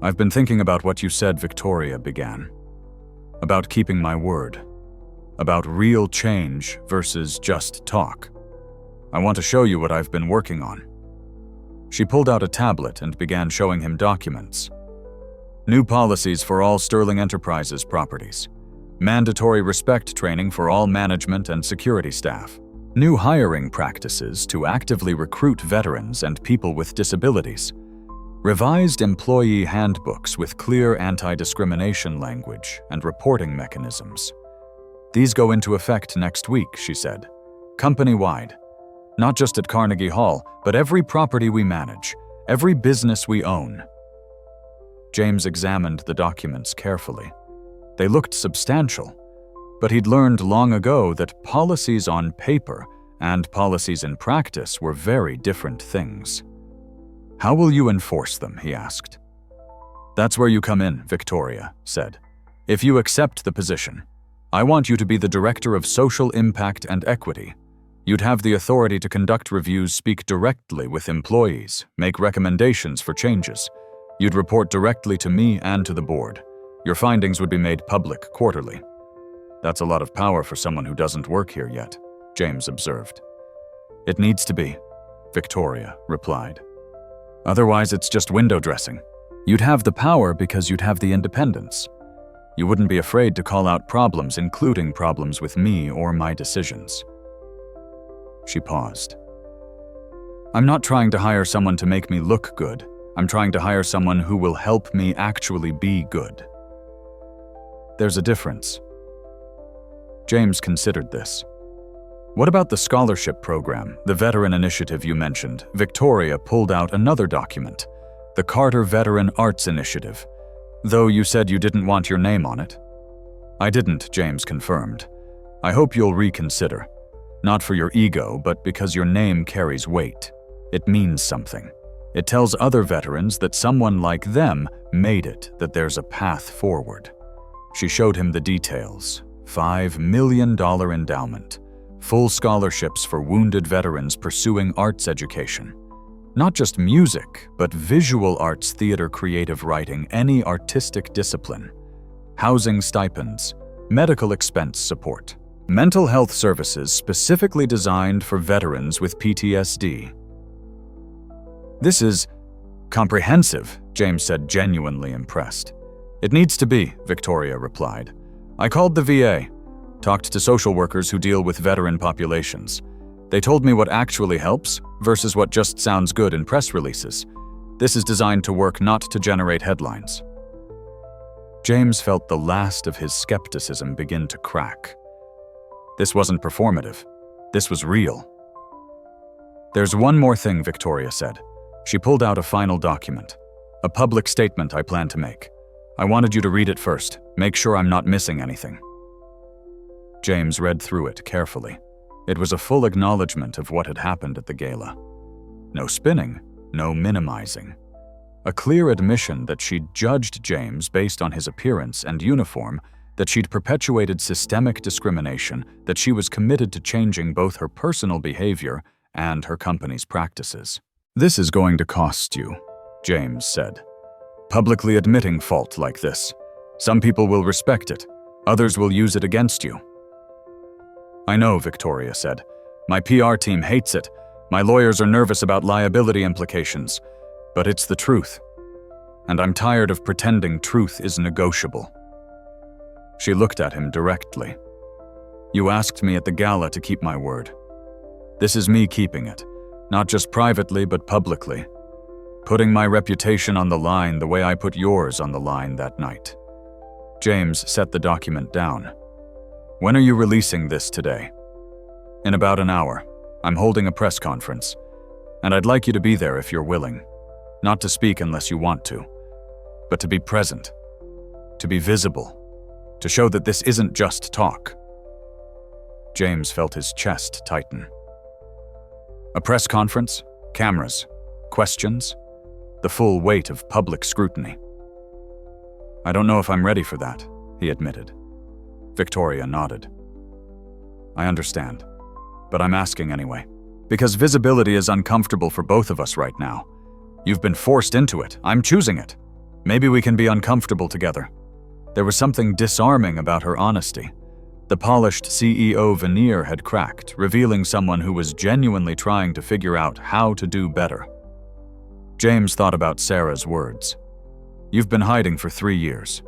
"I've been thinking about what you said," Victoria began. "About keeping my word. About real change versus just talk. I want to show you what I've been working on." She pulled out a tablet and began showing him documents. New policies for all Sterling Enterprises properties. Mandatory respect training for all management and security staff. New hiring practices to actively recruit veterans and people with disabilities. Revised employee handbooks with clear anti-discrimination language and reporting mechanisms. These go into effect next week, she said. Company-wide. Not just at Carnegie Hall, but every property we manage, every business we own. James examined the documents carefully. They looked substantial, but he'd learned long ago that policies on paper and policies in practice were very different things. "How will you enforce them?" he asked. "That's where you come in," Victoria said. "If you accept the position, I want you to be the Director of Social Impact and Equity. You'd have the authority to conduct reviews, speak directly with employees, make recommendations for changes. You'd report directly to me and to the board. Your findings would be made public quarterly." "That's a lot of power for someone who doesn't work here yet," James observed. "It needs to be," Victoria replied. "Otherwise it's just window dressing. You'd have the power because you'd have the independence. You wouldn't be afraid to call out problems, including problems with me or my decisions." She paused. "I'm not trying to hire someone to make me look good. I'm trying to hire someone who will help me actually be good." "There's a difference." James considered this. "What about the scholarship program, the veteran initiative you mentioned?" Victoria pulled out another document, the Carter Veteran Arts Initiative, though you said you didn't want your name on it. "I didn't," James confirmed. "I hope you'll reconsider. Not for your ego, but because your name carries weight. It means something. It tells other veterans that someone like them made it, that there's a path forward." She showed him the details. $5 million endowment. Full scholarships for wounded veterans pursuing arts education. Not just music, but visual arts, theater, creative writing, any artistic discipline. Housing stipends, medical expense support. Mental health services specifically designed for veterans with PTSD. "This is comprehensive," James said, genuinely impressed. "It needs to be," Victoria replied. "I called the VA, talked to social workers who deal with veteran populations. They told me what actually helps versus what just sounds good in press releases. This is designed to work, not to generate headlines." James felt the last of his skepticism begin to crack. This wasn't performative. This was real. "There's one more thing," Victoria said. She pulled out a final document. "A public statement I plan to make. I wanted you to read it first. Make sure I'm not missing anything." James read through it carefully. It was a full acknowledgement of what had happened at the gala. No spinning, no minimizing. A clear admission that she'd judged James based on his appearance and uniform, that she'd perpetuated systemic discrimination, that she was committed to changing both her personal behavior and her company's practices. "This is going to cost you," James said. publicly admitting fault like this. Some people will respect it, others will use it against you. I know, Victoria said. My PR team hates it. My lawyers are nervous about liability implications. But it's the truth. And I'm tired of pretending truth is negotiable. She looked at him directly. You asked me at the gala to keep my word. This is me keeping it, not just privately but publicly. Putting my reputation on the line the way I put yours on the line that night. James set the document down. When are you releasing this today? In about an hour. I'm holding a press conference. And I'd like you to be there if you're willing. Not to speak unless you want to, but to be present. To be visible. To show that this isn't just talk. James felt his chest tighten. A press conference, cameras, questions, the full weight of public scrutiny. I don't know if I'm ready for that, he admitted. Victoria nodded. I understand, but I'm asking anyway, because visibility is uncomfortable for both of us right now. You've been forced into it. I'm choosing it. Maybe we can be uncomfortable together. There was something disarming about her honesty. The polished CEO veneer had cracked, revealing someone who was genuinely trying to figure out how to do better. James thought about Sarah's words. You've been hiding for 3 years.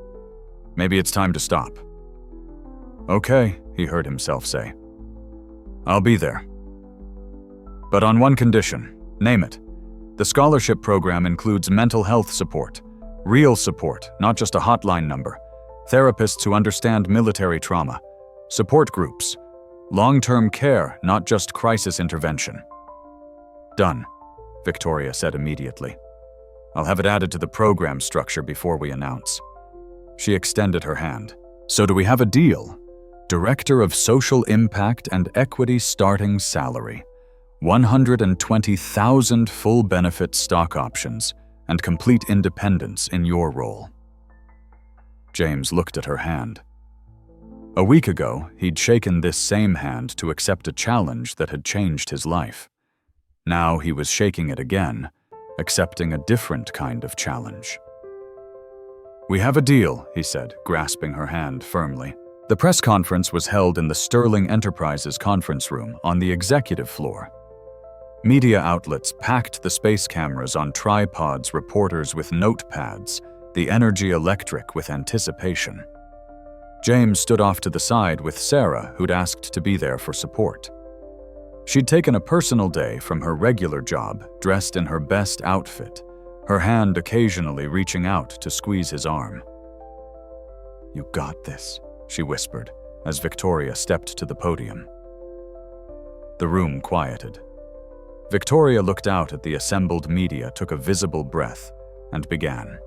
Maybe it's time to stop. Okay, he heard himself say. I'll be there. But on one condition. Name it. The scholarship program includes mental health support. Real support, not just a hotline number. Therapists who understand military trauma. Support groups. Long-term care, not just crisis intervention. Done, Victoria said immediately. I'll have it added to the program structure before we announce. She extended her hand. So do we have a deal? Director of Social Impact and Equity starting salary. 120,000 full benefit stock options and complete independence in your role. James looked at her hand. A week ago, he'd shaken this same hand to accept a challenge that had changed his life. Now he was shaking it again, accepting a different kind of challenge. We have a deal, he said, grasping her hand firmly. The press conference was held in the Sterling Enterprises conference room on the executive floor. Media outlets packed the space cameras on tripods, reporters with notepads, the energy electric with anticipation. James stood off to the side with Sarah, who'd asked to be there for support. She'd taken a personal day from her regular job, dressed in her best outfit, her hand occasionally reaching out to squeeze his arm. You got this, she whispered, as Victoria stepped to the podium. The room quieted. Victoria looked out at the assembled media, took a visible breath, and began.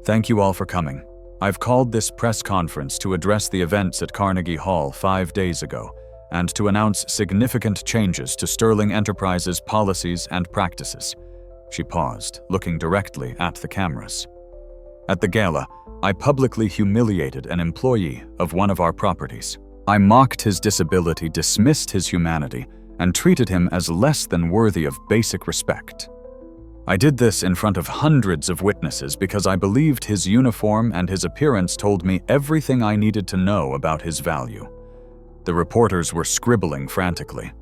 Thank you all for coming. I've called this press conference to address the events at Carnegie Hall 5 days ago and to announce significant changes to Sterling Enterprises' policies and practices. She paused, looking directly at the cameras. At the gala, I publicly humiliated an employee of one of our properties. I mocked his disability, dismissed his humanity, and treated him as less than worthy of basic respect. I did this in front of hundreds of witnesses because I believed his uniform and his appearance told me everything I needed to know about his value. The reporters were scribbling frantically.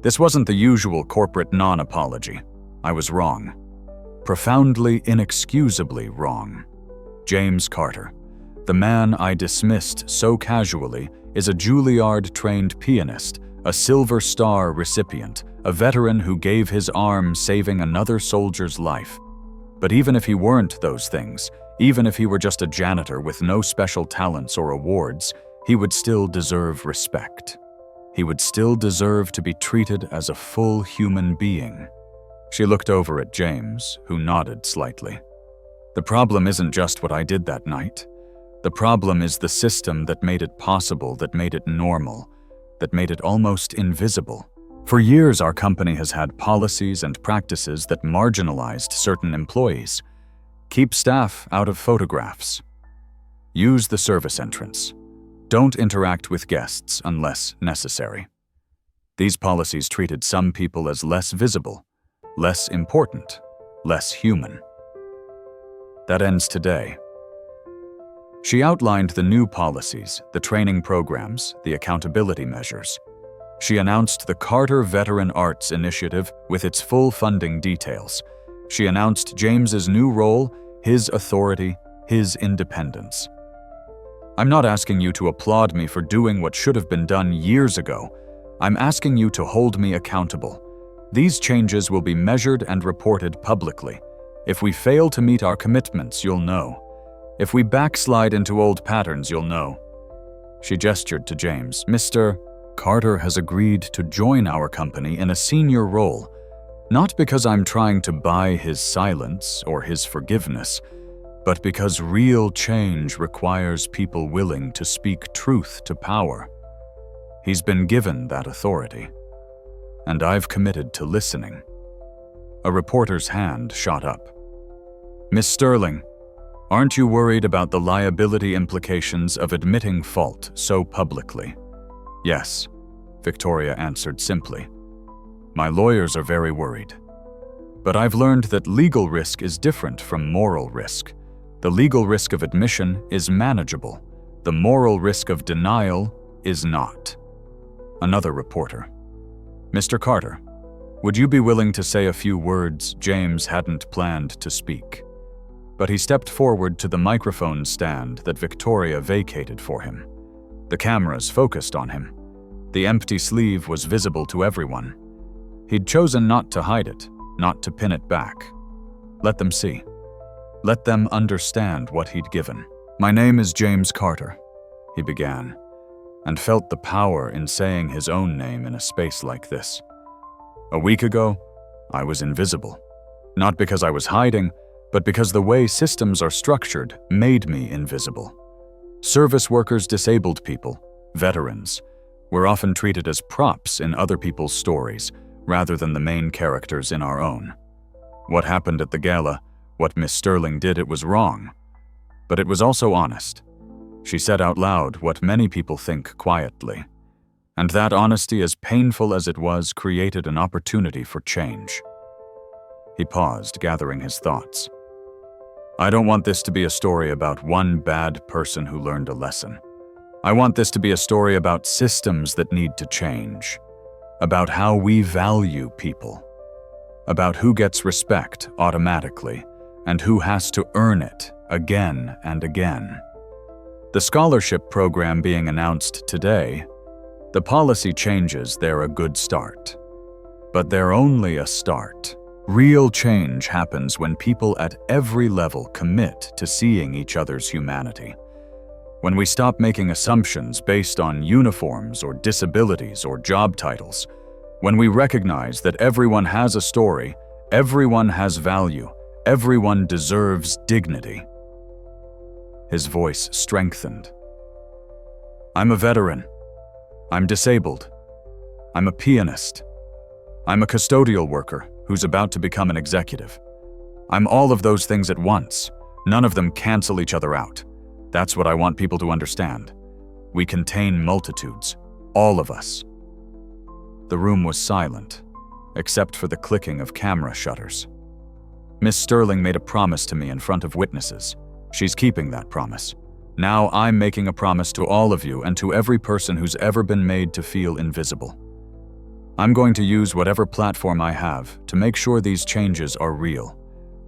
This wasn't the usual corporate non-apology. I was wrong. Profoundly, inexcusably wrong. James Carter, the man I dismissed so casually, is a Juilliard-trained pianist, a Silver Star recipient, a veteran who gave his arm saving another soldier's life. But even if he weren't those things, even if he were just a janitor with no special talents or awards, he would still deserve respect. He would still deserve to be treated as a full human being. She looked over at James, who nodded slightly. The problem isn't just what I did that night. The problem is the system that made it possible, that made it normal, that made it almost invisible. For years, our company has had policies and practices that marginalized certain employees. Keep staff out of photographs. Use the service entrance. Don't interact with guests unless necessary. These policies treated some people as less visible, less important, less human. That ends today." She outlined the new policies, the training programs, the accountability measures. She announced the Carter Veteran Arts Initiative with its full funding details. She announced James's new role, his authority, his independence. "I'm not asking you to applaud me for doing what should have been done years ago. I'm asking you to hold me accountable. These changes will be measured and reported publicly. If we fail to meet our commitments, you'll know. If we backslide into old patterns, you'll know." She gestured to James. "Mr. Carter has agreed to join our company in a senior role, not because I'm trying to buy his silence or his forgiveness, but because real change requires people willing to speak truth to power. He's been given that authority, and I've committed to listening." A reporter's hand shot up. "Miss Sterling, aren't you worried about the liability implications of admitting fault so publicly?" "Yes," Victoria answered simply. "My lawyers are very worried. But I've learned that legal risk is different from moral risk. The legal risk of admission is manageable. The moral risk of denial is not." Another reporter. "Mr. Carter, would you be willing to say a few words?" James hadn't planned to speak, but he stepped forward to the microphone stand that Victoria vacated for him. The cameras focused on him. The empty sleeve was visible to everyone. He'd chosen not to hide it, not to pin it back. Let them see. Let them understand what he'd given. "My name is James Carter," he began, and felt the power in saying his own name in a space like this. "A week ago, I was invisible. Not because I was hiding, but because the way systems are structured made me invisible. Service workers, disabled people, veterans, were often treated as props in other people's stories rather than the main characters in our own. What happened at the gala, what Miss Sterling did, it was wrong. But it was also honest. She said out loud what many people think quietly. And that honesty, as painful as it was, created an opportunity for change." He paused, gathering his thoughts. "I don't want this to be a story about one bad person who learned a lesson. I want this to be a story about systems that need to change, about how we value people, about who gets respect automatically and who has to earn it again and again." The scholarship program being announced today, the policy changes, they're a good start. But they're only a start. Real change happens when people at every level commit to seeing each other's humanity. When we stop making assumptions based on uniforms or disabilities or job titles. When we recognize that everyone has a story, everyone has value, everyone deserves dignity. His voice strengthened. "I'm a veteran. I'm disabled. I'm a pianist. I'm a custodial worker who's about to become an executive. I'm all of those things at once. None of them cancel each other out. That's what I want people to understand. We contain multitudes, all of us." The room was silent, except for the clicking of camera shutters. "Miss Sterling made a promise to me in front of witnesses. She's keeping that promise. Now I'm making a promise to all of you and to every person who's ever been made to feel invisible. I'm going to use whatever platform I have to make sure these changes are real,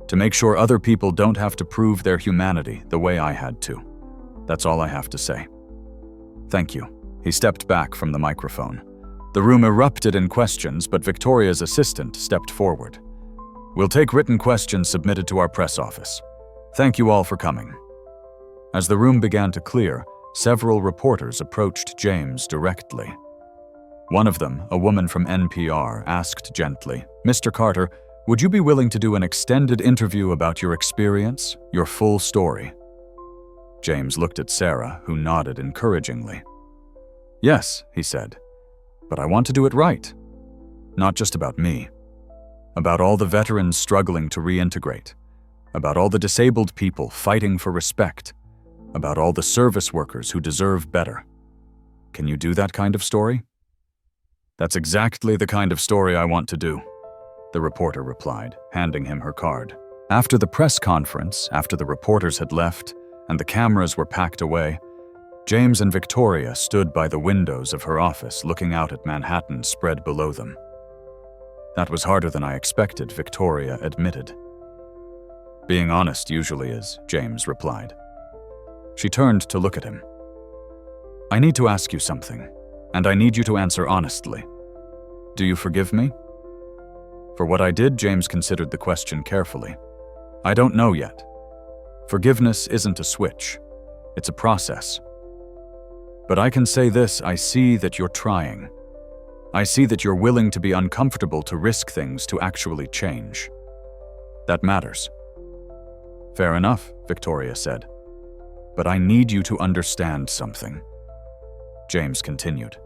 to make sure other people don't have to prove their humanity the way I had to. That's all I have to say. Thank you." He stepped back from the microphone. The room erupted in questions, but Victoria's assistant stepped forward. "We'll take written questions submitted to our press office. Thank you all for coming." As the room began to clear, several reporters approached James directly. One of them, a woman from NPR, asked gently, "Mr. Carter, would you be willing to do an extended interview about your experience, your full story?" James looked at Sarah, who nodded encouragingly. "Yes," he said, "but I want to do it right. Not just about me. About all the veterans struggling to reintegrate. About all the disabled people fighting for respect. About all the service workers who deserve better. Can you do that kind of story?" "That's exactly the kind of story I want to do," the reporter replied, handing him her card. After the press conference, after the reporters had left and the cameras were packed away, James and Victoria stood by the windows of her office looking out at Manhattan spread below them. "That was harder than I expected," Victoria admitted. "Being honest usually is," James replied. She turned to look at him. "I need to ask you something, and I need you to answer honestly. Do you forgive me?" For what I did, James considered the question carefully. "I don't know yet. Forgiveness isn't a switch. It's a process. But I can say this, I see that you're trying. I see that you're willing to be uncomfortable to risk things to actually change. That matters." "Fair enough," Victoria said. "But I need you to understand something." James continued.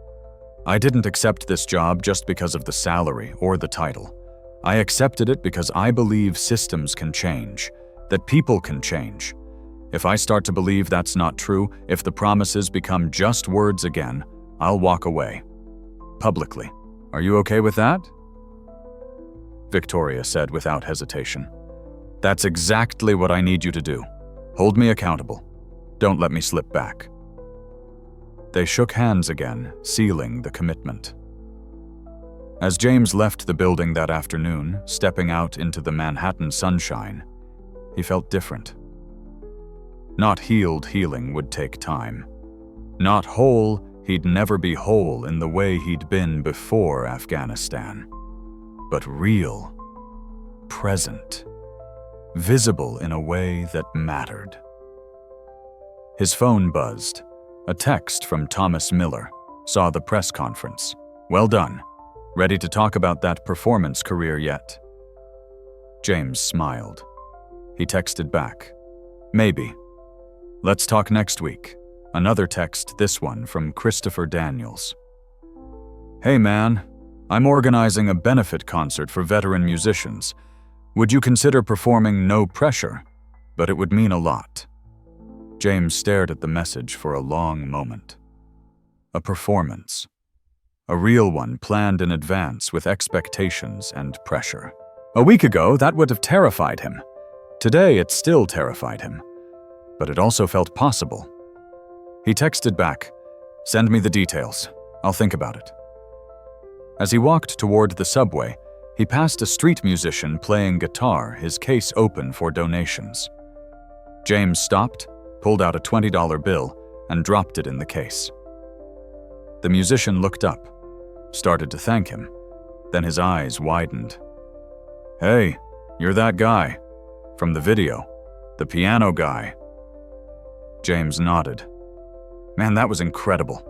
"I didn't accept this job just because of the salary or the title. I accepted it because I believe systems can change, that people can change. If I start to believe that's not true, if the promises become just words again, I'll walk away. Publicly. Are you okay with that?" Victoria said without hesitation. "That's exactly what I need you to do. Hold me accountable. Don't let me slip back." They shook hands again, sealing the commitment. As James left the building that afternoon, stepping out into the Manhattan sunshine, he felt different. Not healed healing would take time. Not whole, he'd never be whole in the way he'd been before Afghanistan. But real, present, visible in a way that mattered. His phone buzzed. A text from Thomas Miller. Saw the press conference. "Well done. Ready to talk about that performance career yet?" James smiled. He texted back. "Maybe. Let's talk next week." Another text, this one from Christopher Daniels. "Hey man, I'm organizing a benefit concert for veteran musicians. Would you consider performing No Pressure? But it would mean a lot." James stared at the message for a long moment. A performance. A real one planned in advance with expectations and pressure. A week ago, that would have terrified him. Today, it still terrified him. But it also felt possible. He texted back, "Send me the details. I'll think about it." As he walked toward the subway, he passed a street musician playing guitar, his case open for donations. James stopped, pulled out a $20 bill, and dropped it in the case. The musician looked up, started to thank him. Then his eyes widened. "Hey, you're that guy. From the video. The piano guy." James nodded. "Man, that was incredible.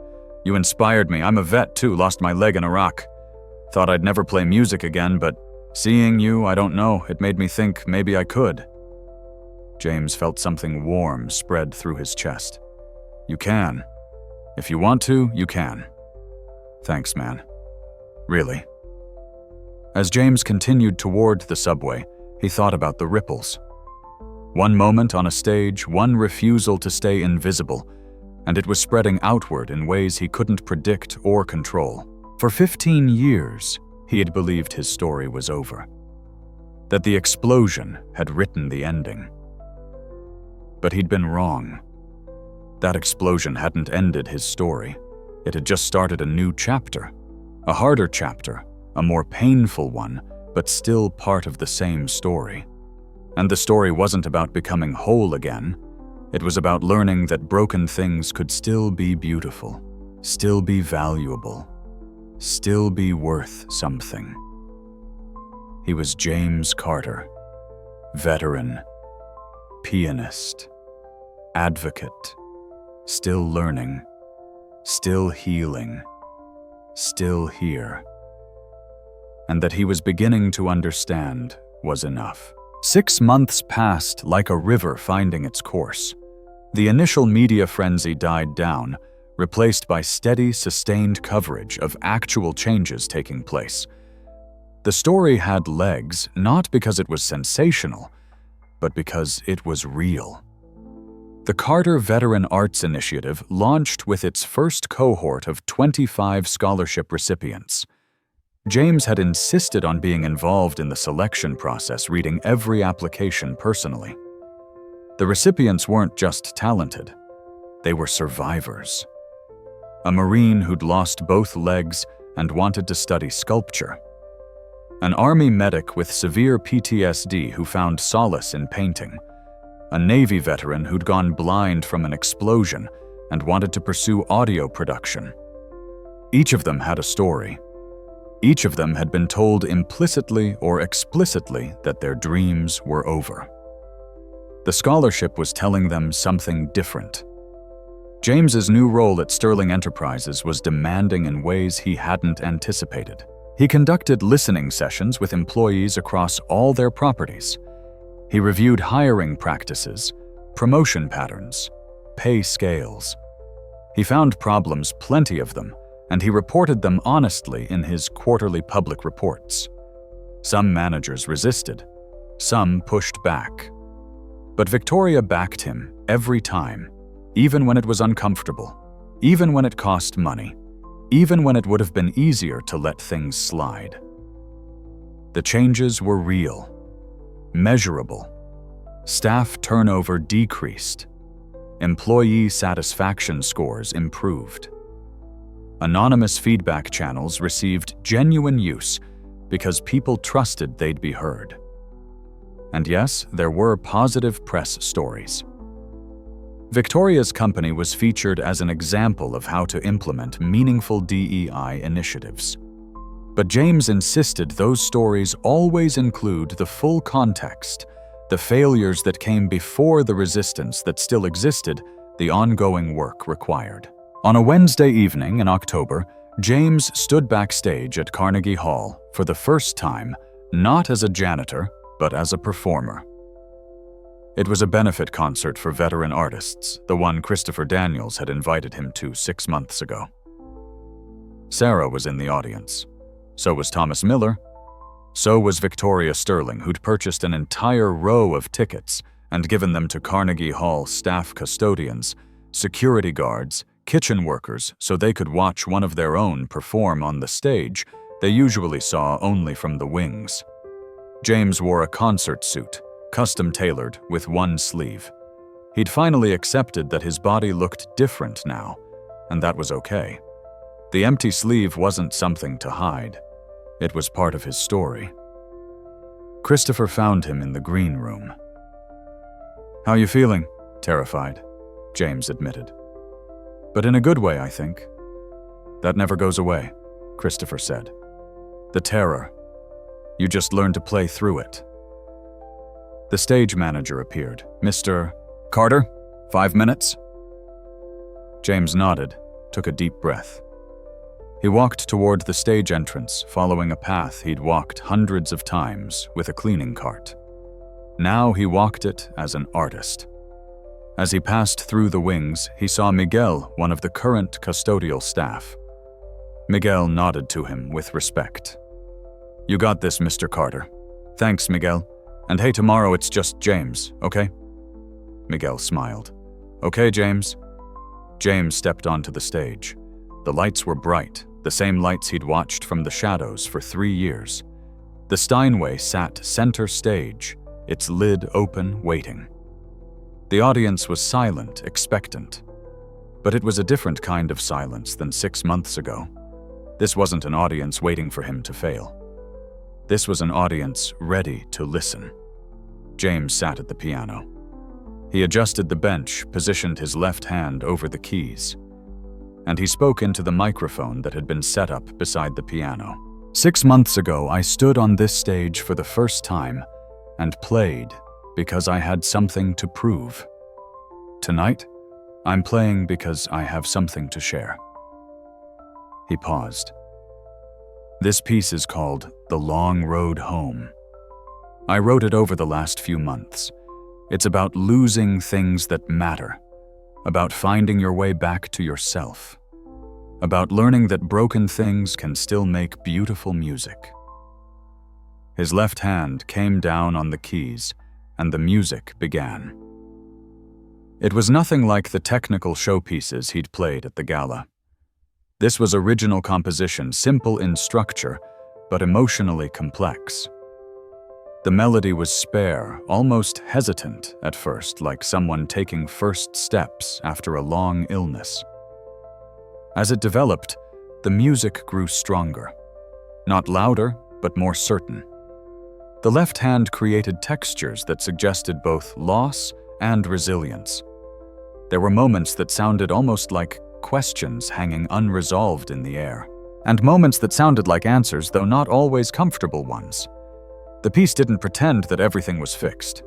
You inspired me. I'm a vet too, lost my leg in Iraq. Thought I'd never play music again, but seeing you, I don't know, it made me think maybe I could." James felt something warm spread through his chest. "You can. If you want to, you can. Thanks, man. Really." As James continued toward the subway, he thought about the ripples. One moment on a stage, one refusal to stay invisible, and it was spreading outward in ways he couldn't predict or control. For 15 years, he had believed his story was over, that the explosion had written the ending. But he'd been wrong. That explosion hadn't ended his story. It had just started a new chapter, a harder chapter, a more painful one, but still part of the same story. And the story wasn't about becoming whole again. It was about learning that broken things could still be beautiful, still be valuable, still be worth something. He was James Carter, veteran, pianist, advocate, still learning, still healing, still here. And that he was beginning to understand was enough. 6 months passed like a river finding its course. The initial media frenzy died down, replaced by steady, sustained coverage of actual changes taking place. The story had legs not because it was sensational, but because it was real. The Carter Veteran Arts Initiative launched with its first cohort of 25 scholarship recipients. James had insisted on being involved in the selection process, reading every application personally. The recipients weren't just talented, they were survivors. A Marine who'd lost both legs and wanted to study sculpture. An Army medic with severe PTSD who found solace in painting. A Navy veteran who'd gone blind from an explosion and wanted to pursue audio production. Each of them had a story. Each of them had been told implicitly or explicitly that their dreams were over. The scholarship was telling them something different. James's new role at Sterling Enterprises was demanding in ways he hadn't anticipated. He conducted listening sessions with employees across all their properties. He reviewed hiring practices, promotion patterns, pay scales. He found problems, plenty of them, and he reported them honestly in his quarterly public reports. Some managers resisted, some pushed back. But Victoria backed him every time, even when it was uncomfortable, even when it cost money, even when it would have been easier to let things slide. The changes were real, measurable. Staff turnover decreased. Employee satisfaction scores improved. Anonymous feedback channels received genuine use because people trusted they'd be heard. And yes, there were positive press stories. Victoria's company was featured as an example of how to implement meaningful DEI initiatives. But James insisted those stories always include the full context, the failures that came before the resistance that still existed, the ongoing work required. On a Wednesday evening in October, James stood backstage at Carnegie Hall for the first time, not as a janitor, but as a performer. It was a benefit concert for veteran artists, the one Christopher Daniels had invited him to 6 months ago. Sarah was in the audience. So was Thomas Miller. So was Victoria Sterling, who'd purchased an entire row of tickets and given them to Carnegie Hall staff custodians, security guards, kitchen workers, so they could watch one of their own perform on the stage they usually saw only from the wings. James wore a concert suit, custom-tailored with one sleeve. He'd finally accepted that his body looked different now, and that was okay. The empty sleeve wasn't something to hide. It was part of his story. Christopher found him in the green room. "How you feeling?" "Terrified," James admitted. "But in a good way, I think." "That never goes away," Christopher said. "The terror. You just learn to play through it." The stage manager appeared. "Mr. Carter, 5 minutes?" James nodded, took a deep breath. He walked toward the stage entrance, following a path he'd walked hundreds of times with a cleaning cart. Now he walked it as an artist. As he passed through the wings, he saw Miguel, one of the current custodial staff. Miguel nodded to him with respect. "You got this, Mr. Carter." "Thanks, Miguel. And hey, tomorrow it's just James, okay?" Miguel smiled. "Okay, James." James stepped onto the stage. The lights were bright, the same lights he'd watched from the shadows for 3 years. The Steinway sat center stage, its lid open, waiting. The audience was silent, expectant. But it was a different kind of silence than 6 months ago. This wasn't an audience waiting for him to fail. This was an audience ready to listen. James sat at the piano. He adjusted the bench, positioned his left hand over the keys. And he spoke into the microphone that had been set up beside the piano. "6 months ago, I stood on this stage for the first time and played because I had something to prove. Tonight, I'm playing because I have something to share." He paused. "This piece is called The Long Road Home. I wrote it over the last few months. It's about losing things that matter, about finding your way back to yourself, about learning that broken things can still make beautiful music." His left hand came down on the keys, and the music began. It was nothing like the technical showpieces he'd played at the gala. This was original composition, simple in structure, but emotionally complex. The melody was spare, almost hesitant at first, like someone taking first steps after a long illness. As it developed, the music grew stronger. Not louder, but more certain. The left hand created textures that suggested both loss and resilience. There were moments that sounded almost like questions hanging unresolved in the air, and moments that sounded like answers, though not always comfortable ones. The piece didn't pretend that everything was fixed.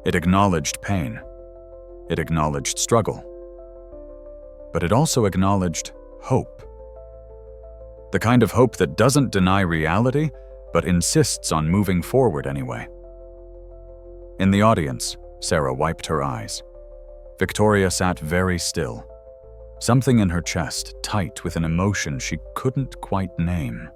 It acknowledged pain. It acknowledged struggle. But it also acknowledged hope. The kind of hope that doesn't deny reality, but insists on moving forward anyway. In the audience, Sarah wiped her eyes. Victoria sat very still, something in her chest tight with an emotion she couldn't quite name.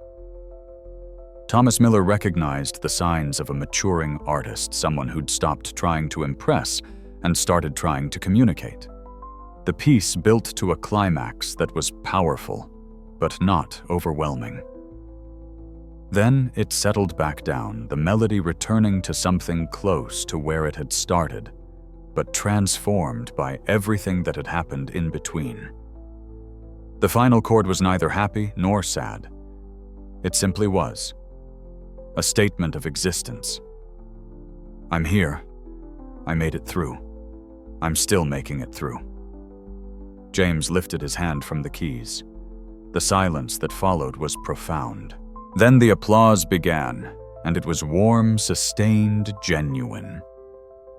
Thomas Miller recognized the signs of a maturing artist, someone who'd stopped trying to impress and started trying to communicate. The piece built to a climax that was powerful, but not overwhelming. Then it settled back down, the melody returning to something close to where it had started, but transformed by everything that had happened in between. The final chord was neither happy nor sad. It simply was. A statement of existence. I'm here. I made it through. I'm still making it through. James lifted his hand from the keys. The silence that followed was profound. Then the applause began, and it was warm, sustained, genuine.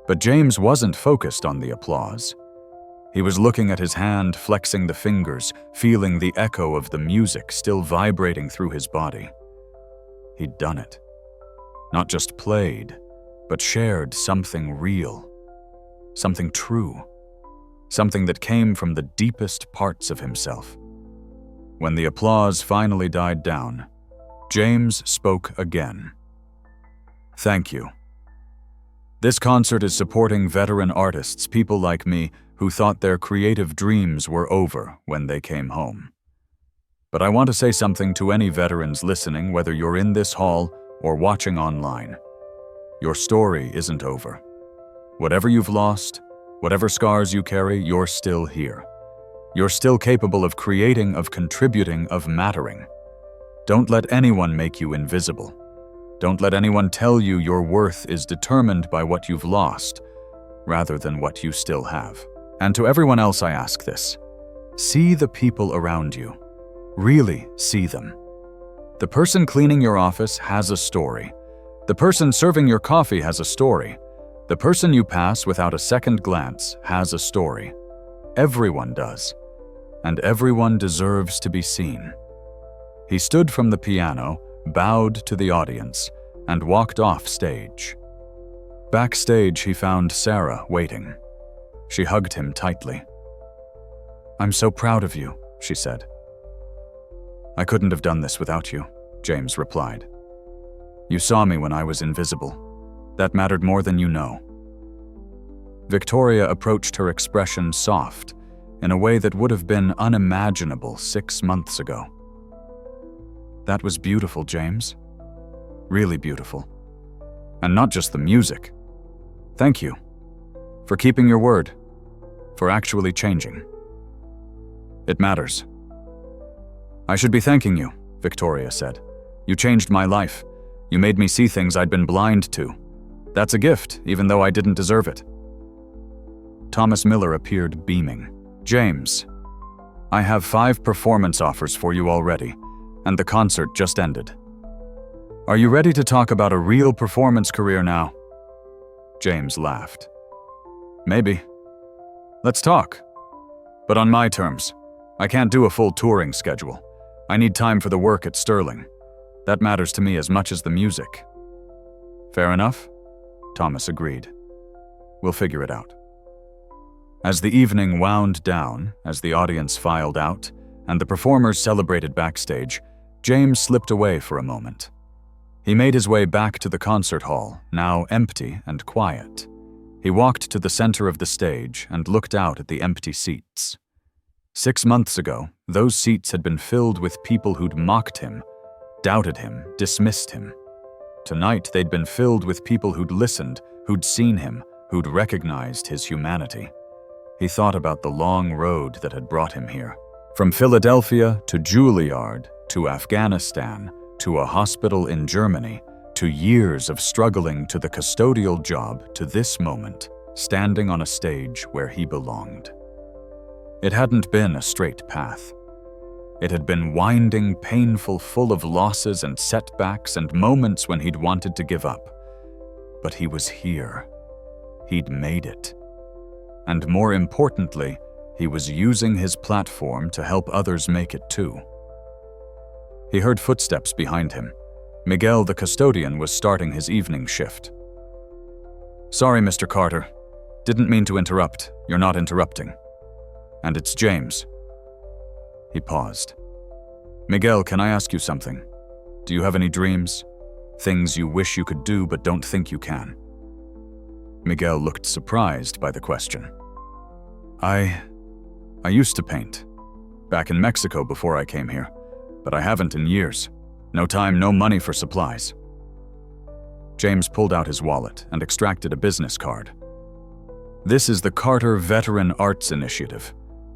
But James wasn't focused on the applause. He was looking at his hand, flexing the fingers, feeling the echo of the music still vibrating through his body. He'd done it. Not just played, but shared something real, something true, something that came from the deepest parts of himself. When the applause finally died down, James spoke again. Thank you. This concert is supporting veteran artists, people like me, who thought their creative dreams were over when they came home. But I want to say something to any veterans listening, whether you're in this hall or watching online. Your story isn't over. Whatever you've lost, whatever scars you carry, you're still here. You're still capable of creating, of contributing, of mattering. Don't let anyone make you invisible. Don't let anyone tell you your worth is determined by what you've lost, rather than what you still have. And to everyone else I ask this. See the people around you. Really see them. The person cleaning your office has a story. The person serving your coffee has a story. The person you pass without a second glance has a story. Everyone does. And everyone deserves to be seen. He stood from the piano, bowed to the audience, and walked off stage. Backstage, he found Sarah waiting. She hugged him tightly. I'm so proud of you, she said. I couldn't have done this without you, James replied. You saw me when I was invisible. That mattered more than you know. Victoria approached her expression soft, in a way that would have been unimaginable 6 months ago. That was beautiful, James. Really beautiful. And not just the music. Thank you. For keeping your word. For actually changing. It matters. I should be thanking you, Victoria said. You changed my life. You made me see things I'd been blind to. That's a gift, even though I didn't deserve it. Thomas Miller appeared beaming. James, I have 5 performance offers for you already, and the concert just ended. Are you ready to talk about a real performance career now? James laughed. Maybe. Let's talk. But on my terms. I can't do a full touring schedule. I need time for the work at Sterling. That matters to me as much as the music. Fair enough? Thomas agreed. We'll figure it out. As the evening wound down, as the audience filed out, and the performers celebrated backstage, James slipped away for a moment. He made his way back to the concert hall, now empty and quiet. He walked to the center of the stage and looked out at the empty seats. 6 months ago, those seats had been filled with people who'd mocked him, doubted him, dismissed him. Tonight, they'd been filled with people who'd listened, who'd seen him, who'd recognized his humanity. He thought about the long road that had brought him here. From Philadelphia to Juilliard, to Afghanistan, to a hospital in Germany, to years of struggling to the custodial job, to this moment, standing on a stage where he belonged. It hadn't been a straight path. It had been winding, painful, full of losses and setbacks and moments when he'd wanted to give up. But he was here. He'd made it. And more importantly, he was using his platform to help others make it too. He heard footsteps behind him. Miguel, the custodian, was starting his evening shift. "Sorry, Mr. Carter. Didn't mean to interrupt. You're not interrupting. And it's James." He paused. "Miguel, can I ask you something? Do you have any dreams? Things you wish you could do but don't think you can?" Miguel looked surprised by the question. I used to paint. Back in Mexico before I came here. But I haven't in years. No time, no money for supplies." James pulled out his wallet and extracted a business card. "This is the Carter Veteran Arts Initiative.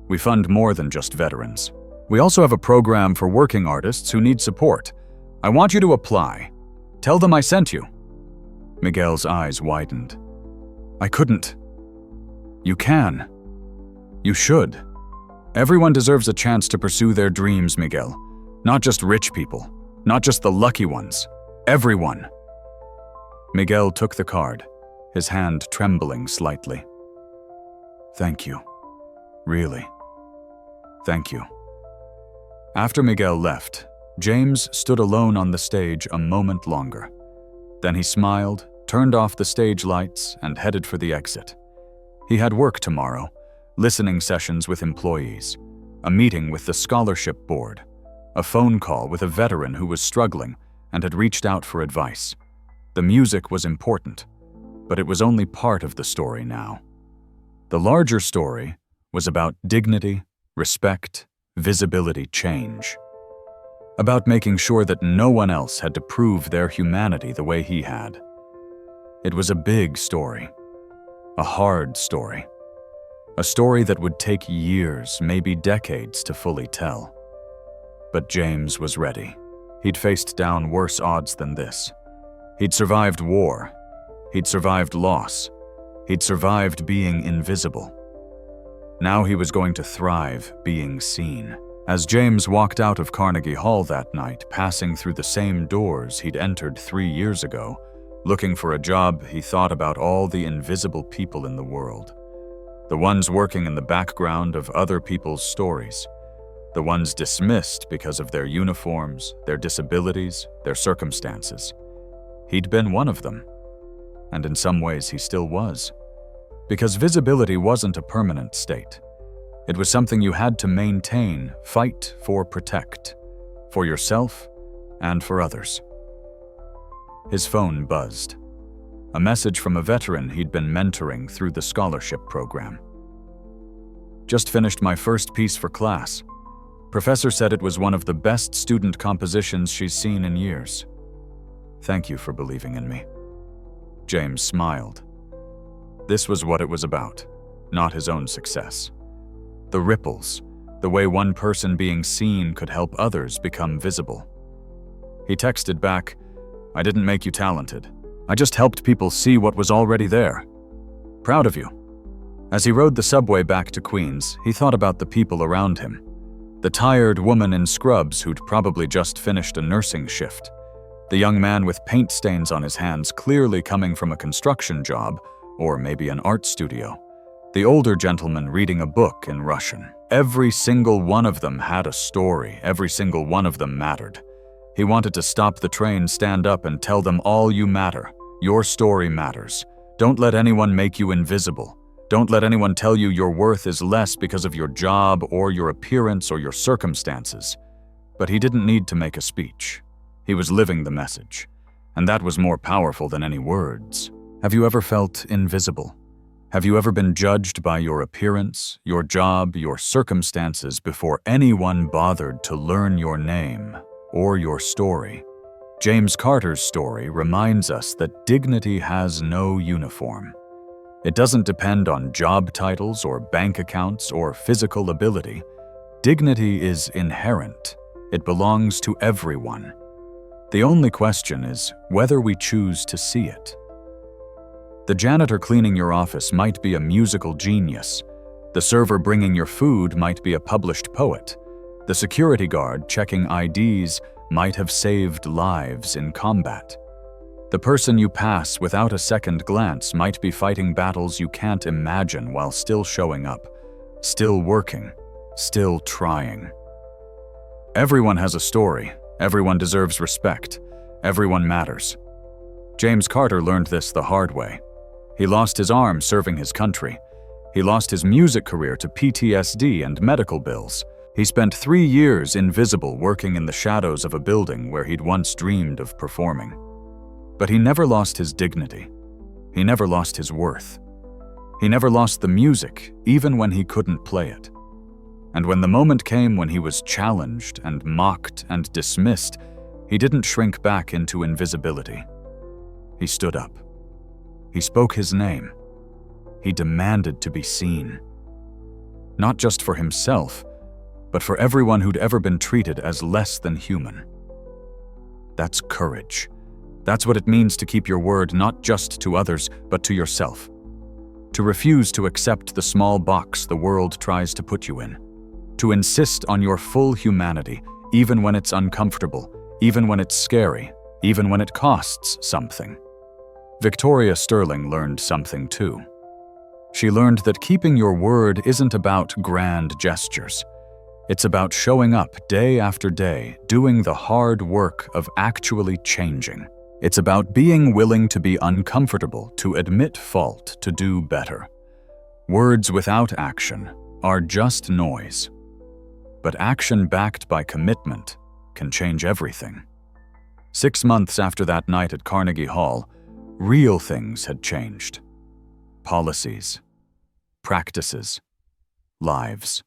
We fund more than just veterans. We also have a program for working artists who need support. I want you to apply. Tell them I sent you." Miguel's eyes widened. "I couldn't." "You can. You should. Everyone deserves a chance to pursue their dreams, Miguel. Not just rich people. Not just the lucky ones. Everyone." Miguel took the card, his hand trembling slightly. "Thank you. Really. Thank you." After Miguel left, James stood alone on the stage a moment longer. Then he smiled, turned off the stage lights, and headed for the exit. He had work tomorrow, listening sessions with employees, a meeting with the scholarship board, a phone call with a veteran who was struggling and had reached out for advice. The music was important, but it was only part of the story now. The larger story was about dignity, respect, visibility, change. About making sure that no one else had to prove their humanity the way he had. It was a big story, a hard story, a story that would take years, maybe decades to fully tell. But James was ready. He'd faced down worse odds than this. He'd survived war. He'd survived loss. He'd survived being invisible. Now he was going to thrive being seen. As James walked out of Carnegie Hall that night, passing through the same doors he'd entered 3 years ago, looking for a job, he thought about all the invisible people in the world. The ones working in the background of other people's stories. The ones dismissed because of their uniforms, their disabilities, their circumstances. He'd been one of them. And in some ways he still was. Because visibility wasn't a permanent state. It was something you had to maintain, fight for, protect. For yourself and for others. His phone buzzed. A message from a veteran he'd been mentoring through the scholarship program. "Just finished my first piece for class. Professor said it was one of the best student compositions she's seen in years. Thank you for believing in me." James smiled. This was what it was about, not his own success. The ripples, the way one person being seen could help others become visible. He texted back, "I didn't make you talented. I just helped people see what was already there. Proud of you." As he rode the subway back to Queens, he thought about the people around him. The tired woman in scrubs who'd probably just finished a nursing shift. The young man with paint stains on his hands, clearly coming from a construction job, or maybe an art studio. The older gentleman reading a book in Russian. Every single one of them had a story. Every single one of them mattered. He wanted to stop the train, stand up, and tell them all you matter. Your story matters. Don't let anyone make you invisible. Don't let anyone tell you your worth is less because of your job or your appearance or your circumstances. But he didn't need to make a speech. He was living the message. And that was more powerful than any words. Have you ever felt invisible? Have you ever been judged by your appearance, your job, your circumstances before anyone bothered to learn your name? or your story. James Carter's story reminds us that dignity has no uniform. It doesn't depend on job titles or bank accounts or physical ability. Dignity is inherent. It belongs to everyone. The only question is whether we choose to see it. The janitor cleaning your office might be a musical genius. The server bringing your food might be a published poet. The security guard checking IDs might have saved lives in combat. The person you pass without a second glance might be fighting battles you can't imagine while still showing up, still working, still trying. Everyone has a story. Everyone deserves respect. Everyone matters. James Carter learned this the hard way. He lost his arm serving his country. He lost his music career to PTSD and medical bills. He spent 3 years invisible working in the shadows of a building where he'd once dreamed of performing. But he never lost his dignity. He never lost his worth. He never lost the music, even when he couldn't play it. And when the moment came when he was challenged and mocked and dismissed, he didn't shrink back into invisibility. He stood up. He spoke his name. He demanded to be seen. Not just for himself, but for everyone who'd ever been treated as less than human. That's courage. That's what it means to keep your word not just to others, but to yourself. To refuse to accept the small box the world tries to put you in. To insist on your full humanity, even when it's uncomfortable, even when it's scary, even when it costs something. Victoria Sterling learned something too. She learned that keeping your word isn't about grand gestures. It's about showing up day after day, doing the hard work of actually changing. It's about being willing to be uncomfortable, to admit fault, to do better. Words without action are just noise. But action backed by commitment can change everything. 6 months after that night at Carnegie Hall, real things had changed. Policies, practices, lives.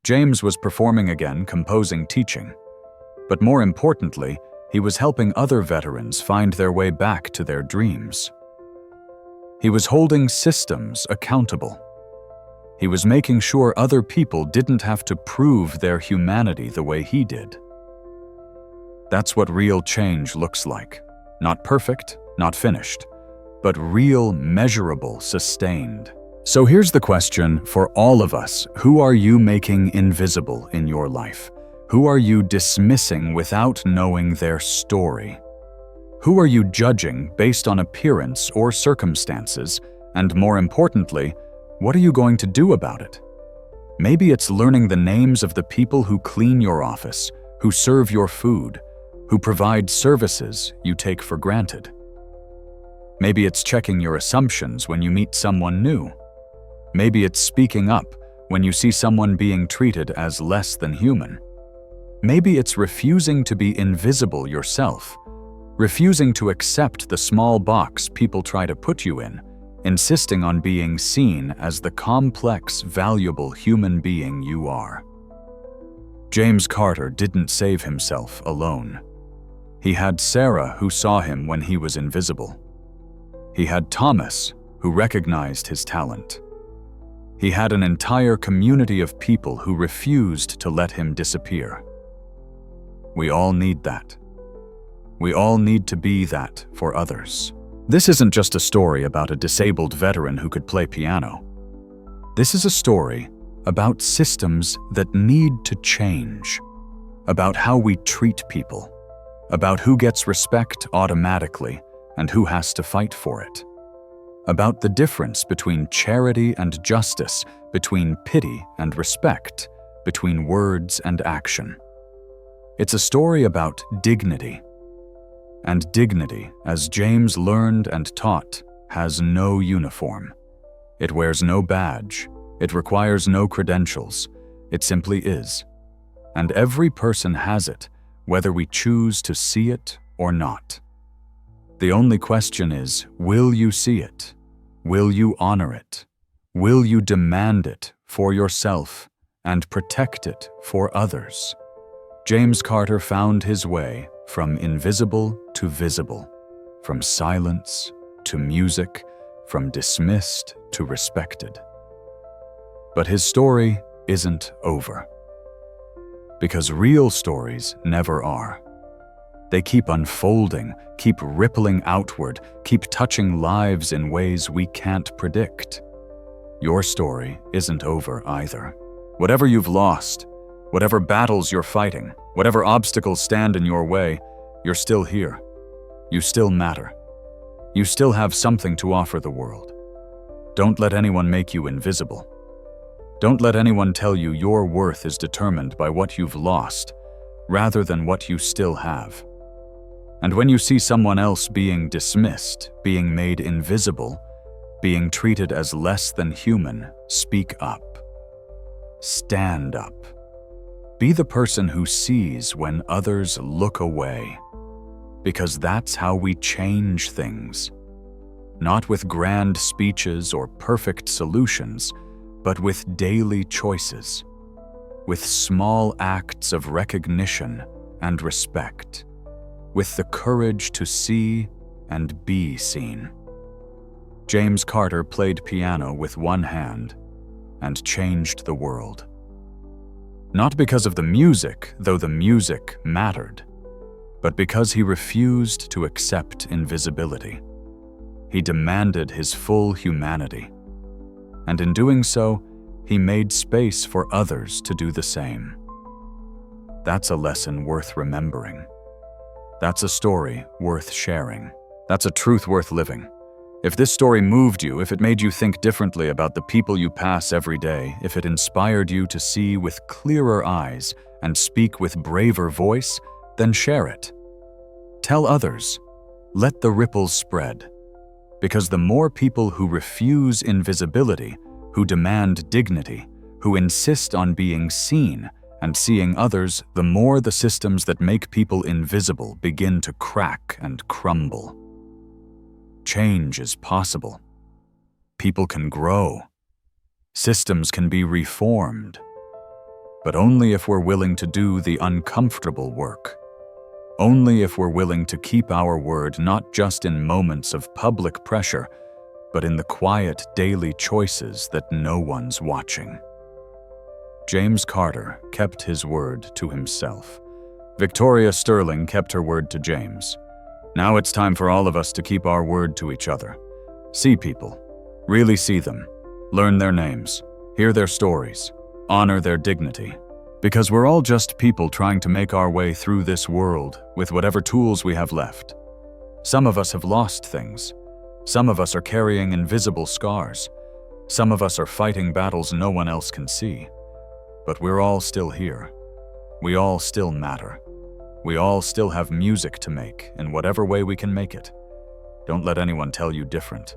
James was performing again, composing, teaching. But more importantly, he was helping other veterans find their way back to their dreams. He was holding systems accountable. He was making sure other people didn't have to prove their humanity the way he did. That's what real change looks like. Not perfect, not finished, but real, measurable, sustained. So here's the question for all of us. Who are you making invisible in your life? Who are you dismissing without knowing their story? Who are you judging based on appearance or circumstances? And more importantly, what are you going to do about it? Maybe it's learning the names of the people who clean your office, who serve your food, who provide services you take for granted. Maybe it's checking your assumptions when you meet someone new. Maybe it's speaking up when you see someone being treated as less than human. Maybe it's refusing to be invisible yourself, refusing to accept the small box people try to put you in, insisting on being seen as the complex, valuable human being you are. James Carter didn't save himself alone. He had Sarah, who saw him when he was invisible. He had Thomas, who recognized his talent. He had an entire community of people who refused to let him disappear. We all need that. We all need to be that for others. This isn't just a story about a disabled veteran who could play piano. This is a story about systems that need to change, about how we treat people, about who gets respect automatically and who has to fight for it, about the difference between charity and justice, between pity and respect, between words and action. It's a story about dignity. And dignity, as James learned and taught, has no uniform. It wears no badge. It requires no credentials. It simply is. And every person has it, whether we choose to see it or not. The only question is, will you see it? Will you honor it? Will you demand it for yourself and protect it for others? James Carter found his way from invisible to visible, from silence to music, from dismissed to respected. But his story isn't over. Because real stories never are. They keep unfolding, keep rippling outward, keep touching lives in ways we can't predict. Your story isn't over either. Whatever you've lost, whatever battles you're fighting, whatever obstacles stand in your way, you're still here. You still matter. You still have something to offer the world. Don't let anyone make you invisible. Don't let anyone tell you your worth is determined by what you've lost, rather than what you still have. And when you see someone else being dismissed, being made invisible, being treated as less than human, speak up. Stand up. Be the person who sees when others look away. Because that's how we change things. Not with grand speeches or perfect solutions, but with daily choices. With small acts of recognition and respect. With the courage to see and be seen. James Carter played piano with one hand and changed the world. Not because of the music, though the music mattered, but because he refused to accept invisibility. He demanded his full humanity, and in doing so, he made space for others to do the same. That's a lesson worth remembering. That's a story worth sharing. That's a truth worth living. If this story moved you, if it made you think differently about the people you pass every day, if it inspired you to see with clearer eyes and speak with braver voice, then share it. Tell others. Let the ripples spread. Because the more people who refuse invisibility, who demand dignity, who insist on being seen and seeing others, the more the systems that make people invisible begin to crack and crumble. Change is possible. People can grow. Systems can be reformed. But only if we're willing to do the uncomfortable work. Only if we're willing to keep our word not just in moments of public pressure, but in the quiet daily choices that no one's watching. James Carter kept his word to himself. Victoria Sterling kept her word to James. Now it's time for all of us to keep our word to each other. See people. Really see them. Learn their names. Hear their stories. Honor their dignity. Because we're all just people trying to make our way through this world with whatever tools we have left. Some of us have lost things. Some of us are carrying invisible scars. Some of us are fighting battles no one else can see. But we're all still here. We all still matter. We all still have music to make in whatever way we can make it. Don't let anyone tell you different.